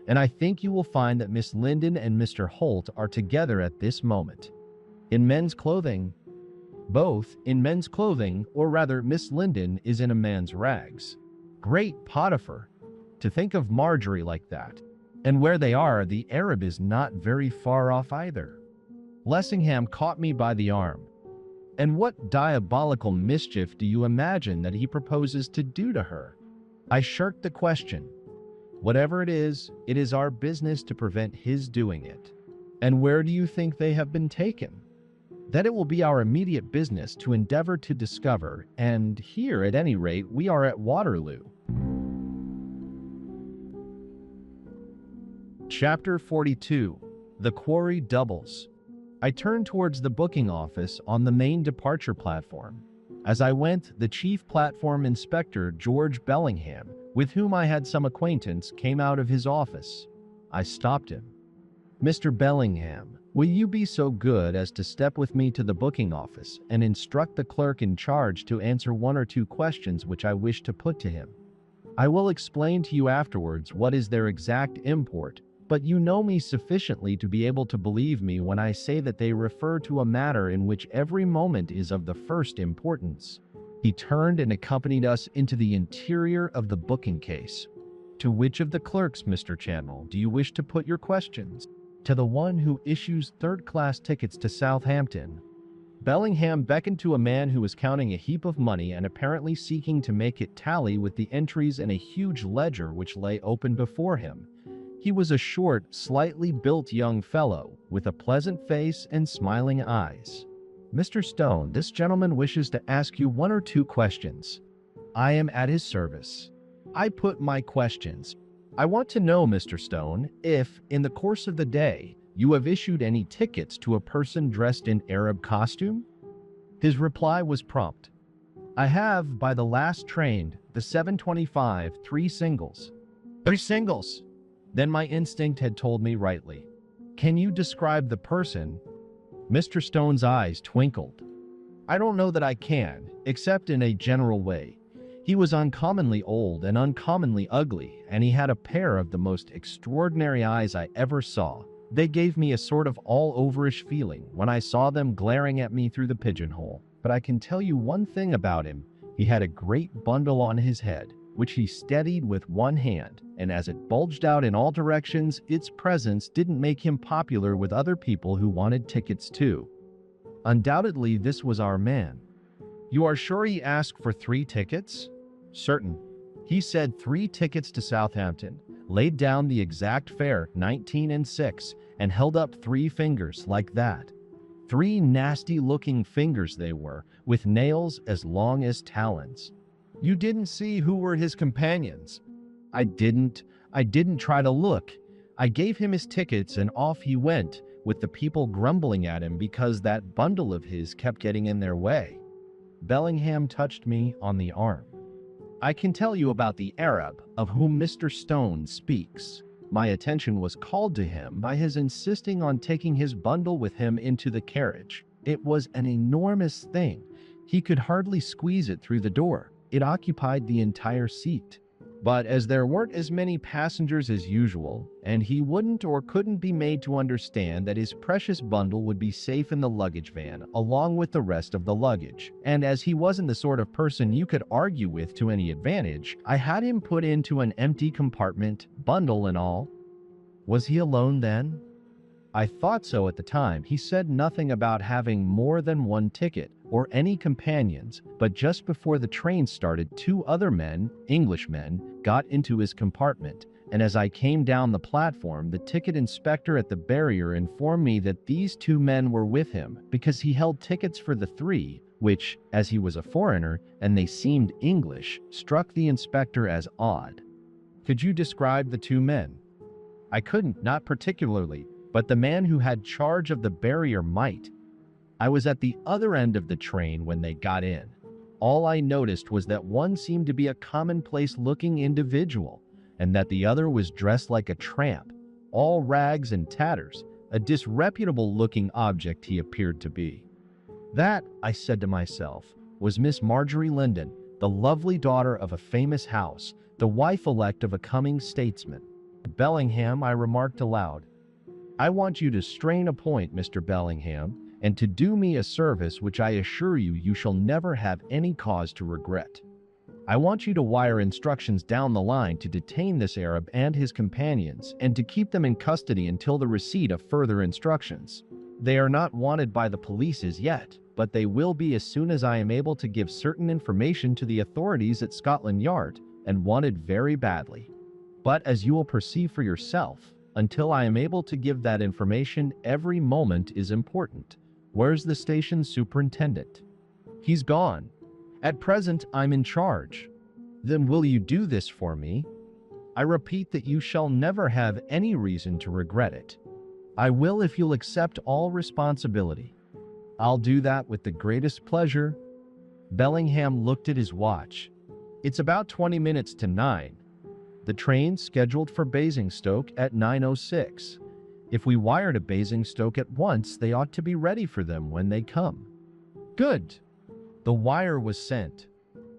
And I think you will find that Miss Linden and Mr. Holt are together at this moment. In men's clothing. Both in men's clothing, or rather Miss Linden is in a man's rags. Great Potiphar! To think of Marjorie like that. And where they are, the Arab is not very far off either. Lessingham caught me by the arm. And what diabolical mischief do you imagine that he proposes to do to her? I shirked the question. Whatever it is our business to prevent his doing it. And where do you think they have been taken? That it will be our immediate business to endeavor to discover, and here, at any rate, we are at Waterloo. Chapter 42. The Quarry Doubles. I turned towards the booking office on the main departure platform. As I went, the chief platform inspector, George Bellingham, with whom I had some acquaintance, came out of his office. I stopped him. "Mr. Bellingham, will you be so good as to step with me to the booking office and instruct the clerk in charge to answer one or two questions which I wish to put to him? I will explain to you afterwards what is their exact import, but you know me sufficiently to be able to believe me when I say that they refer to a matter in which every moment is of the first importance." He turned and accompanied us into the interior of the booking case. "To which of the clerks, Mr. Channell, do you wish to put your questions?" "To the one who issues third-class tickets to Southampton." Bellingham beckoned to a man who was counting a heap of money and apparently seeking to make it tally with the entries in a huge ledger which lay open before him. He was a short, slightly built young fellow, with a pleasant face and smiling eyes. "Mr. Stone, this gentleman wishes to ask you one or two questions." "I am at his service." I put my questions. "I want to know, Mr. Stone, if, in the course of the day, you have issued any tickets to a person dressed in Arab costume?" His reply was prompt. "I have, by the last train, the 7:25, 3 singles." "3 singles?" Then my instinct had told me rightly. "Can you describe the person?" Mr. Stone's eyes twinkled. "I don't know that I can, except in a general way. He was uncommonly old and uncommonly ugly, and he had a pair of the most extraordinary eyes I ever saw. They gave me a sort of all-overish feeling when I saw them glaring at me through the pigeonhole. But I can tell you one thing about him. He had a great bundle on his head, which he steadied with one hand, and as it bulged out in all directions, its presence didn't make him popular with other people who wanted tickets too. Undoubtedly, this was our man." "You are sure he asked for 3 tickets?" "Certain. He said 3 tickets to Southampton, laid down the exact fare, 19 and 6, and held up 3 fingers like that. 3 nasty-looking fingers they were, with nails as long as talons." "You didn't see who were his companions?" I didn't try to look. I gave him his tickets and off he went, with the people grumbling at him because that bundle of his kept getting in their way." Bellingham touched me on the arm. "I can tell you about the Arab of whom Mr. Stone speaks." My attention was called to him by his insisting on taking his bundle with him into the carriage. It was an enormous thing. He could hardly squeeze it through the door. It occupied the entire seat. But as there weren't as many passengers as usual, and he wouldn't or couldn't be made to understand that his precious bundle would be safe in the luggage van along with the rest of the luggage, and as he wasn't the sort of person you could argue with to any advantage, I had him put into an empty compartment, bundle and all. Was he alone then? I thought so at the time. He said nothing about having more than one ticket or any companions, but just before the train started, two other men, Englishmen, got into his compartment, and as I came down the platform, the ticket inspector at the barrier informed me that these two men were with him because he held tickets for the three, which, as he was a foreigner and they seemed English, struck the inspector as odd. Could you describe the two men? I couldn't, not particularly, but the man who had charge of the barrier might. I was at the other end of the train when they got in. All I noticed was that one seemed to be a commonplace-looking individual, and that the other was dressed like a tramp, all rags and tatters, a disreputable-looking object he appeared to be. That, I said to myself, was Miss Marjorie Linden, the lovely daughter of a famous house, the wife-elect of a coming statesman. Bellingham, I remarked aloud. I want you to strain a point, Mr. Bellingham, and to do me a service which I assure you you shall never have any cause to regret. I want you to wire instructions down the line to detain this Arab and his companions and to keep them in custody until the receipt of further instructions. They are not wanted by the police as yet, but they will be as soon as I am able to give certain information to the authorities at Scotland Yard, and wanted very badly. But as you will perceive for yourself, until I am able to give that information, every moment is important. Where's the station superintendent? He's gone. At present, I'm in charge. Then will you do this for me? I repeat that you shall never have any reason to regret it. I will if you'll accept all responsibility. I'll do that with the greatest pleasure. Bellingham looked at his watch. It's about 20 minutes to 9. The train's scheduled for Basingstoke at 9:06. If we wire to Basingstoke at once, they ought to be ready for them when they come. Good. The wire was sent.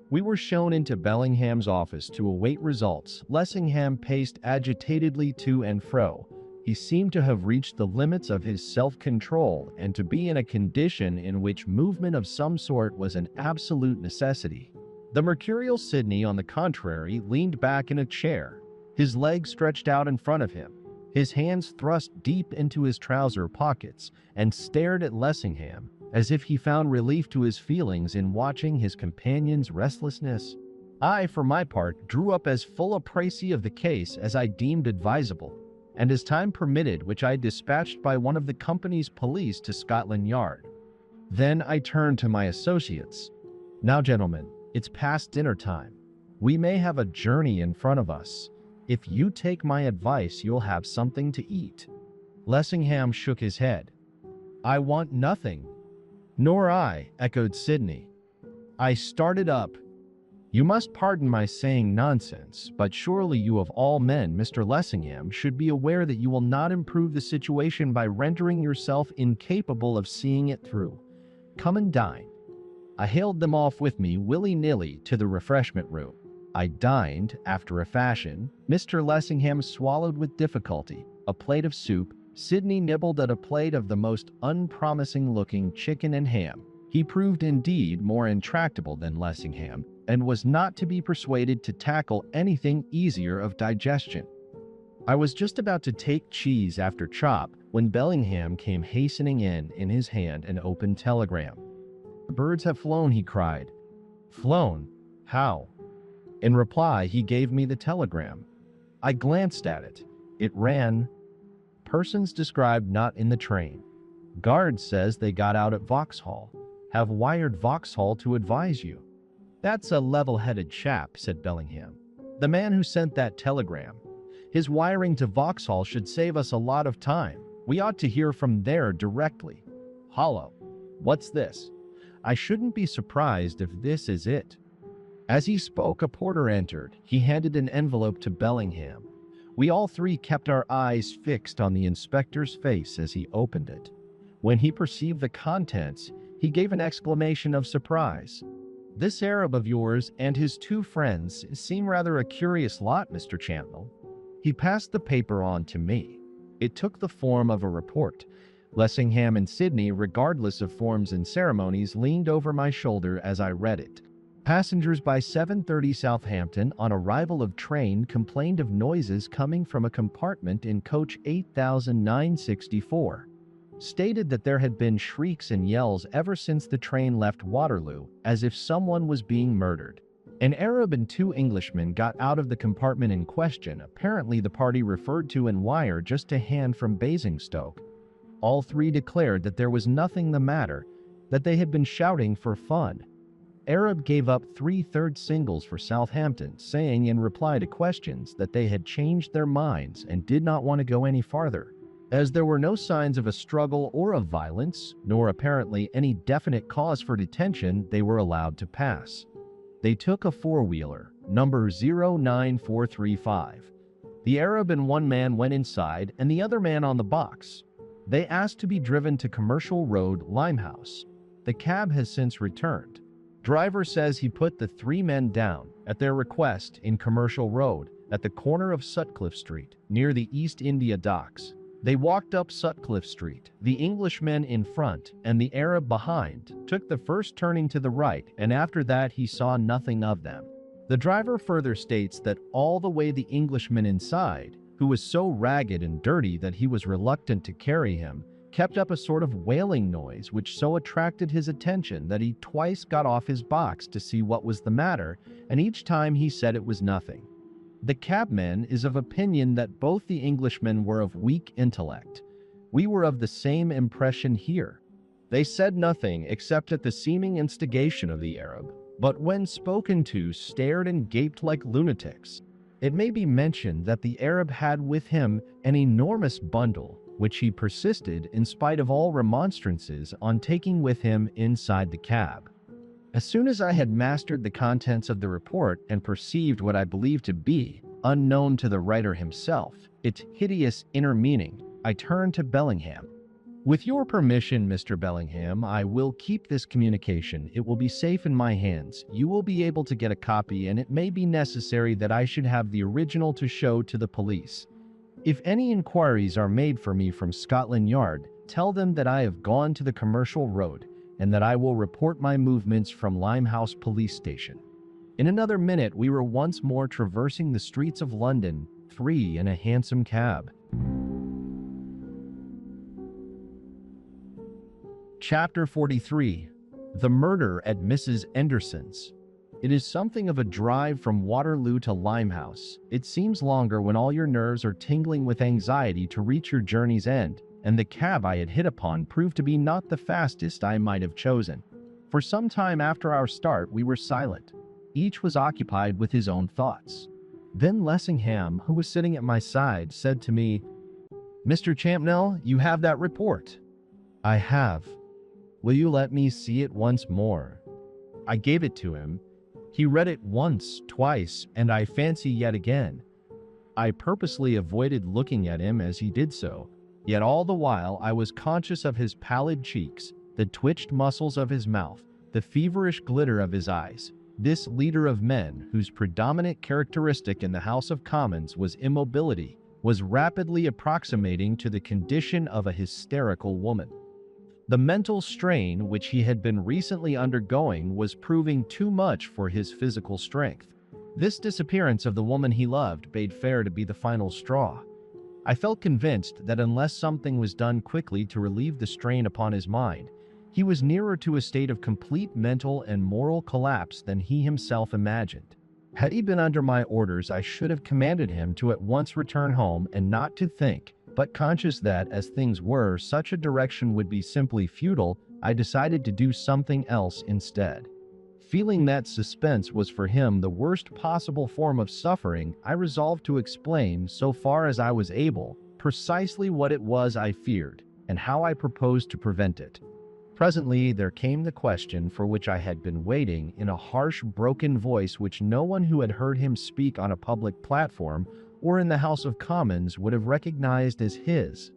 We were shown into Bellingham's office to await results. Lessingham paced agitatedly to and fro. He seemed to have reached the limits of his self-control and to be in a condition in which movement of some sort was an absolute necessity. The mercurial Sidney, on the contrary, leaned back in a chair, his legs stretched out in front of him, his hands thrust deep into his trouser pockets, and stared at Lessingham, as if he found relief to his feelings in watching his companion's restlessness. I, for my part, drew up as full a précis of the case as I deemed advisable, and as time permitted, which I dispatched by one of the company's police to Scotland Yard. Then I turned to my associates. Now, gentlemen, it's past dinner time. We may have a journey in front of us. If you take my advice, you'll have something to eat. Lessingham shook his head. I want nothing. Nor I, echoed Sidney. I started up. You must pardon my saying nonsense, but surely you of all men, Mr. Lessingham, should be aware that you will not improve the situation by rendering yourself incapable of seeing it through. Come and dine. I hailed them off with me willy-nilly to the refreshment room. I dined, after a fashion. Mr. Lessingham swallowed with difficulty a plate of soup. Sidney nibbled at a plate of the most unpromising-looking chicken and ham. He proved indeed more intractable than Lessingham, and was not to be persuaded to tackle anything easier of digestion. I was just about to take cheese after chop when Bellingham came hastening in his hand an open telegram. The birds have flown, he cried. Flown? How? In reply, he gave me the telegram. I glanced at it. It ran, persons described not in the train. Guard says they got out at Vauxhall. Have wired Vauxhall to advise you. That's a level-headed chap, said Bellingham. The man who sent that telegram. His wiring to Vauxhall should save us a lot of time. We ought to hear from there directly. Hollow. What's this? I shouldn't be surprised if this is it. As he spoke, a porter entered. He handed an envelope to Bellingham. We all three kept our eyes fixed on the inspector's face as he opened it. When he perceived the contents, he gave an exclamation of surprise. This Arab of yours and his two friends seem rather a curious lot, Mr. Champnell. He passed the paper on to me. It took the form of a report. Lessingham and Sidney, regardless of forms and ceremonies, leaned over my shoulder as I read it. Passengers by 7:30 Southampton on arrival of train complained of noises coming from a compartment in coach 8964. Stated that there had been shrieks and yells ever since the train left Waterloo, as if someone was being murdered. An Arab and two Englishmen got out of the compartment in question, apparently the party referred to in Wire just a hand from Basingstoke. All three declared that there was nothing the matter, that they had been shouting for fun. Arab gave up 3/3 singles for Southampton, saying in reply to questions that they had changed their minds and did not want to go any farther. As there were no signs of a struggle or of violence, nor apparently any definite cause for detention, they were allowed to pass. They took a four-wheeler, number 09435. The Arab and one man went inside and the other man on the box. They asked to be driven to Commercial Road, Limehouse. The cab has since returned. Driver says he put the three men down, at their request, in Commercial Road, at the corner of Sutcliffe Street, near the East India Docks. They walked up Sutcliffe Street, the Englishmen in front and the Arab behind, took the first turning to the right, and after that he saw nothing of them. The driver further states that all the way the Englishman inside, who was so ragged and dirty that he was reluctant to carry him, kept up a sort of wailing noise which so attracted his attention that he twice got off his box to see what was the matter, and each time he said it was nothing. The cabman is of opinion that both the Englishmen were of weak intellect. We were of the same impression here. They said nothing except at the seeming instigation of the Arab, but when spoken to stared and gaped like lunatics. It may be mentioned that the Arab had with him an enormous bundle, which he persisted, in spite of all remonstrances, on taking with him inside the cab. As soon as I had mastered the contents of the report and perceived what I believed to be, unknown to the writer himself, its hideous inner meaning, I turned to Bellingham. With your permission, Mr. Bellingham, I will keep this communication. It will be safe in my hands. You will be able to get a copy, and it may be necessary that I should have the original to show to the police. If any inquiries are made for me from Scotland Yard, tell them that I have gone to the Commercial Road, and that I will report my movements from Limehouse Police Station. In another minute, we were once more traversing the streets of London, three in a hansom cab. Chapter 43. The Murder at Mrs. Enderson's. It is something of a drive from Waterloo to Limehouse. It seems longer when all your nerves are tingling with anxiety to reach your journey's end, and the cab I had hit upon proved to be not the fastest I might have chosen. For some time after our start, we were silent. Each was occupied with his own thoughts. Then Lessingham, who was sitting at my side, said to me, "Mr. Champnell, you have that report?" "I have." "Will you let me see it once more?" I gave it to him. He read it once, twice, and I fancy yet again. I purposely avoided looking at him as he did so, yet all the while I was conscious of his pallid cheeks, the twitched muscles of his mouth, the feverish glitter of his eyes. This leader of men, whose predominant characteristic in the House of Commons was immobility, was rapidly approximating to the condition of a hysterical woman. The mental strain which he had been recently undergoing was proving too much for his physical strength. This disappearance of the woman he loved bade fair to be the final straw. I felt convinced that unless something was done quickly to relieve the strain upon his mind, he was nearer to a state of complete mental and moral collapse than he himself imagined. Had he been under my orders, I should have commanded him to at once return home and not to think, but conscious that, as things were, such a direction would be simply futile, I decided to do something else instead. Feeling that suspense was for him the worst possible form of suffering, I resolved to explain, so far as I was able, precisely what it was I feared, and how I proposed to prevent it. Presently there came the question for which I had been waiting, in a harsh, broken voice which no one who had heard him speak on a public platform or in the House of Commons would have recognized as his.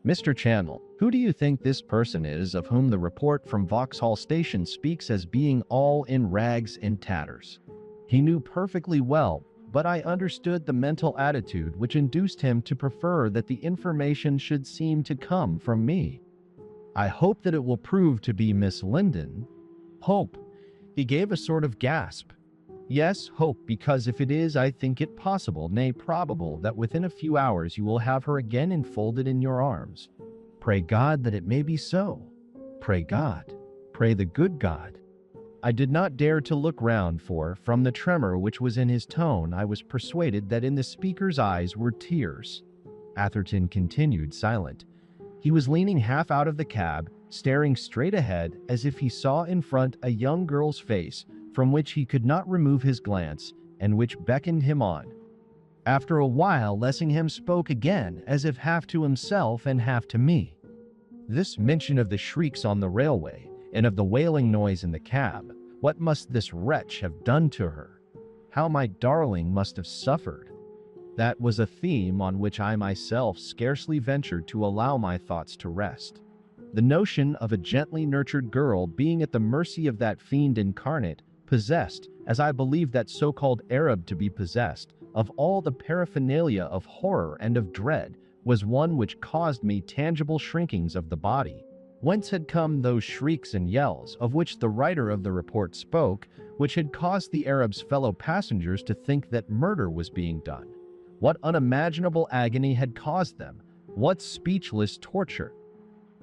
"Mr. Channell, who do you think this person is of whom the report from Vauxhall Station speaks as being all in rags and tatters?" He knew perfectly well, but I understood the mental attitude which induced him to prefer that the information should seem to come from me. "I hope that it will prove to be Miss Linden." "Hope! He gave a sort of gasp. Yes, hope, because if it is, I think it possible, nay probable, that within a few hours you will have her again enfolded in your arms. Pray God that it may be so. Pray God. Pray the good God. I did not dare to look round, for, from the tremor which was in his tone, I was persuaded that in the speaker's eyes were tears. Atherton continued silent. He was leaning half out of the cab, staring straight ahead, as if he saw in front a young girl's face, from which he could not remove his glance, and which beckoned him on. After a while, Lessingham spoke again, as if half to himself and half to me. This mention of the shrieks on the railway, and of the wailing noise in the cab, what must this wretch have done to her? How my darling must have suffered! That was a theme on which I myself scarcely ventured to allow my thoughts to rest. The notion of a gently nurtured girl being at the mercy of that fiend incarnate, possessed, as I believe that so-called Arab to be possessed, of all the paraphernalia of horror and of dread, was one which caused me tangible shrinkings of the body. Whence had come those shrieks and yells, of which the writer of the report spoke, which had caused the Arab's fellow passengers to think that murder was being done? What unimaginable agony had caused them? What speechless torture?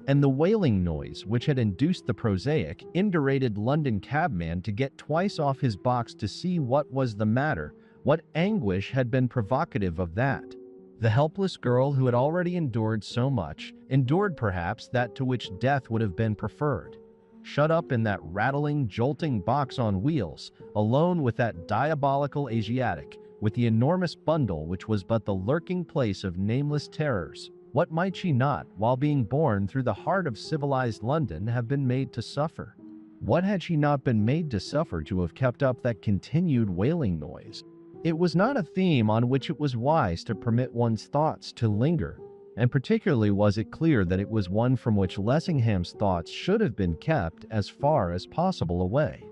And the wailing noise which had induced the prosaic, indurated London cabman to get twice off his box to see what was the matter, what anguish had been provocative of that? The helpless girl who had already endured so much, endured perhaps that to which death would have been preferred. Shut up in that rattling, jolting box on wheels, alone with that diabolical Asiatic, with the enormous bundle which was but the lurking place of nameless terrors, what might she not, while being borne through the heart of civilized London, have been made to suffer? What had she not been made to suffer to have kept up that continued wailing noise? It was not a theme on which it was wise to permit one's thoughts to linger, and particularly was it clear that it was one from which Lessingham's thoughts should have been kept as far as possible away.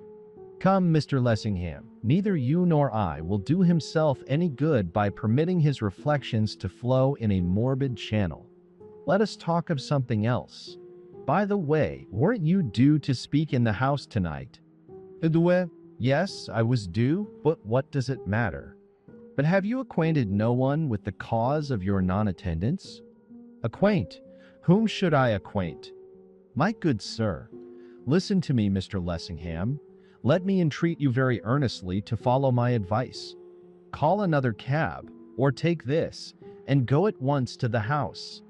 Come, Mr. Lessingham, neither you nor I will do himself any good by permitting his reflections to flow in a morbid channel. Let us talk of something else. By the way, weren't you due to speak in the House tonight? Yes, I was due, but what does it matter? But have you acquainted no one with the cause of your non-attendance? Acquaint? Whom should I acquaint? My good sir, listen to me, Mr. Lessingham. Let me entreat you very earnestly to follow my advice. Call another cab, or take this, and go at once to the House.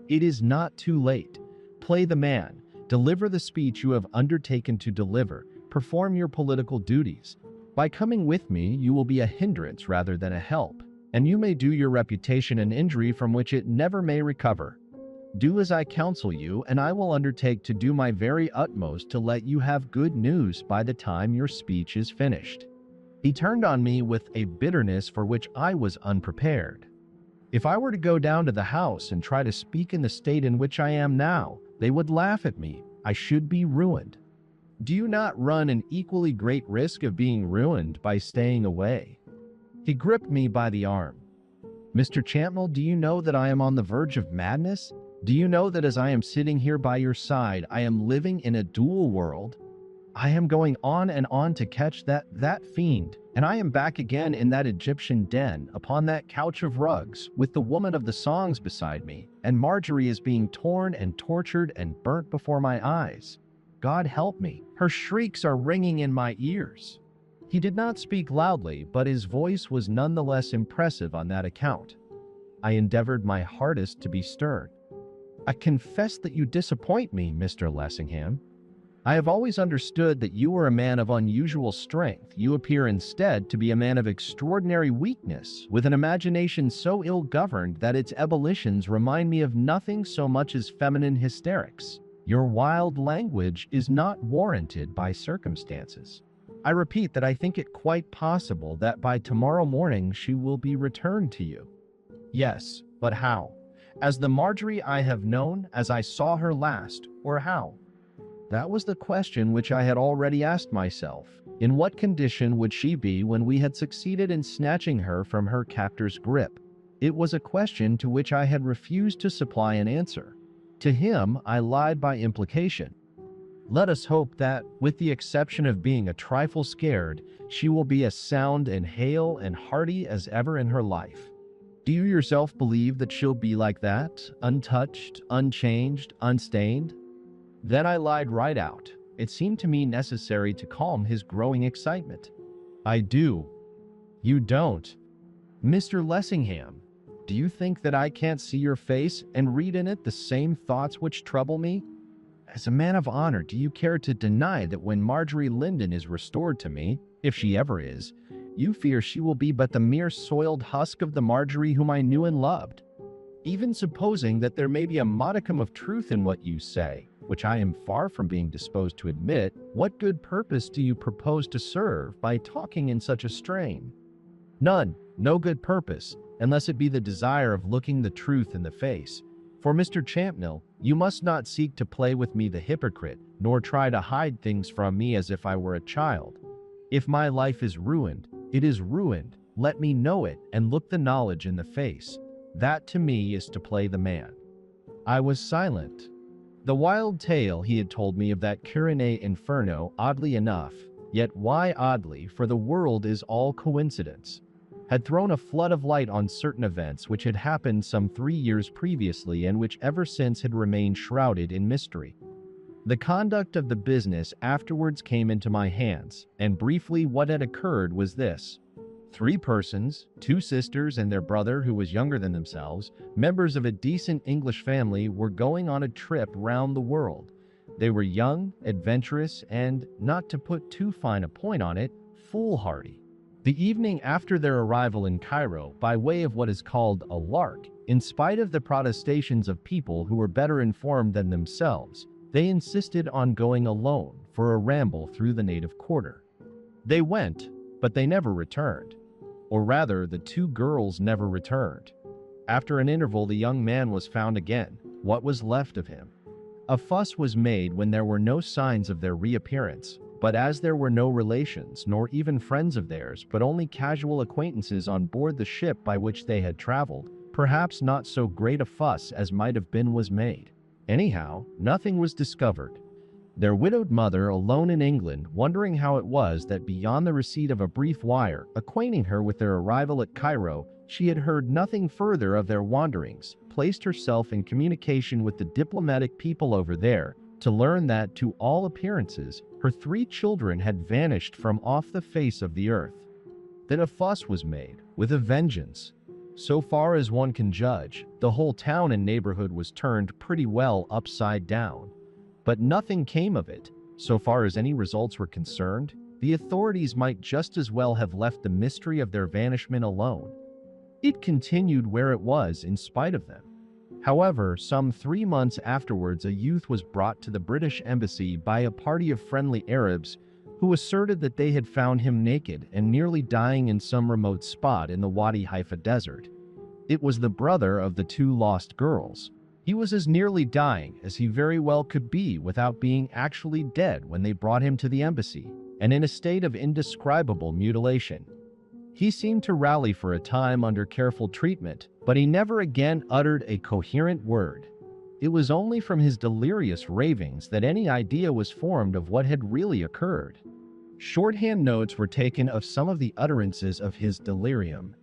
It is not too late. Play the man, deliver the speech you have undertaken to deliver, perform your political duties. By coming with me, you will be a hindrance rather than a help, and you may do your reputation an injury from which it never may recover. Do as I counsel you, and I will undertake to do my very utmost to let you have good news by the time your speech is finished. He turned on me with a bitterness for which I was unprepared. If I were to go down to the House and try to speak in the state in which I am now, they would laugh at me. I should be ruined. Do you not run an equally great risk of being ruined by staying away? He gripped me by the arm. Mr. Champnell, do you know that I am on the verge of madness? Do you know that as I am sitting here by your side, I am living in a dual world? I am going on and on to catch that fiend, and I am back again in that Egyptian den, upon that couch of rugs, with the woman of the songs beside me, and Marjorie is being torn and tortured and burnt before my eyes. God help me, her shrieks are ringing in my ears. He did not speak loudly, but his voice was none the less impressive on that account. I endeavored my hardest to be stern. I confess that you disappoint me, Mr. Lessingham. I have always understood that you were a man of unusual strength. You appear instead to be a man of extraordinary weakness, with an imagination so ill-governed that its ebullitions remind me of nothing so much as feminine hysterics. Your wild language is not warranted by circumstances. I repeat that I think it quite possible that by tomorrow morning she will be returned to you. Yes, but how? As the Marjorie I have known, as I saw her last, or how? That was the question which I had already asked myself. In what condition would she be when we had succeeded in snatching her from her captor's grip? It was a question to which I had refused to supply an answer. To him, I lied by implication. Let us hope that, with the exception of being a trifle scared, she will be as sound and hale and hearty as ever in her life. Do you yourself believe that she'll be like that, untouched, unchanged, unstained?" Then I lied right out. It seemed to me necessary to calm his growing excitement. "I do." "You don't. Mr. Lessingham, do you think that I can't see your face and read in it the same thoughts which trouble me? As a man of honor, do you care to deny that when Marjorie Linden is restored to me, if she ever is, you fear she will be but the mere soiled husk of the Marjorie whom I knew and loved? Even supposing that there may be a modicum of truth in what you say, which I am far from being disposed to admit, what good purpose do you propose to serve by talking in such a strain?" "None, no good purpose, unless it be the desire of looking the truth in the face. For, Mr. Champnell, you must not seek to play with me the hypocrite, nor try to hide things from me as if I were a child. If my life is ruined, it is ruined. Let me know it and look the knowledge in the face. That to me is to play the man." I was silent. The wild tale he had told me of that Curine Inferno, oddly enough, yet why oddly, for the world is all coincidence, had thrown a flood of light on certain events which had happened some 3 years previously and which ever since had remained shrouded in mystery. The conduct of the business afterwards came into my hands, and briefly what had occurred was this. 3 persons, 2 sisters and their brother who was younger than themselves, members of a decent English family, were going on a trip round the world. They were young, adventurous, and, not to put too fine a point on it, foolhardy. The evening after their arrival in Cairo, by way of what is called a lark, in spite of the protestations of people who were better informed than themselves, they insisted on going alone for a ramble through the native quarter. They went, but they never returned. Or rather, the 2 girls never returned. After an interval, the young man was found again, what was left of him. A fuss was made when there were no signs of their reappearance, but as there were no relations, nor even friends of theirs, but only casual acquaintances on board the ship by which they had traveled, perhaps not so great a fuss as might have been was made. Anyhow, nothing was discovered. Their widowed mother, alone in England, wondering how it was that beyond the receipt of a brief wire, acquainting her with their arrival at Cairo, she had heard nothing further of their wanderings, placed herself in communication with the diplomatic people over there, to learn that, to all appearances, her 3 children had vanished from off the face of the earth. Then a fuss was made, with a vengeance. So far as one can judge, the whole town and neighborhood was turned pretty well upside down. But nothing came of it. So far as any results were concerned, the authorities might just as well have left the mystery of their vanishment alone. It continued where it was in spite of them. However, some 3 months afterwards, a youth was brought to the British embassy by a party of friendly Arabs who asserted that they had found him naked and nearly dying in some remote spot in the Wadi Haifa desert. It was the brother of the 2 lost girls. He was as nearly dying as he very well could be without being actually dead when they brought him to the embassy, and in a state of indescribable mutilation. He seemed to rally for a time under careful treatment, but he never again uttered a coherent word. It was only from his delirious ravings that any idea was formed of what had really occurred. Shorthand notes were taken of some of the utterances of his delirium.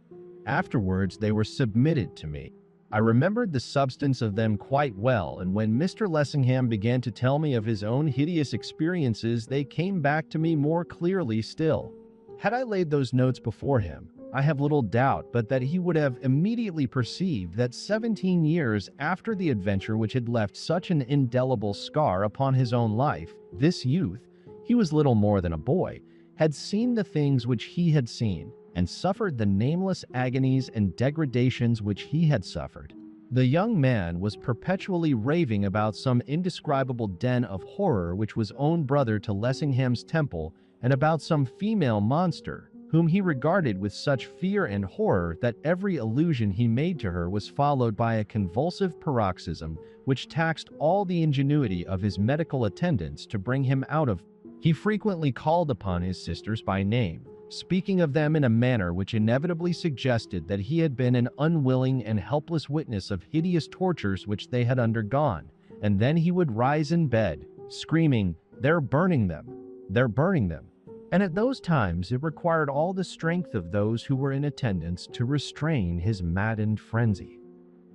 Afterwards, they were submitted to me. I remembered the substance of them quite well, and when Mr. Lessingham began to tell me of his own hideous experiences, they came back to me more clearly still. Had I laid those notes before him, I have little doubt but that he would have immediately perceived that 17 years after the adventure which had left such an indelible scar upon his own life, this youth, he was little more than a boy, had seen the things which he had seen, and suffered the nameless agonies and degradations which he had suffered. The young man was perpetually raving about some indescribable den of horror which was own brother to Lessingham's temple, and about some female monster, whom he regarded with such fear and horror that every allusion he made to her was followed by a convulsive paroxysm which taxed all the ingenuity of his medical attendants to bring him out of. He frequently called upon his sisters by name, speaking of them in a manner which inevitably suggested that he had been an unwilling and helpless witness of hideous tortures which they had undergone, and then he would rise in bed, screaming, They're burning them. They're burning them. And at those times, it required all the strength of those who were in attendance to restrain his maddened frenzy.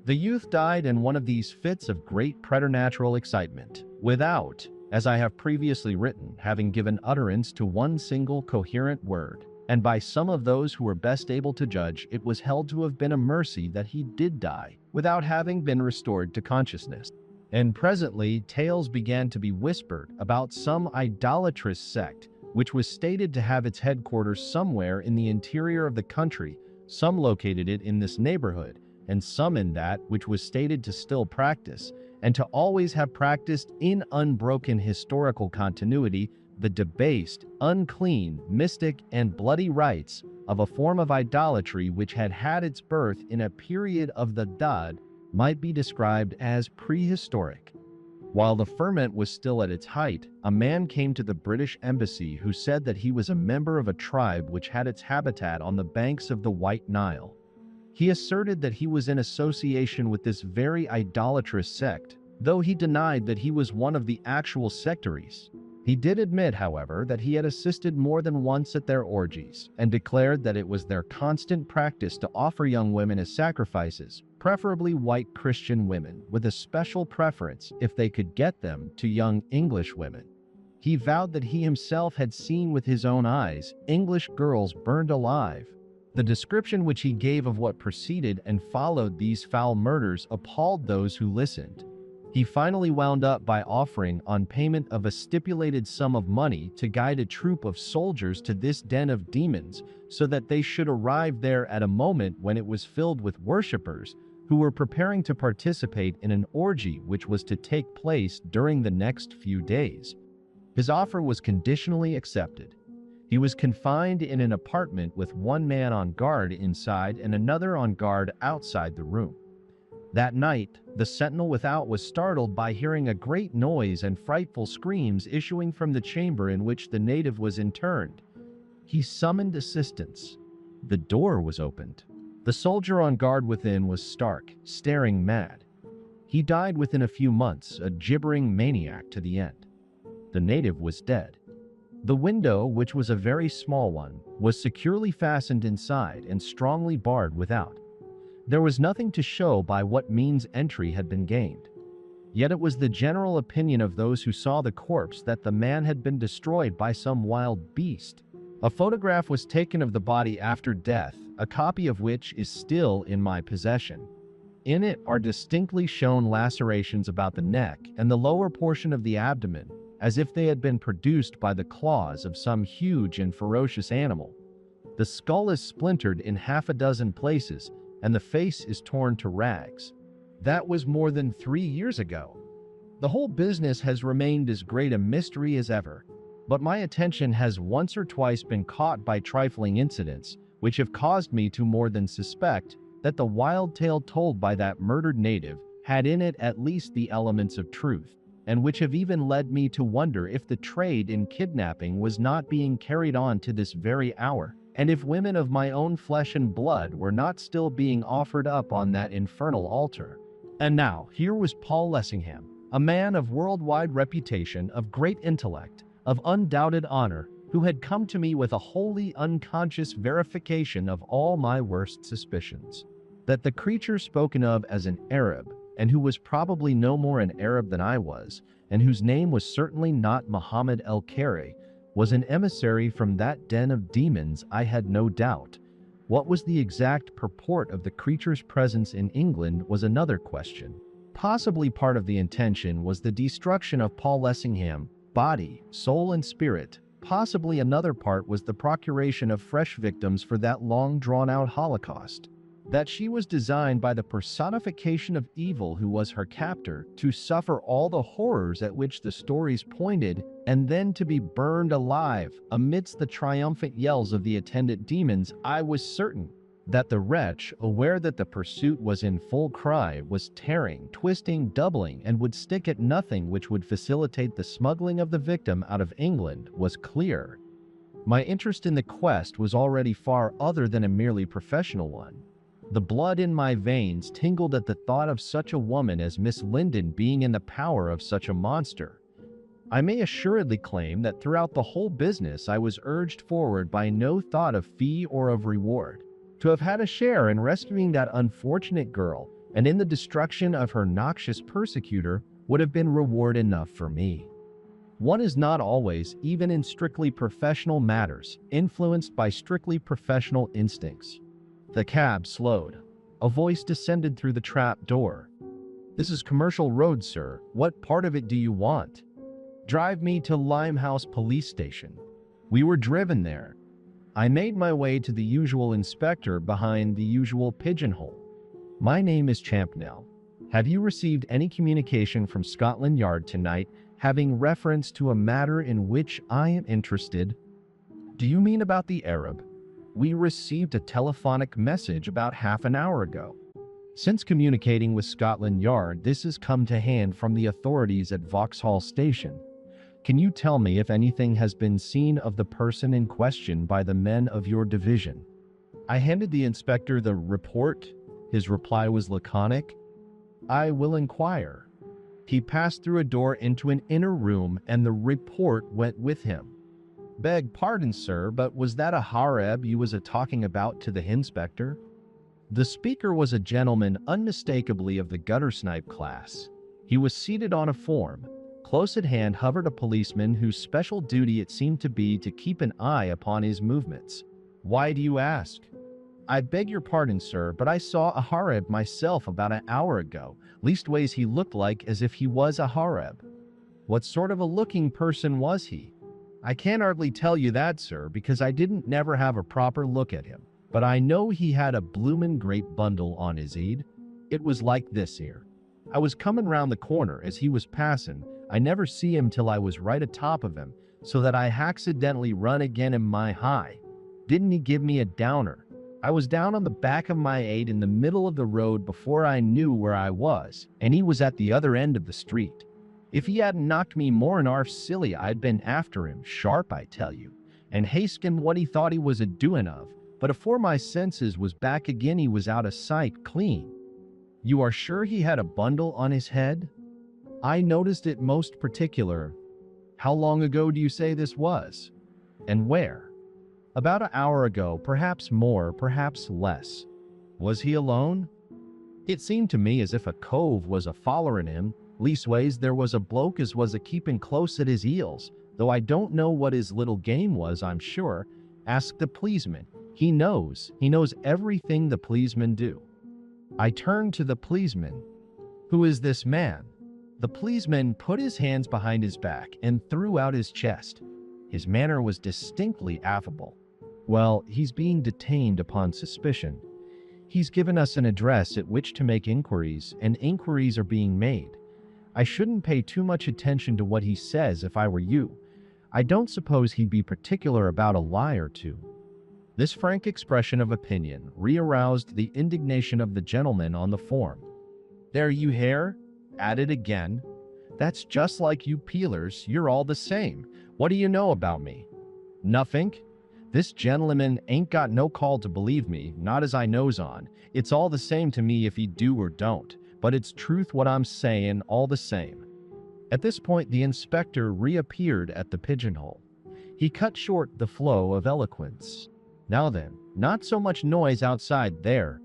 The youth died in one of these fits of great preternatural excitement, without, as I have previously written, having given utterance to one single coherent word. And by some of those who were best able to judge, it was held to have been a mercy that he did die, without having been restored to consciousness. And presently, tales began to be whispered about some idolatrous sect, which was stated to have its headquarters somewhere in the interior of the country, some located it in this neighborhood, and some in that which was stated to still practice, and to always have practiced in unbroken historical continuity, the debased, unclean, mystic, and bloody rites of a form of idolatry which had had its birth in a period of the Dad might be described as prehistoric. While the ferment was still at its height, a man came to the British embassy who said that he was a member of a tribe which had its habitat on the banks of the White Nile. He asserted that he was in association with this very idolatrous sect, though he denied that he was one of the actual sectaries. He did admit, however, that he had assisted more than once at their orgies, and declared that it was their constant practice to offer young women as sacrifices, preferably white Christian women, with a special preference, if they could get them, to young English women. He vowed that he himself had seen with his own eyes English girls burned alive. The description which he gave of what preceded and followed these foul murders appalled those who listened. He finally wound up by offering, on payment of a stipulated sum of money, to guide a troop of soldiers to this den of demons, so that they should arrive there at a moment when it was filled with worshippers who were preparing to participate in an orgy which was to take place during the next few days. His offer was conditionally accepted. He was confined in an apartment with one man on guard inside and another on guard outside the room. That night, the sentinel without was startled by hearing a great noise and frightful screams issuing from the chamber in which the native was interned. He summoned assistance. The door was opened. The soldier on guard within was stark, staring mad. He died within a few months, a gibbering maniac to the end. The native was dead. The window, which was a very small one, was securely fastened inside and strongly barred without. There was nothing to show by what means entry had been gained. Yet it was the general opinion of those who saw the corpse that the man had been destroyed by some wild beast. A photograph was taken of the body after death, a copy of which is still in my possession. In it are distinctly shown lacerations about the neck and the lower portion of the abdomen, as if they had been produced by the claws of some huge and ferocious animal. The skull is splintered in half a dozen places, and the face is torn to rags. That was more than 3 years ago. The whole business has remained as great a mystery as ever, but my attention has once or twice been caught by trifling incidents, which have caused me to more than suspect that the wild tale told by that murdered native had in it at least the elements of truth, and which have even led me to wonder if the trade in kidnapping was not being carried on to this very hour, and if women of my own flesh and blood were not still being offered up on that infernal altar. And now, here was Paul Lessingham, a man of worldwide reputation, of great intellect, of undoubted honor, who had come to me with a wholly unconscious verification of all my worst suspicions. That the creature spoken of as an Arab, and who was probably no more an Arab than I was, and whose name was certainly not Muhammad el-Kari, was an emissary from that den of demons, I had no doubt. What was the exact purport of the creature's presence in England was another question. Possibly part of the intention was the destruction of Paul Lessingham, body, soul, and spirit. Possibly another part was the procuration of fresh victims for that long drawn-out Holocaust. That she was designed by the personification of evil who was her captor to suffer all the horrors at which the stories pointed, and then to be burned alive amidst the triumphant yells of the attendant demons, I was certain. That the wretch, aware that the pursuit was in full cry, was tearing, twisting, doubling, and would stick at nothing which would facilitate the smuggling of the victim out of England, was clear. My interest in the quest was already far other than a merely professional one. The blood in my veins tingled at the thought of such a woman as Miss Linden being in the power of such a monster. I may assuredly claim that throughout the whole business I was urged forward by no thought of fee or of reward. To have had a share in rescuing that unfortunate girl and in the destruction of her noxious persecutor would have been reward enough for me. One is not always, even in strictly professional matters, influenced by strictly professional instincts. The cab slowed. A voice descended through the trap door. "This is Commercial Road, sir. What part of it do you want?" "Drive me to Limehouse Police Station." We were driven there. I made my way to the usual inspector behind the usual pigeonhole. "My name is Champnell. Have you received any communication from Scotland Yard tonight having reference to a matter in which I am interested?" "Do you mean about the Arab?" "We received a telephonic message about half an hour ago. Since communicating with Scotland Yard, this has come to hand from the authorities at Vauxhall Station. Can you tell me if anything has been seen of the person in question by the men of your division?" I handed the inspector the report. His reply was laconic. "I will inquire." He passed through a door into an inner room, and the report went with him. "Beg pardon, sir, but was that a Hareb you was a-talking about to the inspector?" The speaker was a gentleman unmistakably of the gutter-snipe class. He was seated on a form. Close at hand hovered a policeman whose special duty it seemed to be to keep an eye upon his movements. "Why do you ask?" "I beg your pardon, sir, but I saw a Hareb myself about an hour ago. Leastways he looked like as if he was a Hareb." "What sort of a looking person was he?" "I can't hardly tell you that, sir, because I didn't never have a proper look at him. But I know he had a bloomin' great bundle on his head. It was like this here. I was comin' round the corner as he was passin'. I never see him till I was right atop of him, so that I haccidentally run again in my high. Didn't he give me a downer? I was down on the back of my aid in the middle of the road before I knew where I was, and he was at the other end of the street. If he hadn't knocked me more'n arf silly, I'd been after him, sharp I tell you, and haskin' what he thought he was a-doing of, but afore my senses was back again he was out of sight clean." "You are sure he had a bundle on his head?" "I noticed it most particular." "How long ago do you say this was? And where?" "About an hour ago, perhaps more, perhaps less." "Was he alone?" "It seemed to me as if a cove was a-follerin' him. Leastways, there was a bloke as was a-keepin' close at his heels, though I don't know what his little game was, I'm sure. Ask the policeman. He knows everything the policemen do." I turned to the policeman. "Who is this man?" The policeman put his hands behind his back and threw out his chest. His manner was distinctly affable. "Well, he's being detained upon suspicion. He's given us an address at which to make inquiries, and inquiries are being made. I shouldn't pay too much attention to what he says if I were you. I don't suppose he'd be particular about a lie or two." This frank expression of opinion re-aroused the indignation of the gentleman on the form. "There you hear? At it again. That's just like you peelers, you're all the same. What do you know about me?" "Nothink. This gentleman ain't got no call to believe me, not as I knows on. It's all the same to me if he do or don't, but it's truth what I'm sayin' all the same." At this point the inspector reappeared at the pigeonhole. He cut short the flow of eloquence. "Now then, not so much noise outside there."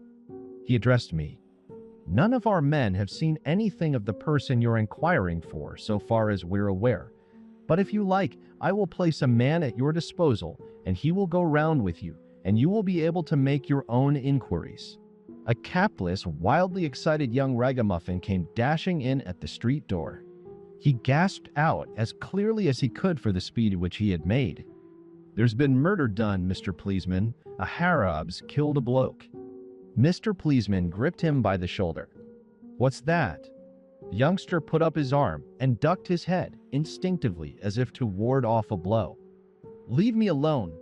He addressed me. "None of our men have seen anything of the person you're inquiring for, so far as we're aware. But if you like, I will place a man at your disposal, and he will go round with you, and you will be able to make your own inquiries." A capless, wildly excited young ragamuffin came dashing in at the street door. He gasped out as clearly as he could for the speed which he had made. "There's been murder done, Mr. Policeman. A Harab's killed a bloke." Mr. Policeman gripped him by the shoulder. "What's that?" The youngster put up his arm and ducked his head instinctively as if to ward off a blow. "Leave me alone.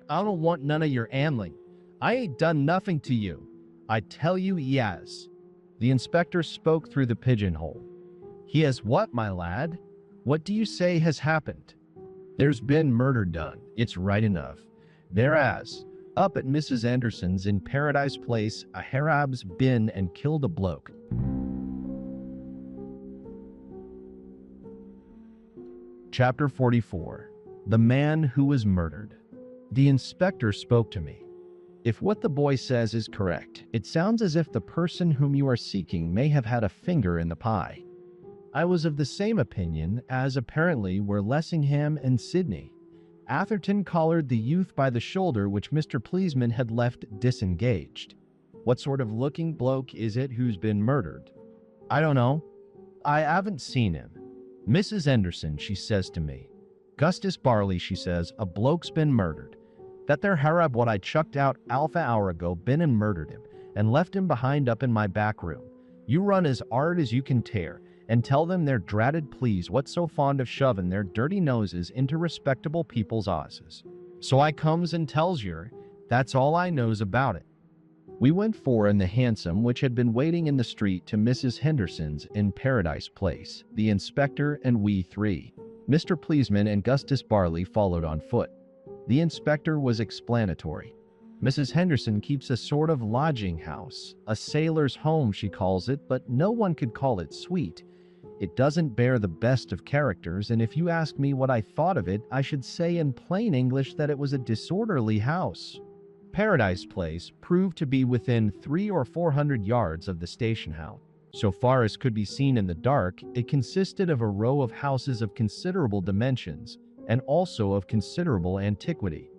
I don't want none of your handling. I ain't done nothing to you. I tell you he has." The inspector spoke through the pigeonhole. "He has what, my lad? What do you say has happened?" "There's been murder done. It's right enough. There has. Up at Mrs. Enderson's in Paradise Place, a Harab's been and killed a bloke." Chapter 44. The Man Who Was Murdered. The inspector spoke to me. If what the boy says is correct, it sounds as if the person whom you are seeking may have had a finger in the pie. I was of the same opinion, as apparently were Lessingham and Sidney. Atherton collared the youth by the shoulder which Mr. Pleasman had left disengaged. What sort of looking bloke is it who's been murdered? I don't know. I haven't seen him. Mrs. Enderson, she says to me. Gustus Barley, she says, a bloke's been murdered. That there Harab what I chucked out half an hour ago been and murdered him, and left him behind up in my back room. You run as hard as you can tear, and tell them they're dratted please what's so fond of shoving their dirty noses into respectable people's asses. So I comes and tells yer, that's all I knows about it. We went for in the hansom which had been waiting in the street to Mrs. Henderson's in Paradise Place, the inspector and we three. Mr. Pleasman and Gustus Barley followed on foot. The inspector was explanatory. Mrs. Henderson keeps a sort of lodging house, a sailor's home she calls it, but no one could call it sweet. It doesn't bear the best of characters, and if you ask me what I thought of it, I should say in plain English that it was a disorderly house. Paradise Place proved to be within 300 or 400 yards of the station house. So far as could be seen in the dark, it consisted of a row of houses of considerable dimensions, and also of considerable antiquity.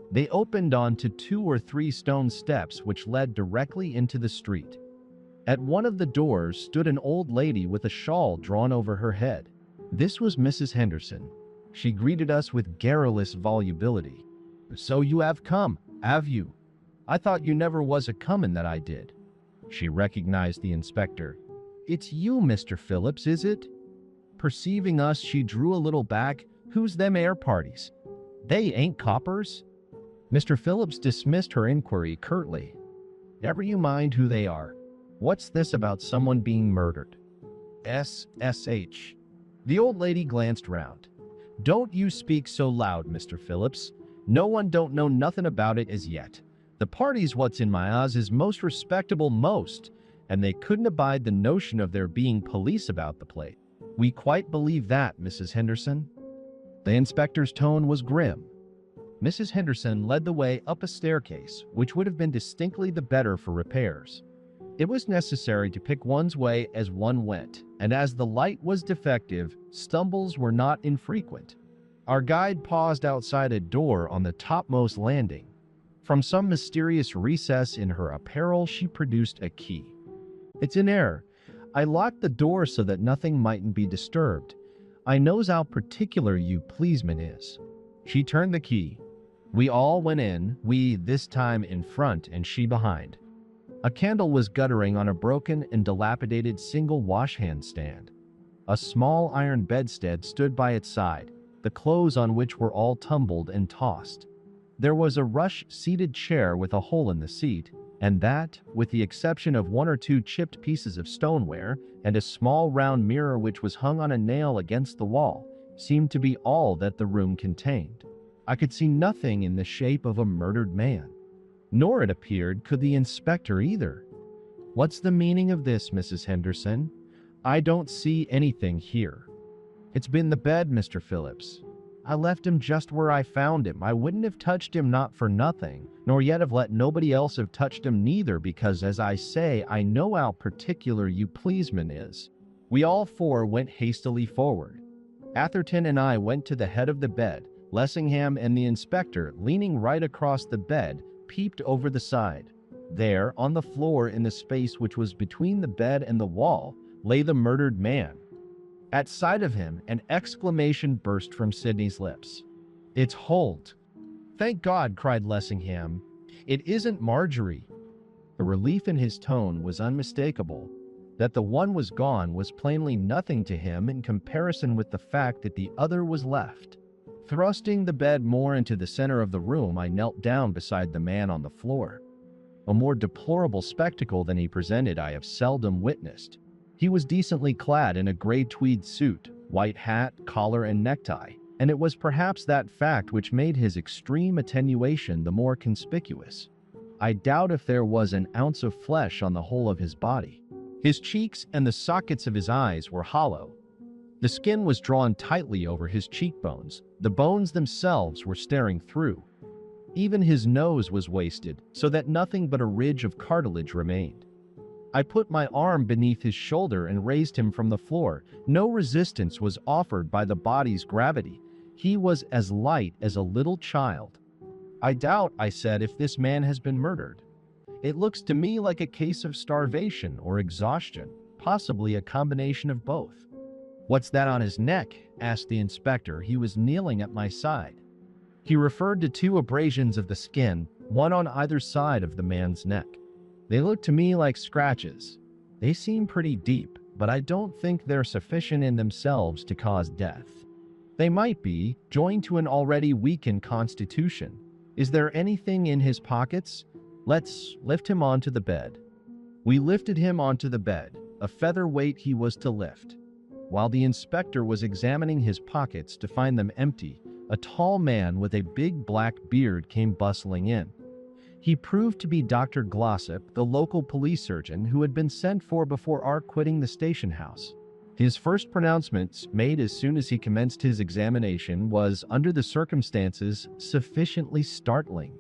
They opened onto 2 or 3 stone steps which led directly into the street. At one of the doors stood an old lady with a shawl drawn over her head. This was Mrs. Henderson. She greeted us with garrulous volubility. So you have come, have you? I thought you never was a-comin' that I did. She recognized the inspector. It's you, Mr. Phillips, is it? Perceiving us, she drew a little back. Who's them air parties? They ain't coppers? Mr. Phillips dismissed her inquiry curtly. Never you mind who they are. What's this about someone being murdered? SSH. The old lady glanced round. Don't you speak so loud, Mr. Phillips. No one don't know nothing about it as yet. The parties what's in my eyes is most respectable most, and they couldn't abide the notion of there being police about the place. We quite believe that, Mrs. Henderson. The inspector's tone was grim. Mrs. Henderson led the way up a staircase, which would have been distinctly the better for repairs. It was necessary to pick one's way as one went, and as the light was defective, stumbles were not infrequent. Our guide paused outside a door on the topmost landing. From some mysterious recess in her apparel, she produced a key. It's in air. I locked the door so that nothing mightn't be disturbed. I knows how particular you Pleasman is. She turned the key. We all went in, we this time in front and she behind. A candle was guttering on a broken and dilapidated single wash-hand stand. A small iron bedstead stood by its side, the clothes on which were all tumbled and tossed. There was a rush-seated chair with a hole in the seat, and that, with the exception of 1 or 2 chipped pieces of stoneware and a small round mirror which was hung on a nail against the wall, seemed to be all that the room contained. I could see nothing in the shape of a murdered man. Nor, it appeared, could the inspector either. What's the meaning of this, Mrs. Henderson? I don't see anything here. It's been the bed, Mr. Phillips. I left him just where I found him. I wouldn't have touched him not for nothing, nor yet have let nobody else have touched him neither, because, as I say, I know how particular you Pleasman is. We all 4 went hastily forward. Atherton and I went to the head of the bed. Lessingham and the inspector, leaning right across the bed, peeped over the side. There, on the floor in the space which was between the bed and the wall, lay the murdered man. At sight of him, an exclamation burst from Sidney's lips. It's Holt. Thank God, cried Lessingham. It isn't Marjorie. The relief in his tone was unmistakable. That the one was gone was plainly nothing to him in comparison with the fact that the other was left. Thrusting the bed more into the center of the room, I knelt down beside the man on the floor. A more deplorable spectacle than he presented I have seldom witnessed. He was decently clad in a gray tweed suit, white hat, collar, and necktie, and it was perhaps that fact which made his extreme attenuation the more conspicuous. I doubt if there was an ounce of flesh on the whole of his body. His cheeks and the sockets of his eyes were hollow. The skin was drawn tightly over his cheekbones. The bones themselves were staring through. Even his nose was wasted, so that nothing but a ridge of cartilage remained. I put my arm beneath his shoulder and raised him from the floor. No resistance was offered by the body's gravity. He was as light as a little child. "I doubt," I said, "if this man has been murdered. It looks to me like a case of starvation or exhaustion, possibly a combination of both." "What's that on his neck?" asked the inspector. He was kneeling at my side. He referred to 2 abrasions of the skin, one on either side of the man's neck. "They look to me like scratches. They seem pretty deep, but I don't think they're sufficient in themselves to cause death. They might be, joined to an already weakened constitution. Is there anything in his pockets? Let's lift him onto the bed." We lifted him onto the bed, a featherweight he was to lift. While the inspector was examining his pockets to find them empty, a tall man with a big black beard came bustling in. He proved to be Dr. Glossop, the local police surgeon who had been sent for before our quitting the station house. His first pronouncements, made as soon as he commenced his examination, was, under the circumstances, sufficiently startling.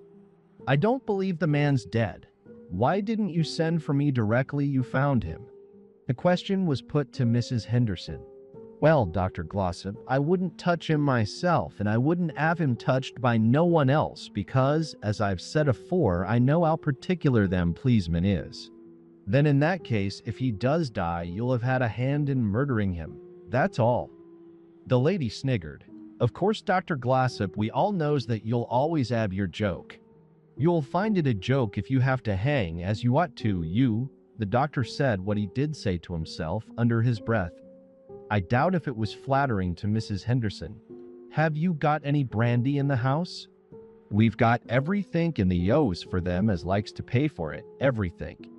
"I don't believe the man's dead. Why didn't you send for me directly you found him?" The question was put to Mrs. Henderson. "Well, Dr. Glossop, I wouldn't touch him myself, and I wouldn't have him touched by no one else because, as I've said afore, I know how particular them policemen is." "Then in that case, if he does die, you'll have had a hand in murdering him. That's all." The lady sniggered. "Of course, Dr. Glossop, we all knows that you'll always have your joke. You'll find it a joke if you have to hang, as you ought to, you." The doctor said what he did say to himself under his breath. I doubt if it was flattering to Mrs. Henderson. "Have you got any brandy in the house?" "We've got everythink in the yos for them as likes to pay for it, everythink."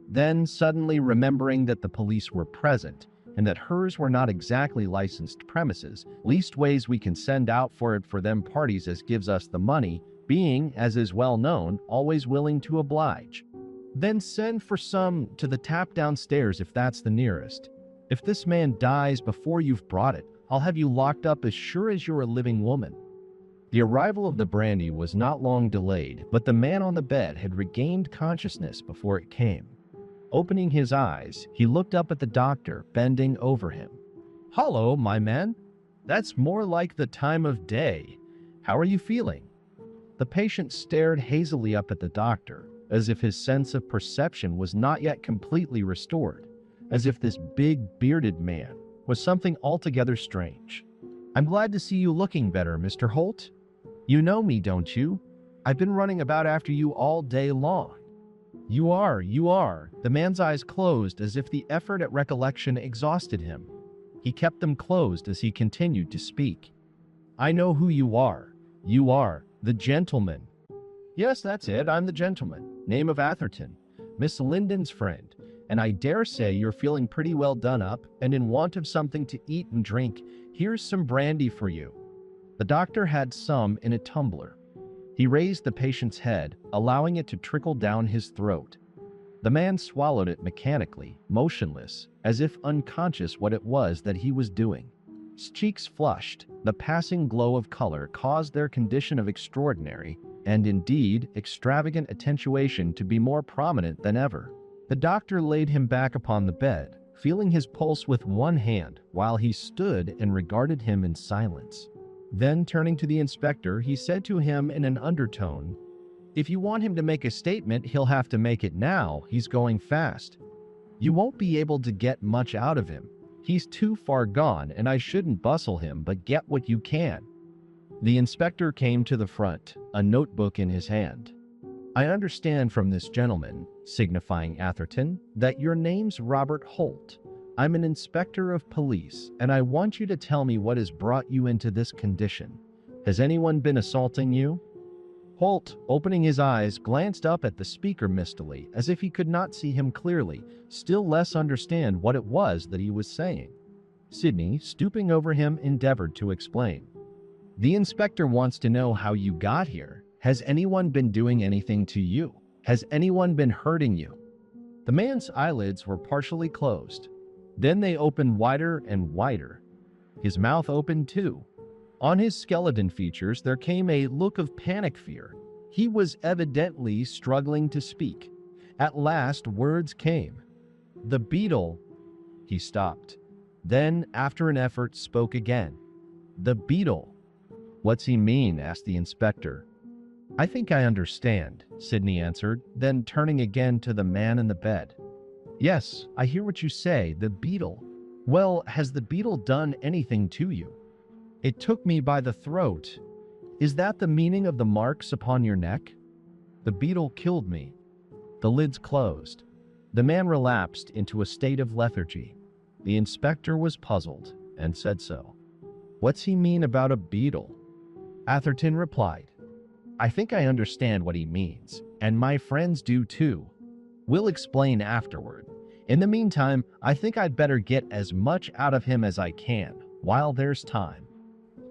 Then, suddenly remembering that the police were present, and that hers were not exactly licensed premises, leastways we can send out for it for them parties as gives us the money, being, as is well known, always willing to oblige. "Then send for some to the tap downstairs if that's the nearest. If this man dies before you've brought it, I'll have you locked up as sure as you're a living woman." The arrival of the brandy was not long delayed, but the man on the bed had regained consciousness before it came. Opening his eyes, he looked up at the doctor, bending over him. "Hullo, my man. That's more like the time of day. How are you feeling?" The patient stared hazily up at the doctor, as if his sense of perception was not yet completely restored, as if this big, bearded man was something altogether strange. "I'm glad to see you looking better, Mr. Holt. You know me, don't you? I've been running about after you all day long." You are. The man's eyes closed as if the effort at recollection exhausted him. He kept them closed as he continued to speak. "I know who you are. You are the gentleman." "Yes, that's it. I'm the gentleman. Name of Atherton. Miss Linden's friend. And I dare say you're feeling pretty well done up and in want of something to eat and drink. Here's some brandy for you." The doctor had some in a tumbler. He raised the patient's head, allowing it to trickle down his throat. The man swallowed it mechanically, motionless, as if unconscious what it was that he was doing. His cheeks flushed. The passing glow of color caused their condition of extraordinary, and indeed extravagant attenuation to be more prominent than ever. The doctor laid him back upon the bed, feeling his pulse with one hand while he stood and regarded him in silence. Then, turning to the inspector, he said to him in an undertone, "If you want him to make a statement, he'll have to make it now. He's going fast. You won't be able to get much out of him. He's too far gone, and I shouldn't bustle him, but get what you can." The inspector came to the front, a notebook in his hand. "I understand from this gentleman," signifying Atherton, "that your name's Robert Holt. I'm an inspector of police, and I want you to tell me what has brought you into this condition. Has anyone been assaulting you?" Holt, opening his eyes, glanced up at the speaker mistily, as if he could not see him clearly, still less understand what it was that he was saying. Sidney, stooping over him, endeavored to explain. "The inspector wants to know how you got here. Has anyone been doing anything to you? Has anyone been hurting you?" The man's eyelids were partially closed. Then they opened wider and wider. His mouth opened too. On his skeleton features there came a look of panic fear. He was evidently struggling to speak. At last words came. "The Beetle." He stopped. Then, after an effort, spoke again. "The Beetle." "What's he mean?" asked the inspector. "I think I understand," Sydney answered, then turning again to the man in the bed. "Yes, I hear what you say, the Beetle. Well, has the Beetle done anything to you?" "It took me by the throat." "Is that the meaning of the marks upon your neck?" "The Beetle killed me." The lids closed. The man relapsed into a state of lethargy. The inspector was puzzled and said so. "What's he mean about a beetle?" Atherton replied, "I think I understand what he means, and my friends do too. We'll explain afterward. In the meantime, I think I'd better get as much out of him as I can, while there's time."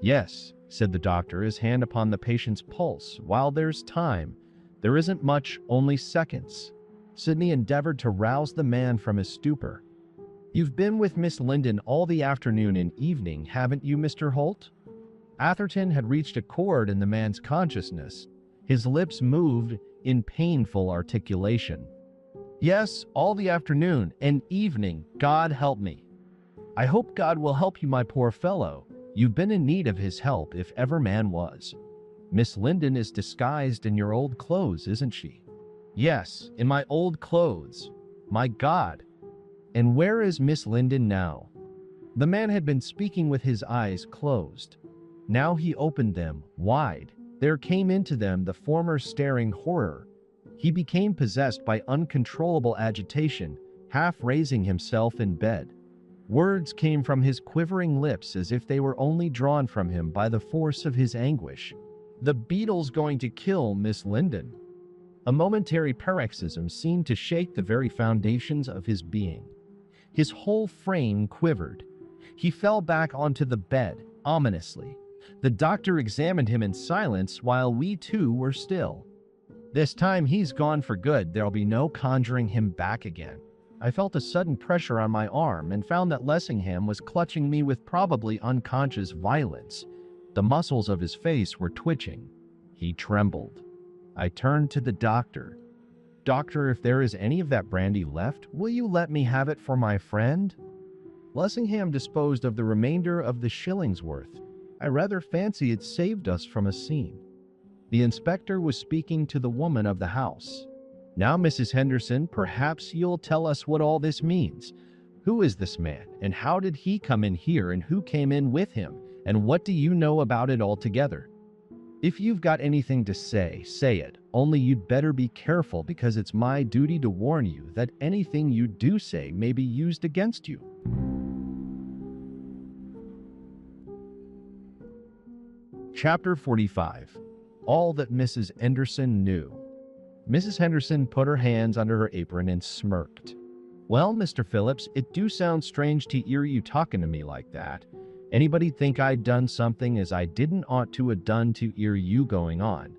"Yes," said the doctor, his hand upon the patient's pulse, "while there's time. There isn't much, only seconds." Sydney endeavored to rouse the man from his stupor. "You've been with Miss Linden all the afternoon and evening, haven't you, Mr. Holt?" Atherton had reached a chord in the man's consciousness. His lips moved in painful articulation. "Yes, all the afternoon and evening, God help me." "I hope God will help you, my poor fellow. You've been in need of his help, if ever man was. Miss Linden is disguised in your old clothes, isn't she?" "Yes, in my old clothes. My God! And where is Miss Linden now?" The man had been speaking with his eyes closed. Now he opened them wide. There came into them the former staring horror. He became possessed by uncontrollable agitation, half raising himself in bed. Words came from his quivering lips as if they were only drawn from him by the force of his anguish. "The Beetle's going to kill Miss Linden." A momentary paroxysm seemed to shake the very foundations of his being. His whole frame quivered. He fell back onto the bed, ominously. The doctor examined him in silence while we too were still. "This time he's gone for good. There'll be no conjuring him back again." I felt a sudden pressure on my arm and found that Lessingham was clutching me with probably unconscious violence. The muscles of his face were twitching. He trembled. I turned to the doctor. "Doctor, if there is any of that brandy left, will you let me have it for my friend?" Lessingham disposed of the remainder of the shilling's worth. I rather fancy it saved us from a scene. The inspector was speaking to the woman of the house. "Now, Mrs. Henderson, perhaps you'll tell us what all this means. Who is this man, and how did he come in here, and who came in with him, and what do you know about it altogether? If you've got anything to say, say it, only you'd better be careful because it's my duty to warn you that anything you do say may be used against you." Chapter 45. All that Mrs. Enderson knew. Mrs. Henderson put her hands under her apron and smirked. "Well, Mr. Phillips, it do sound strange to hear you talking to me like that. Anybody'd think I'd done something as I didn't ought to have done to hear you going on.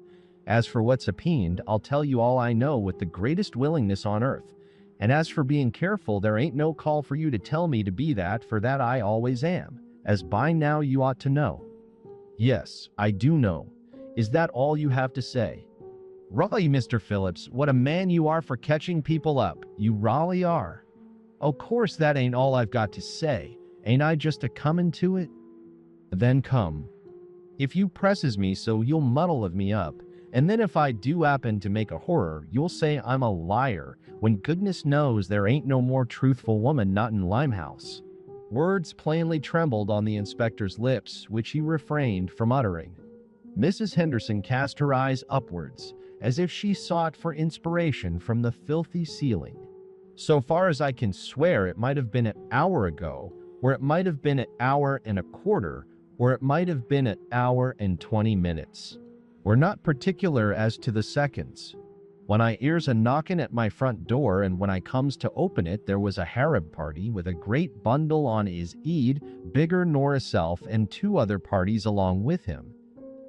As for what's opined, I'll tell you all I know with the greatest willingness on earth. And as for being careful, there ain't no call for you to tell me to be that, for that I always am, as by now you ought to know." "Yes, I do know. Is that all you have to say?" "Raleigh, Mr. Phillips, what a man you are for catching people up. You Raleigh are." "O' course that ain't all I've got to say. Ain't I just a-comin' to it?" "Then come. If you presses me so you'll muddle of me up, and then if I do happen to make a horror, you'll say I'm a liar, when goodness knows there ain't no more truthful woman not in Limehouse." Words plainly trembled on the inspector's lips, which he refrained from uttering. Mrs. Henderson cast her eyes upwards, as if she sought for inspiration from the filthy ceiling. "So far as I can swear, it might have been an hour ago, or it might have been an hour and a quarter, or it might have been an hour and 20 minutes. We're not particular as to the seconds. When I ears a knocking at my front door, and when I comes to open it, there was a Harab party with a great bundle on his head, bigger nor hisself, and 2 other parties along with him.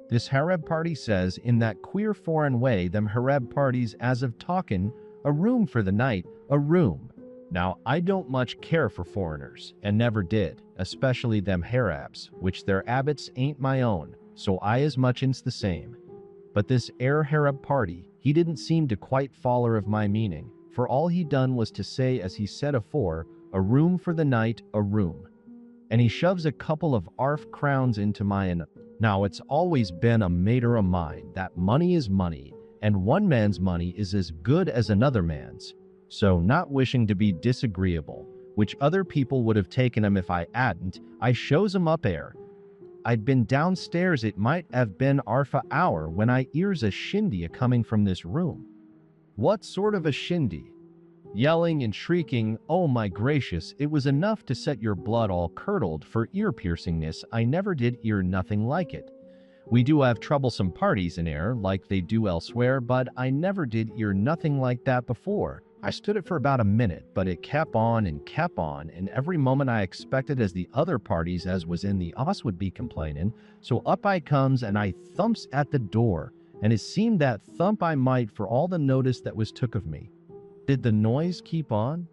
This Harab party says, in that queer foreign way them Harab parties as of talkin', a room for the night, a room. Now, I don't much care for foreigners, and never did, especially them Harabs, which their abbots ain't my own, so I as much in's the same. But this Harab party, he didn't seem to quite follow of my meaning, for all he done was to say as he said afore, a room for the night, a room. And he shoves a couple of arf crowns into mine. Now it's always been a matter of mine that money is money, and one man's money is as good as another man's. So not wishing to be disagreeable, which other people would have taken 'em if I hadn't, I shows 'em up air. I'd been downstairs, it might have been arfa hour, when I ears a shindy a coming from this room. What sort of a shindy? Yelling and shrieking, oh my gracious, it was enough to set your blood all curdled for ear-piercingness. I never did ear nothing like it. We do have troublesome parties in air, like they do elsewhere, but I never did ear nothing like that before. I stood it for about a minute, but it kept on, and every moment I expected as the other parties as was in the 'ouse would be complaining, so up I comes and I thumps at the door, and it seemed that thump I might for all the notice that was took of me. Did the noise keep on?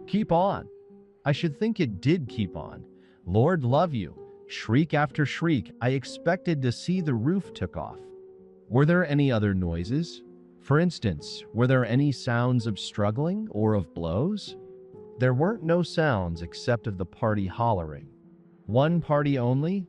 Keep on. I should think it did keep on. Lord love you. Shriek after shriek, I expected to see the roof took off. Were there any other noises? For instance, were there any sounds of struggling or of blows? There weren't no sounds except of the party hollering. One party only?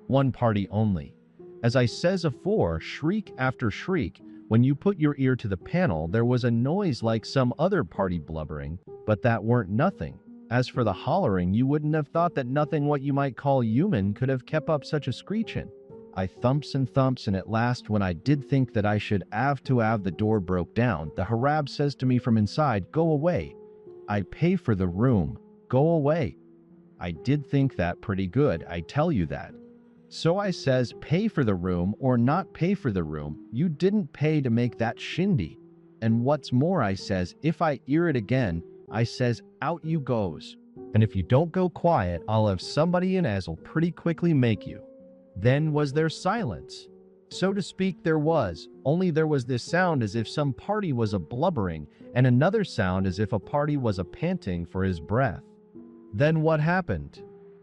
One party only. As I says afore, shriek after shriek, when you put your ear to the panel, there was a noise like some other party blubbering, but that weren't nothing. As for the hollering, you wouldn't have thought that nothing what you might call human could have kept up such a screechin'. I thumps, and at last, when I did think that I should have the door broke down, the Harab says to me from inside, go away. I pay for the room. Go away. I did think that pretty good, I tell you that. So I says, pay for the room or not pay for the room, you didn't pay to make that shindy. And what's more, I says, if I ear it again, I says, out you goes. And if you don't go quiet, I'll have somebody in as'll pretty quickly make you. Then was there silence? So to speak there was, only there was this sound as if some party was a blubbering, and another sound as if a party was a panting for his breath. Then what happened?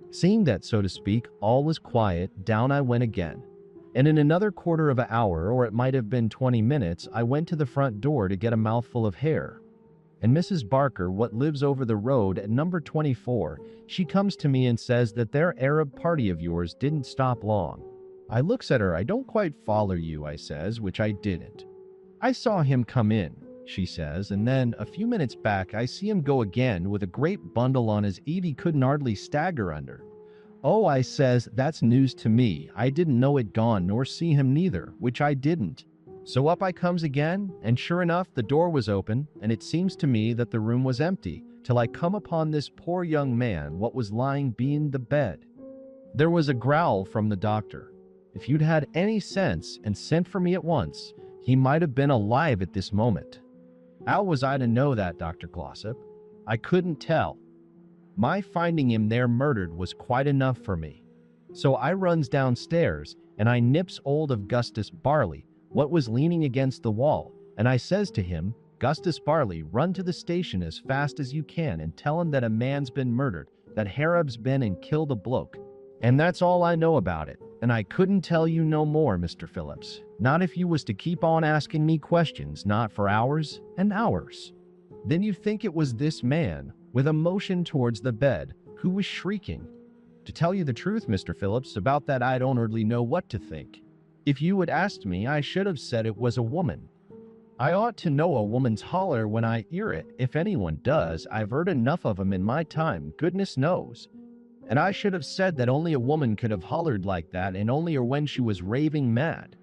Seeing that, so to speak, all was quiet, down I went again. And in another quarter of an hour, or it might have been 20 minutes, I went to the front door to get a mouthful of hair. And Mrs. Barker, what lives over the road at number 24, she comes to me and says that their Arab party of yours didn't stop long. I looks at her, I don't quite follow you, I says, which I didn't. I saw him come in, she says, and then, a few minutes back, I see him go again with a great bundle on his head he couldn't hardly stagger under. Oh, I says, that's news to me. I didn't know it gone, nor see him neither, which I didn't. So up I comes again, and sure enough, the door was open, and it seems to me that the room was empty, till I come upon this poor young man, what was lying bein' the bed. There was a growl from the doctor. If you'd had any sense and sent for me at once, he might have been alive at this moment. How was I to know that, Dr. Glossop? I couldn't tell. My finding him there murdered was quite enough for me. So I runs downstairs, and I nips hold of Gustus Barley, what was leaning against the wall, and I says to him, Gustus Barley, run to the station as fast as you can and tell him that a man's been murdered, that Harab's been and killed a bloke. And that's all I know about it, and I couldn't tell you no more, Mr. Phillips. Not if you was to keep on asking me questions, not for hours and hours. Then you think it was this man, with a motion towards the bed, who was shrieking. To tell you the truth, Mr. Phillips, about that I don't hardly know what to think. If you had asked me, I should have said it was a woman. I ought to know a woman's holler when I hear it. If anyone does, I've heard enough of 'em in my time, goodness knows. And I should have said that only a woman could have hollered like that, and only or when she was raving mad.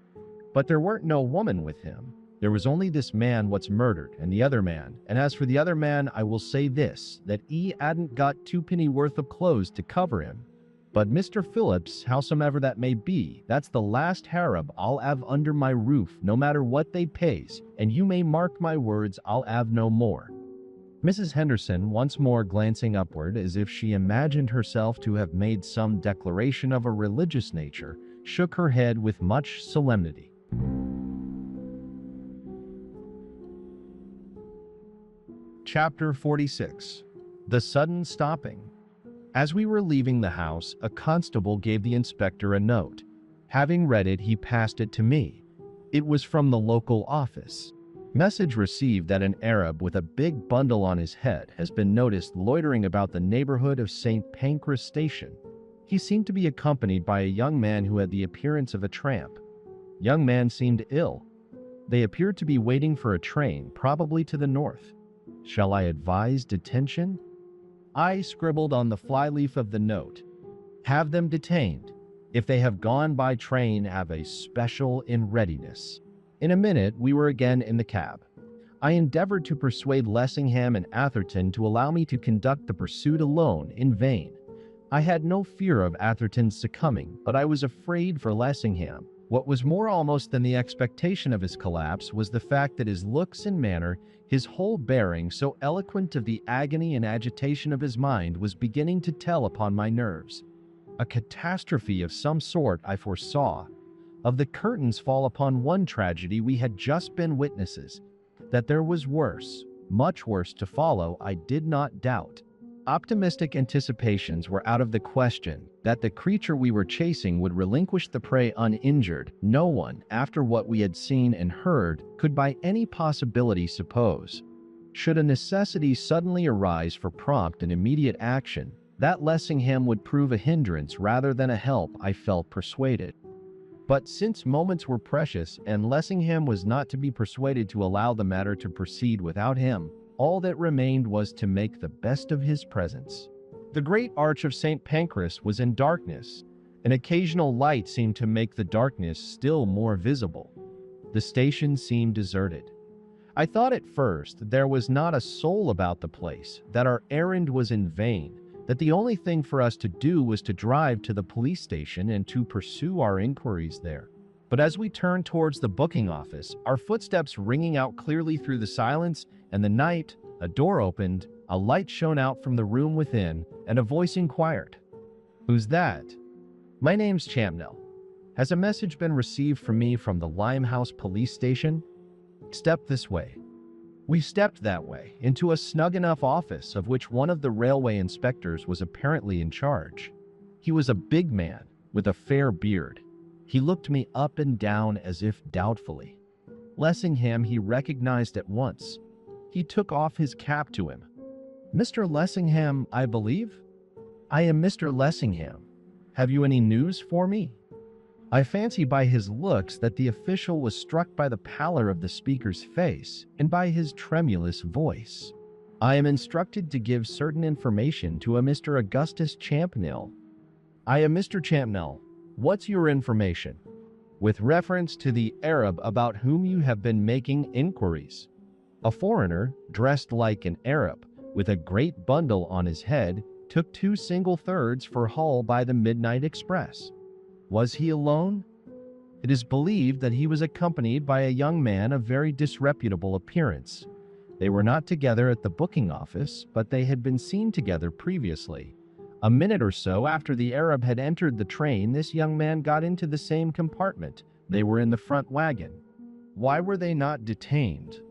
But there weren't no woman with him. There was only this man what's murdered, and the other man. And as for the other man, I will say this, that he hadn't got 2 penny worth of clothes to cover him. But Mr. Phillips, howsomever that may be, that's the last Harab I'll have under my roof, no matter what they pays, and you may mark my words, I'll have no more. Mrs. Henderson, once more glancing upward as if she imagined herself to have made some declaration of a religious nature, shook her head with much solemnity. Chapter 46. The Sudden Stopping. As we were leaving the house, a constable gave the inspector a note. Having read it, he passed it to me. It was from the local office. Message received that an Arab with a big bundle on his head has been noticed loitering about the neighborhood of St. Pancras Station. He seemed to be accompanied by a young man who had the appearance of a tramp. Young man seemed ill. They appeared to be waiting for a train, probably to the north. Shall I advise detention? I scribbled on the flyleaf of the note. Have them detained. If they have gone by train, have a special in readiness. In a minute, we were again in the cab. I endeavored to persuade Lessingham and Atherton to allow me to conduct the pursuit alone, in vain. I had no fear of Atherton's succumbing, but I was afraid for Lessingham. What was more almost than the expectation of his collapse was the fact that his looks and manner, his whole bearing, so eloquent of the agony and agitation of his mind, was beginning to tell upon my nerves. A catastrophe of some sort I foresaw. Of the curtains fall upon one tragedy we had just been witnesses. That there was worse, much worse to follow, I did not doubt. Optimistic anticipations were out of the question. That the creature we were chasing would relinquish the prey uninjured, no one, after what we had seen and heard, could by any possibility suppose. Should a necessity suddenly arise for prompt and immediate action, that Lessingham would prove a hindrance rather than a help, I felt persuaded. But since moments were precious and Lessingham was not to be persuaded to allow the matter to proceed without him, all that remained was to make the best of his presence. The great arch of St. Pancras was in darkness. An occasional light seemed to make the darkness still more visible. The station seemed deserted. I thought at first there was not a soul about the place, that our errand was in vain, that the only thing for us to do was to drive to the police station and to pursue our inquiries there. But as we turned towards the booking office, our footsteps ringing out clearly through the silence and the night, a door opened, a light shone out from the room within, and a voice inquired, "Who's that?" "My name's Champnell. Has a message been received from me from the Limehouse police station?" "Step this way." We stepped that way, into a snug enough office of which one of the railway inspectors was apparently in charge. He was a big man, with a fair beard. He looked me up and down as if doubtfully. Lessingham he recognized at once. He took off his cap to him. "Mr. Lessingham, I believe?" "I am Mr. Lessingham. Have you any news for me?" I fancy by his looks that the official was struck by the pallor of the speaker's face and by his tremulous voice. "I am instructed to give certain information to a Mr. Augustus Champnell." "I am Mr. Champnell. What's your information?" "With reference to the Arab about whom you have been making inquiries." A foreigner, dressed like an Arab, with a great bundle on his head, took 2 single thirds for Hull by the midnight express. Was he alone? It is believed that he was accompanied by a young man of very disreputable appearance. They were not together at the booking office, but they had been seen together previously. A minute or so after the Arab had entered the train, this young man got into the same compartment. They were in the front wagon. Why were they not detained?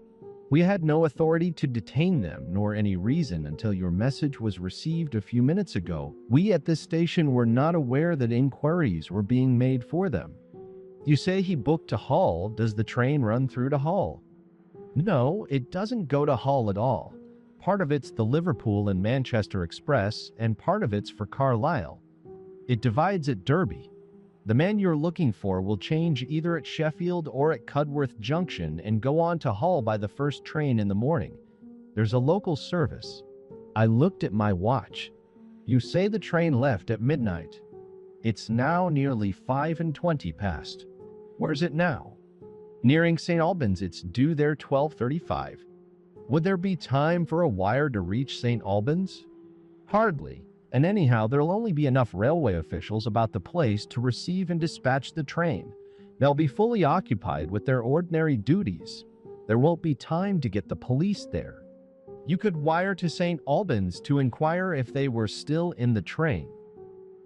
We had no authority to detain them, nor any reason until your message was received a few minutes ago. We at this station were not aware that inquiries were being made for them. You say he booked to Hull. Does the train run through to Hull? No, it doesn't go to Hull at all. Part of it's the Liverpool and Manchester Express, and part of it's for Carlisle. It divides at Derby. The man you're looking for will change either at Sheffield or at Cudworth Junction and go on to Hull by the first train in the morning. There's a local service. I looked at my watch. You say the train left at midnight. It's now nearly 5:20 past. Where's it now? Nearing St. Albans. It's due there 12:35. Would there be time for a wire to reach St. Albans? Hardly. And anyhow, there'll only be enough railway officials about the place to receive and dispatch the train. They'll be fully occupied with their ordinary duties. There won't be time to get the police there. You could wire to St. Albans to inquire if they were still in the train.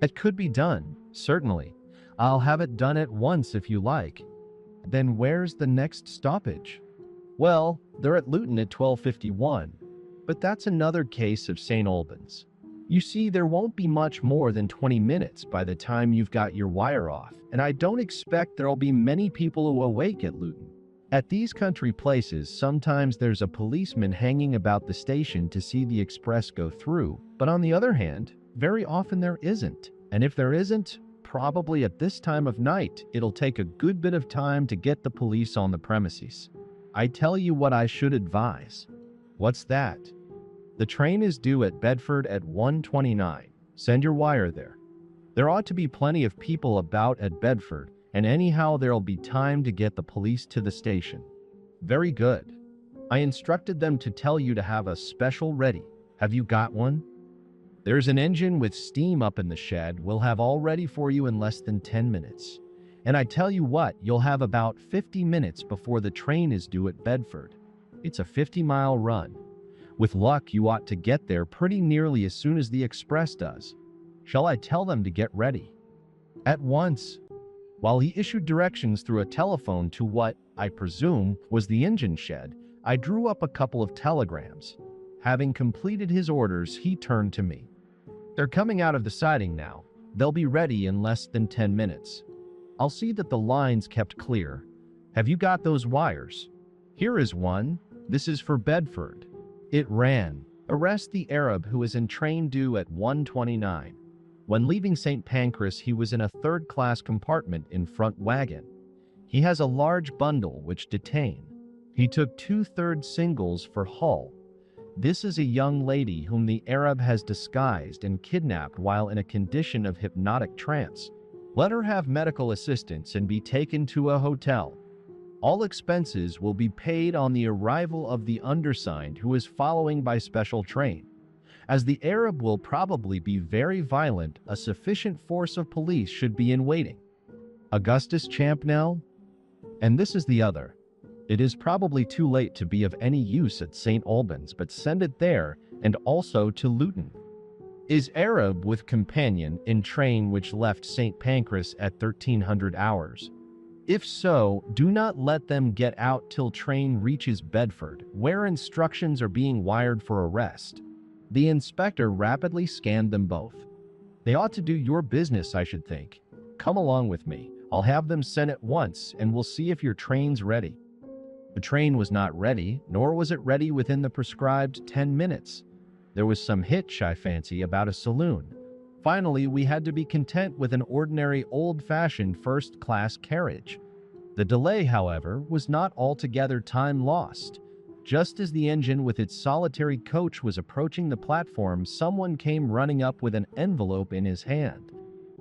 It could be done, certainly. I'll have it done at once if you like. Then where's the next stoppage? Well, they're at Luton at 12:51. But that's another case of St. Albans. You see, there won't be much more than 20 minutes by the time you've got your wire off, and I don't expect there'll be many people who awake at Luton. At these country places, sometimes there's a policeman hanging about the station to see the express go through, but on the other hand, very often there isn't. And if there isn't, probably at this time of night, it'll take a good bit of time to get the police on the premises. I tell you what I should advise. What's that? The train is due at Bedford at 1:29. Send your wire there. There ought to be plenty of people about at Bedford, and anyhow there'll be time to get the police to the station. Very good. I instructed them to tell you to have a special ready. Have you got one? There's an engine with steam up in the shed we'll have all ready for you in less than 10 minutes. And I tell you what, you'll have about 50 minutes before the train is due at Bedford. It's a 50-mile run. With luck, you ought to get there pretty nearly as soon as the express does. Shall I tell them to get ready? At once. While he issued directions through a telephone to what, I presume, was the engine shed, I drew up a couple of telegrams. Having completed his orders, he turned to me. They're coming out of the siding now. They'll be ready in less than 10 minutes. I'll see that the line's kept clear. Have you got those wires? Here is one. This is for Bedford. It ran, arrest the Arab who is in train due at 1:29. When leaving St. Pancras, he was in a third-class compartment in front wagon. He has a large bundle which detain. He took 2/3 singles for Hull. This is a young lady whom the Arab has disguised and kidnapped while in a condition of hypnotic trance. Let her have medical assistance and be taken to a hotel. All expenses will be paid on the arrival of the undersigned who is following by special train. As the Arab will probably be very violent, a sufficient force of police should be in waiting. Augustus Champnell? And this is the other. It is probably too late to be of any use at St. Albans, but send it there and also to Luton. Is Arab with companion in train which left St. Pancras at 1300 hours? If so, do not let them get out till train reaches Bedford, where instructions are being wired for arrest. The inspector rapidly scanned them both. They ought to do your business, I should think. Come along with me. I'll have them sent at once, and we'll see if your train's ready. The train was not ready, nor was it ready within the prescribed 10 minutes. There was some hitch, I fancy, about a saloon. Finally, we had to be content with an ordinary old-fashioned first-class carriage. The delay, however, was not altogether time lost. Just as the engine with its solitary coach was approaching the platform, someone came running up with an envelope in his hand.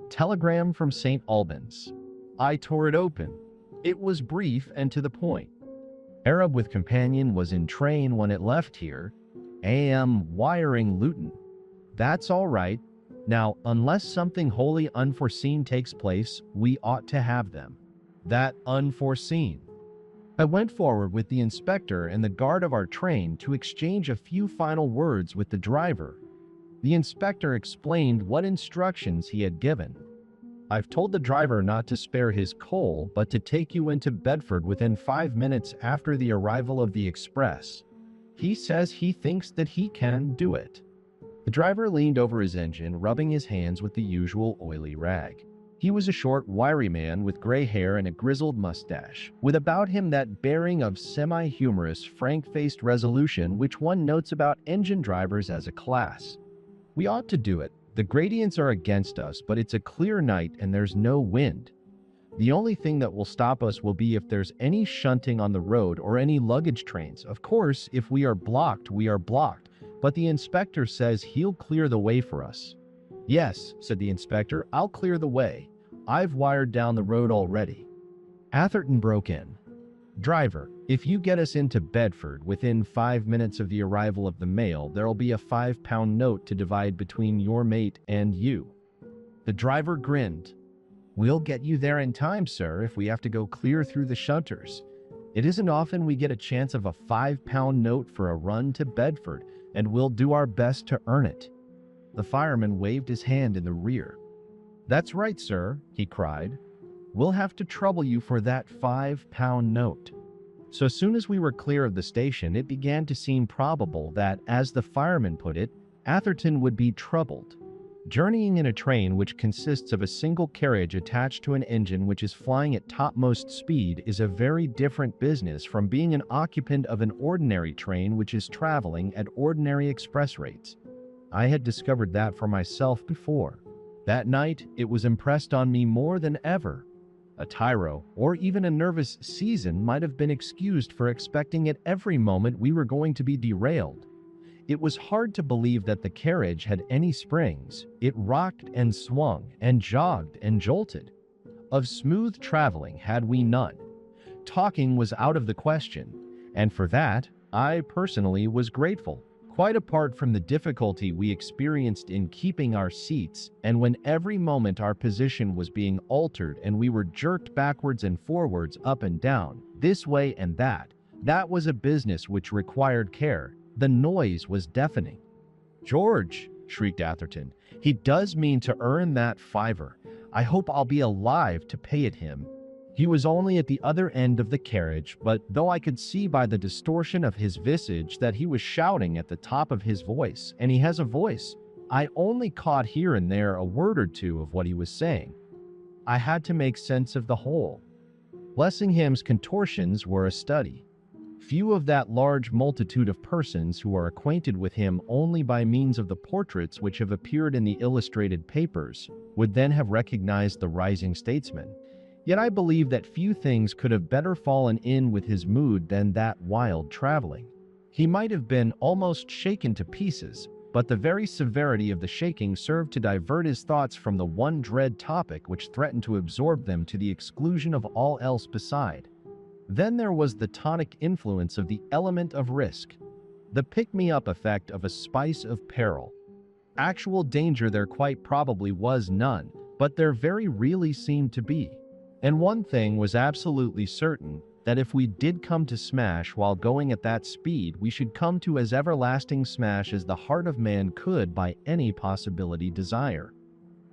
Telegram from St. Albans. I tore it open. It was brief and to the point. Arab with companion was in train when it left here. AM wiring Luton. That's all right. Now, unless something wholly unforeseen takes place, we ought to have them. That unforeseen. I went forward with the inspector and the guard of our train to exchange a few final words with the driver. The inspector explained what instructions he had given. I've told the driver not to spare his coal, but to take you into Bedford within 5 minutes after the arrival of the express. He says he thinks that he can do it. The driver leaned over his engine, rubbing his hands with the usual oily rag. He was a short, wiry man with gray hair and a grizzled mustache, with about him that bearing of semi-humorous, frank-faced resolution which one notes about engine drivers as a class. We ought to do it. The gradients are against us, but it's a clear night and there's no wind. The only thing that will stop us will be if there's any shunting on the road or any luggage trains. Of course, if we are blocked, we are blocked, but the inspector says he'll clear the way for us. Yes, said the inspector, I'll clear the way. I've wired down the road already. Atherton broke in. Driver, if you get us into Bedford within 5 minutes of the arrival of the mail, there'll be a £5 note to divide between your mate and you. The driver grinned. We'll get you there in time, sir, if we have to go clear through the shunters. It isn't often we get a chance of a £5 note for a run to Bedford, and we'll do our best to earn it. The fireman waved his hand in the rear. That's right, sir, he cried. We'll have to trouble you for that £5 note. So as soon as we were clear of the station, it began to seem probable that, as the fireman put it, Atherton would be troubled. Journeying in a train which consists of a single carriage attached to an engine which is flying at topmost speed is a very different business from being an occupant of an ordinary train which is traveling at ordinary express rates. I had discovered that for myself before. That night, it was impressed on me more than ever. A tyro, or even a nervous season, might have been excused for expecting at every moment we were going to be derailed. It was hard to believe that the carriage had any springs. It rocked and swung and jogged and jolted. Of smooth traveling had we none. Talking was out of the question, and for that, I personally was grateful. Quite apart from the difficulty we experienced in keeping our seats, and when every moment our position was being altered and we were jerked backwards and forwards, up and down, this way and that was a business which required care. The noise was deafening. "George," shrieked Atherton, "he does mean to earn that $5. I hope I'll be alive to pay it him." He was only at the other end of the carriage, but though I could see by the distortion of his visage that he was shouting at the top of his voice, and he has a voice, I only caught here and there a word or two of what he was saying. I had to make sense of the whole. Blessingham's contortions were a study. Few of that large multitude of persons who are acquainted with him only by means of the portraits which have appeared in the illustrated papers would then have recognized the rising statesman. Yet I believe that few things could have better fallen in with his mood than that wild traveling. He might have been almost shaken to pieces, but the very severity of the shaking served to divert his thoughts from the one dread topic which threatened to absorb them to the exclusion of all else beside. Then there was the tonic influence of the element of risk, the pick-me-up effect of a spice of peril. Actual danger there quite probably was none, but there very really seemed to be. And one thing was absolutely certain, that if we did come to smash while going at that speed, we should come to as everlasting smash as the heart of man could by any possibility desire.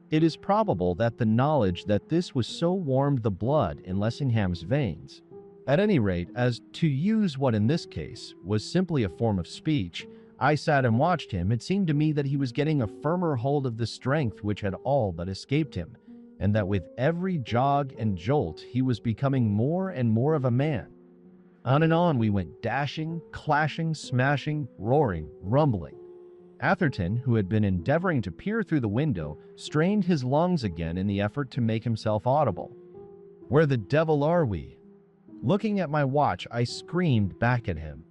It is probable that the knowledge that this was so warmed the blood in Lessingham's veins. At any rate, as to use what in this case was simply a form of speech, I sat and watched him. It seemed to me that he was getting a firmer hold of the strength which had all but escaped him, and that with every jog and jolt he was becoming more and more of a man. On and on we went, dashing, clashing, smashing, roaring, rumbling. Atherton, who had been endeavoring to peer through the window, strained his lungs again in the effort to make himself audible. "Where the devil are we?" Looking at my watch, I screamed back at him.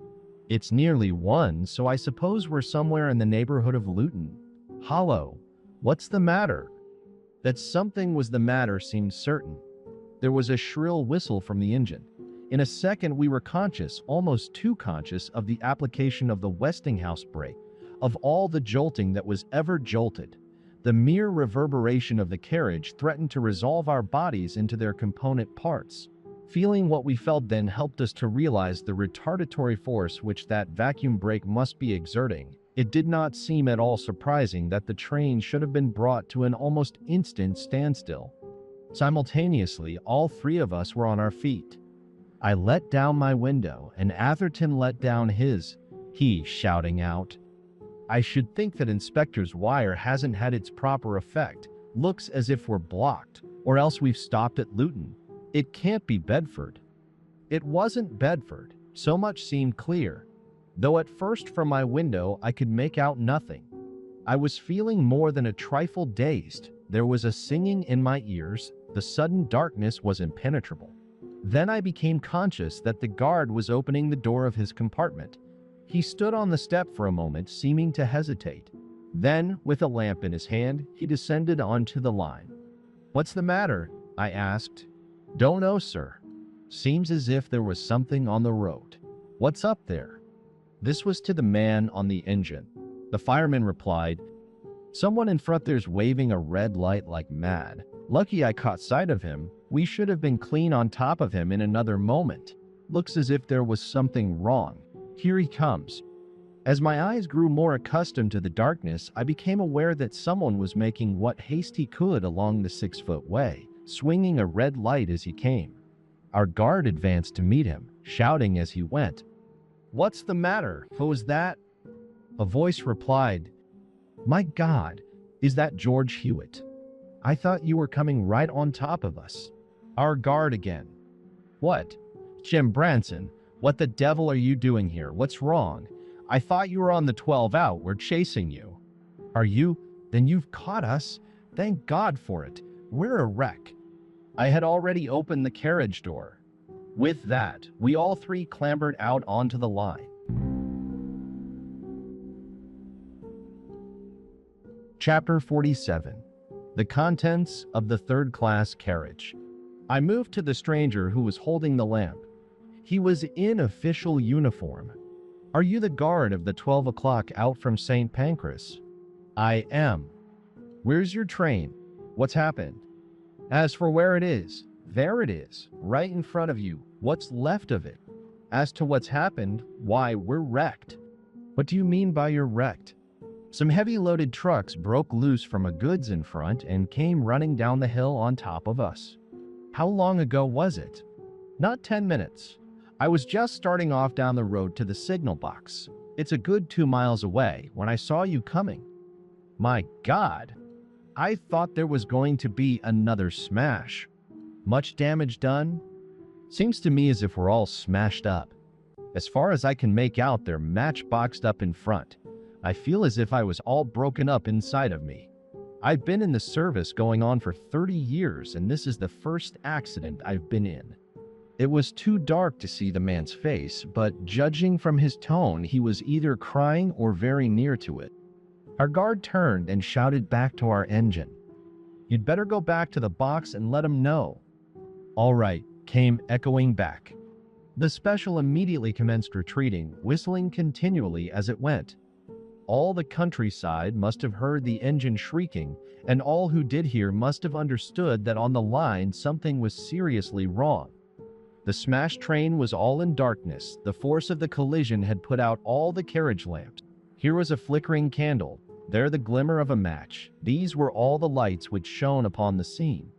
"It's nearly 1, so I suppose we're somewhere in the neighborhood of Luton. Hollow, what's the matter?" That something was the matter seemed certain. There was a shrill whistle from the engine. In a second we were conscious, almost too conscious, of the application of the Westinghouse brake, of all the jolting that was ever jolted. The mere reverberation of the carriage threatened to resolve our bodies into their component parts. Feeling what we felt then helped us to realize the retardatory force which that vacuum brake must be exerting. It did not seem at all surprising that the train should have been brought to an almost instant standstill. Simultaneously, all three of us were on our feet. I let down my window, and Atherton let down his, he shouting out, "I should think that Inspector's wire hasn't had its proper effect. Looks as if we're blocked, or else we've stopped at Luton. It can't be Bedford." It wasn't Bedford, so much seemed clear, though at first from my window I could make out nothing. I was feeling more than a trifle dazed. There was a singing in my ears. The sudden darkness was impenetrable. Then I became conscious that the guard was opening the door of his compartment. He stood on the step for a moment, seeming to hesitate. Then, with a lamp in his hand, he descended onto the line. "What's the matter?" I asked. "Don't know, sir. Seems as if there was something on the road." "What's up there?" This was to the man on the engine. The fireman replied, "Someone in front there's waving a red light like mad. Lucky I caught sight of him. We should have been clean on top of him in another moment. Looks as if there was something wrong. Here he comes." As my eyes grew more accustomed to the darkness, I became aware that someone was making what haste he could along the 6-foot way, swinging a red light as he came. Our guard advanced to meet him, shouting as he went, "What's the matter? Who is that?" A voice replied, "My God, is that George Hewitt? I thought you were coming right on top of us." Our guard again. "What? Jim Branson, what the devil are you doing here? What's wrong? I thought you were on the 12 out. We're chasing you." "Are you? Then you've caught us. Thank God for it. We're a wreck." I had already opened the carriage door. With that, we all three clambered out onto the line. Chapter 47. The Contents of the Third-Class Carriage. I moved to the stranger who was holding the lamp. He was in official uniform. "Are you the guard of the 12 o'clock out from St. Pancras?" "I am." "Where's your train? What's happened?" "As for where it is, there it is, right in front of you. What's left of it? As to what's happened, why, we're wrecked." "What do you mean by you're wrecked?" "Some heavy-loaded trucks broke loose from a goods in front and came running down the hill on top of us." "How long ago was it?" "Not 10 minutes. I was just starting off down the road to the signal box. It's a good 2 miles away when I saw you coming." "My God! I thought there was going to be another smash." "Much damage done?" "Seems to me as if we're all smashed up. As far as I can make out, they're matchboxed up in front. I feel as if I was all broken up inside of me. I've been in the service going on for 30 years, and this is the first accident I've been in." It was too dark to see the man's face, but judging from his tone, he was either crying or very near to it. Our guard turned and shouted back to our engine, "You'd better go back to the box and let him know." "All right," came echoing back. The special immediately commenced retreating, whistling continually as it went. All the countryside must have heard the engine shrieking, and all who did hear must have understood that on the line something was seriously wrong. The smashed train was all in darkness. The force of the collision had put out all the carriage lamps. Here was a flickering candle, there the glimmer of a match. These were all the lights which shone upon the scene.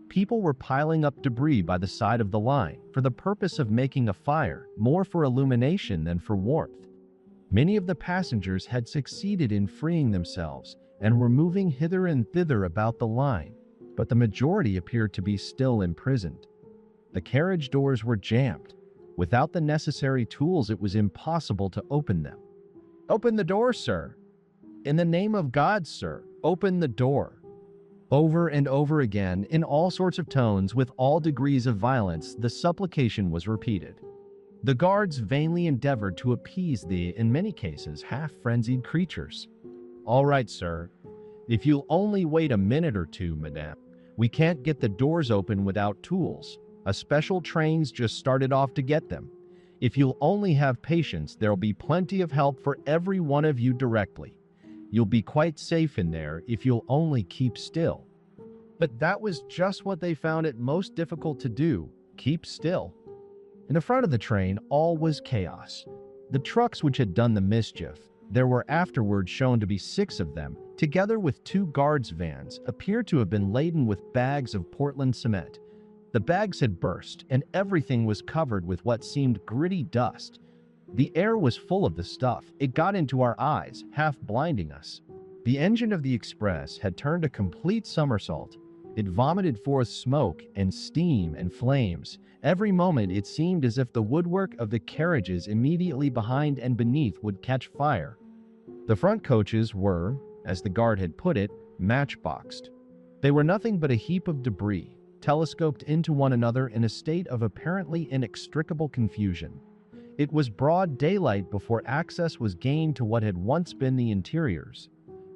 People were piling up debris by the side of the line, for the purpose of making a fire, more for illumination than for warmth. Many of the passengers had succeeded in freeing themselves, and were moving hither and thither about the line, but the majority appeared to be still imprisoned. The carriage doors were jammed. Without the necessary tools, it was impossible to open them. "Open the door, sir!" "In the name of God, sir, open the door!" Over and over again, in all sorts of tones, with all degrees of violence, the supplication was repeated. The guards vainly endeavored to appease the, in many cases, half-frenzied creatures. "All right, sir. If you'll only wait a minute or two, madame. We can't get the doors open without tools. A special train's just started off to get them. If you'll only have patience, there'll be plenty of help for every one of you directly. You'll be quite safe in there if you'll only keep still." But that was just what they found it most difficult to do, keep still. In the front of the train, all was chaos. The trucks which had done the mischief, there were afterwards shown to be 6 of them, together with 2 guards' vans, appeared to have been laden with bags of Portland cement. The bags had burst, and everything was covered with what seemed gritty dust. The air was full of the stuff. It got into our eyes, half blinding us. The engine of the express had turned a complete somersault. It vomited forth smoke and steam and flames. Every moment it seemed as if the woodwork of the carriages immediately behind and beneath would catch fire. The front coaches were, as the guard had put it, matchboxed. They were nothing but a heap of debris, telescoped into one another in a state of apparently inextricable confusion. It was broad daylight before access was gained to what had once been the interiors.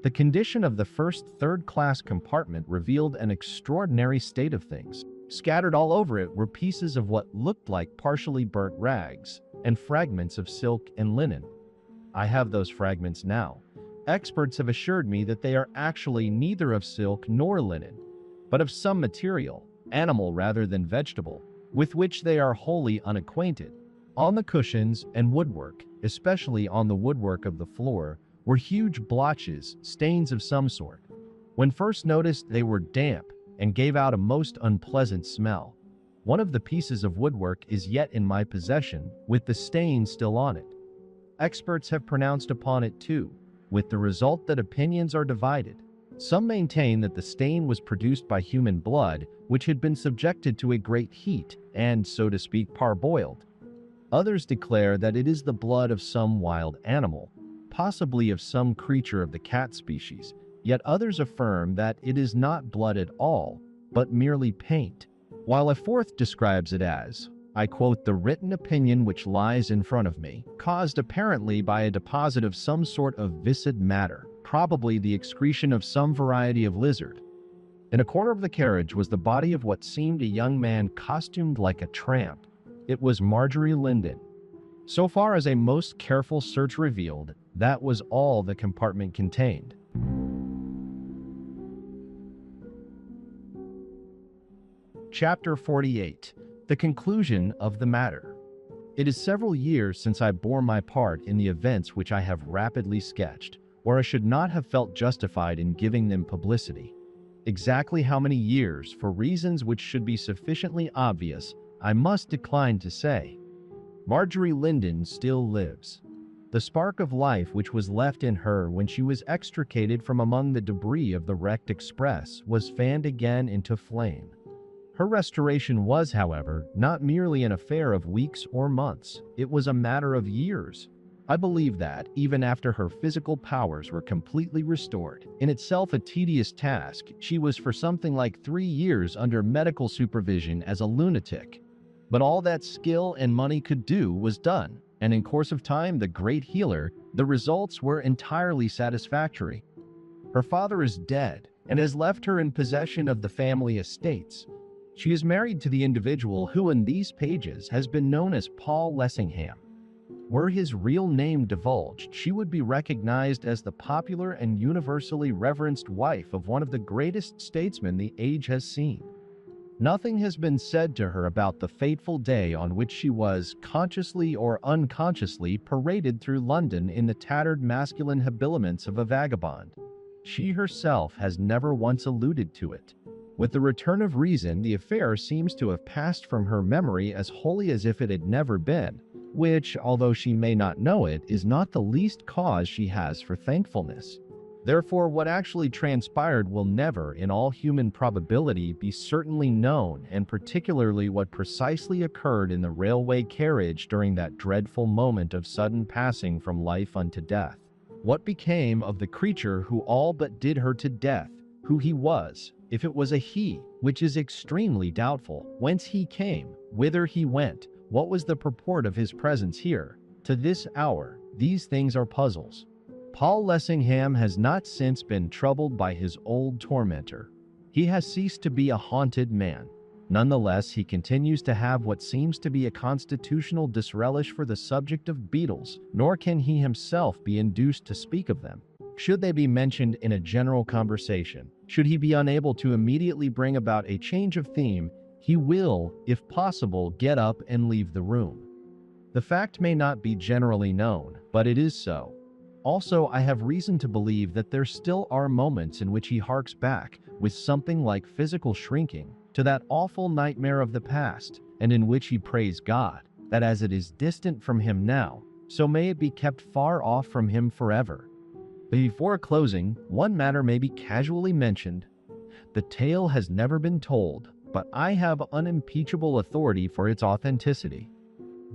The condition of the first third-class compartment revealed an extraordinary state of things. Scattered all over it were pieces of what looked like partially burnt rags, and fragments of silk and linen. I have those fragments now. Experts have assured me that they are actually neither of silk nor linen, but of some material, animal rather than vegetable, with which they are wholly unacquainted. On the cushions and woodwork, especially on the woodwork of the floor, were huge blotches, stains of some sort. When first noticed, they were damp and gave out a most unpleasant smell. One of the pieces of woodwork is yet in my possession, with the stain still on it. Experts have pronounced upon it too, with the result that opinions are divided. Some maintain that the stain was produced by human blood, which had been subjected to a great heat and, so to speak, parboiled. Others declare that it is the blood of some wild animal, possibly of some creature of the cat species, yet others affirm that it is not blood at all, but merely paint, while a fourth describes it as, I quote, the written opinion which lies in front of me, caused apparently by a deposit of some sort of viscid matter, probably the excretion of some variety of lizard. In a corner of the carriage was the body of what seemed a young man costumed like a tramp. It was Marjorie Linden. So far as a most careful search revealed, that was all the compartment contained. Chapter 48. The conclusion of the matter. It is several years since I bore my part in the events which I have rapidly sketched, or I should not have felt justified in giving them publicity. Exactly how many years, for reasons which should be sufficiently obvious, I must decline to say. Marjorie Linden still lives. The spark of life which was left in her when she was extricated from among the debris of the wrecked express was fanned again into flame. Her restoration was, however, not merely an affair of weeks or months. It was a matter of years. I believe that, even after her physical powers were completely restored, in itself a tedious task, she was for something like 3 years under medical supervision as a lunatic. But all that skill and money could do was done, and in course of time, the great healer, the results were entirely satisfactory. Her father is dead, and has left her in possession of the family estates. She is married to the individual who in these pages has been known as Paul Lessingham. Were his real name divulged, she would be recognized as the popular and universally reverenced wife of one of the greatest statesmen the age has seen. Nothing has been said to her about the fateful day on which she was, consciously or unconsciously, paraded through London in the tattered masculine habiliments of a vagabond. She herself has never once alluded to it. With the return of reason, the affair seems to have passed from her memory as wholly as if it had never been, which, although she may not know it, is not the least cause she has for thankfulness. Therefore, what actually transpired will never, in all human probability, be certainly known, and particularly what precisely occurred in the railway carriage during that dreadful moment of sudden passing from life unto death. What became of the creature who all but did her to death, who he was, if it was a he, which is extremely doubtful, whence he came, whither he went, what was the purport of his presence here? To this hour, these things are puzzles. Paul Lessingham has not since been troubled by his old tormentor. He has ceased to be a haunted man. Nonetheless, he continues to have what seems to be a constitutional disrelish for the subject of beetles, nor can he himself be induced to speak of them. Should they be mentioned in a general conversation, should he be unable to immediately bring about a change of theme, he will, if possible, get up and leave the room. The fact may not be generally known, but it is so. Also, I have reason to believe that there still are moments in which he harks back, with something like physical shrinking, to that awful nightmare of the past, and in which he prays God, that as it is distant from him now, so may it be kept far off from him forever. Before closing, one matter may be casually mentioned. The tale has never been told, but I have unimpeachable authority for its authenticity.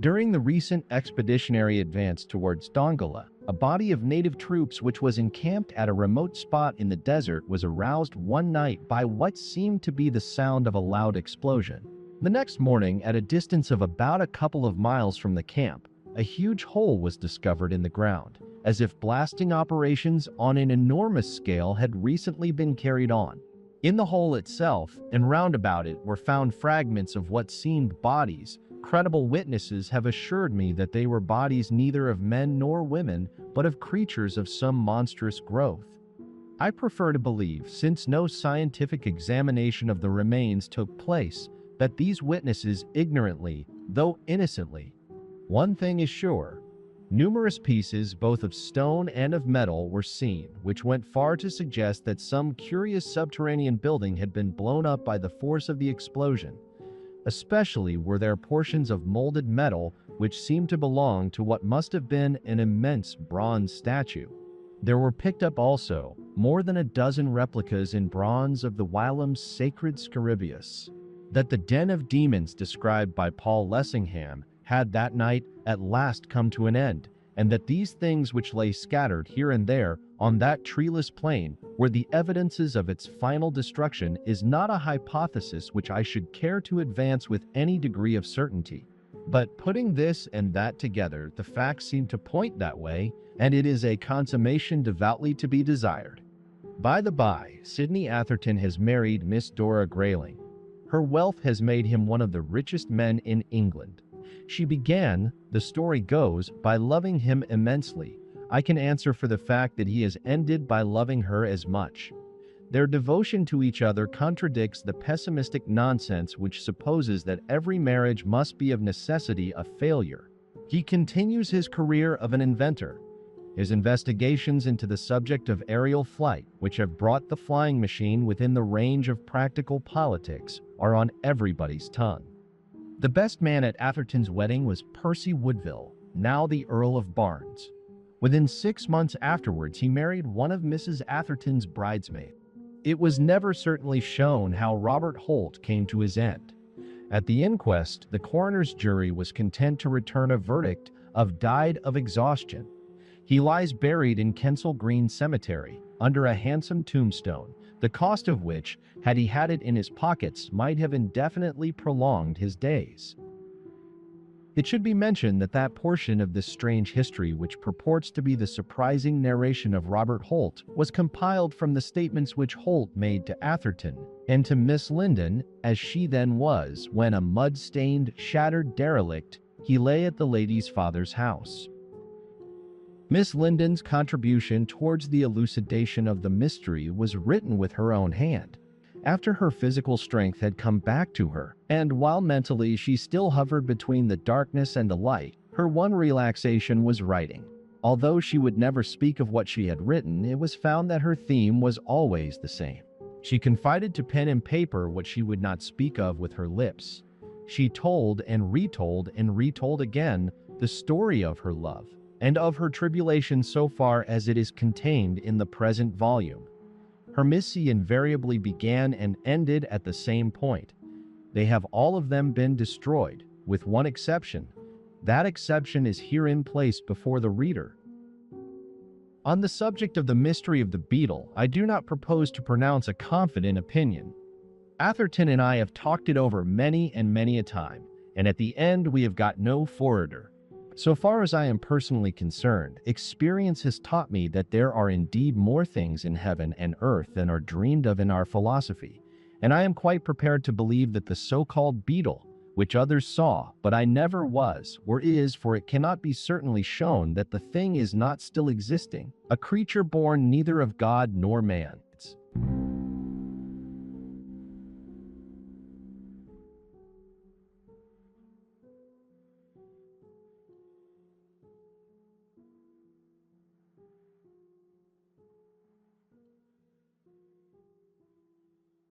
During the recent expeditionary advance towards Dongola, a body of native troops which was encamped at a remote spot in the desert was aroused one night by what seemed to be the sound of a loud explosion. The next morning, at a distance of about a couple of miles from the camp, a huge hole was discovered in the ground, as if blasting operations on an enormous scale had recently been carried on. In the hole itself and round about it were found fragments of what seemed bodies. Credible witnesses have assured me that they were bodies neither of men nor women, but of creatures of some monstrous growth. I prefer to believe, since no scientific examination of the remains took place, that these witnesses ignorantly, though innocently. One thing is sure. Numerous pieces, both of stone and of metal, were seen, which went far to suggest that some curious subterranean building had been blown up by the force of the explosion. Especially were there portions of molded metal which seemed to belong to what must have been an immense bronze statue. There were picked up also more than a dozen replicas in bronze of the whilom's sacred Scarabaeus. That the den of demons described by Paul Lessingham had that night at last come to an end, and that these things which lay scattered here and there on that treeless plain were the evidences of its final destruction is not a hypothesis which I should care to advance with any degree of certainty. But putting this and that together, the facts seem to point that way, and it is a consummation devoutly to be desired. By the by, Sidney Atherton has married Miss Dora Grayling. Her wealth has made him one of the richest men in England. She began, the story goes, by loving him immensely. I can answer for the fact that he has ended by loving her as much. Their devotion to each other contradicts the pessimistic nonsense which supposes that every marriage must be of necessity a failure. He continues his career of an inventor. His investigations into the subject of aerial flight, which have brought the flying machine within the range of practical politics, are on everybody's tongue. The best man at Atherton's wedding was Percy Woodville, now the Earl of Barnes. Within 6 months afterwards, he married one of Mrs. Atherton's bridesmaids. It was never certainly shown how Robert Holt came to his end. At the inquest, the coroner's jury was content to return a verdict of died of exhaustion. He lies buried in Kensal Green Cemetery, under a handsome tombstone, the cost of which, had he had it in his pockets, might have indefinitely prolonged his days. It should be mentioned that that portion of this strange history which purports to be the surprising narration of Robert Holt was compiled from the statements which Holt made to Atherton, and to Miss Linden, as she then was, when a mud-stained, shattered derelict, he lay at the lady's father's house. Miss Linden's contribution towards the elucidation of the mystery was written with her own hand, after her physical strength had come back to her, and while mentally she still hovered between the darkness and the light, her one relaxation was writing. Although she would never speak of what she had written, it was found that her theme was always the same. She confided to pen and paper what she would not speak of with her lips. She told and retold again the story of her love, and of her tribulation so far as it is contained in the present volume. Her missive invariably began and ended at the same point. They have all of them been destroyed, with one exception. That exception is herein placed before the reader. On the subject of the mystery of the Beetle, I do not propose to pronounce a confident opinion. Atherton and I have talked it over many and many a time, and at the end we have got no forwarder. So far as I am personally concerned, experience has taught me that there are indeed more things in heaven and earth than are dreamed of in our philosophy, and I am quite prepared to believe that the so-called Beetle, which others saw, but I never was, or is, for it cannot be certainly shown that the thing is not still existing, a creature born neither of God nor man.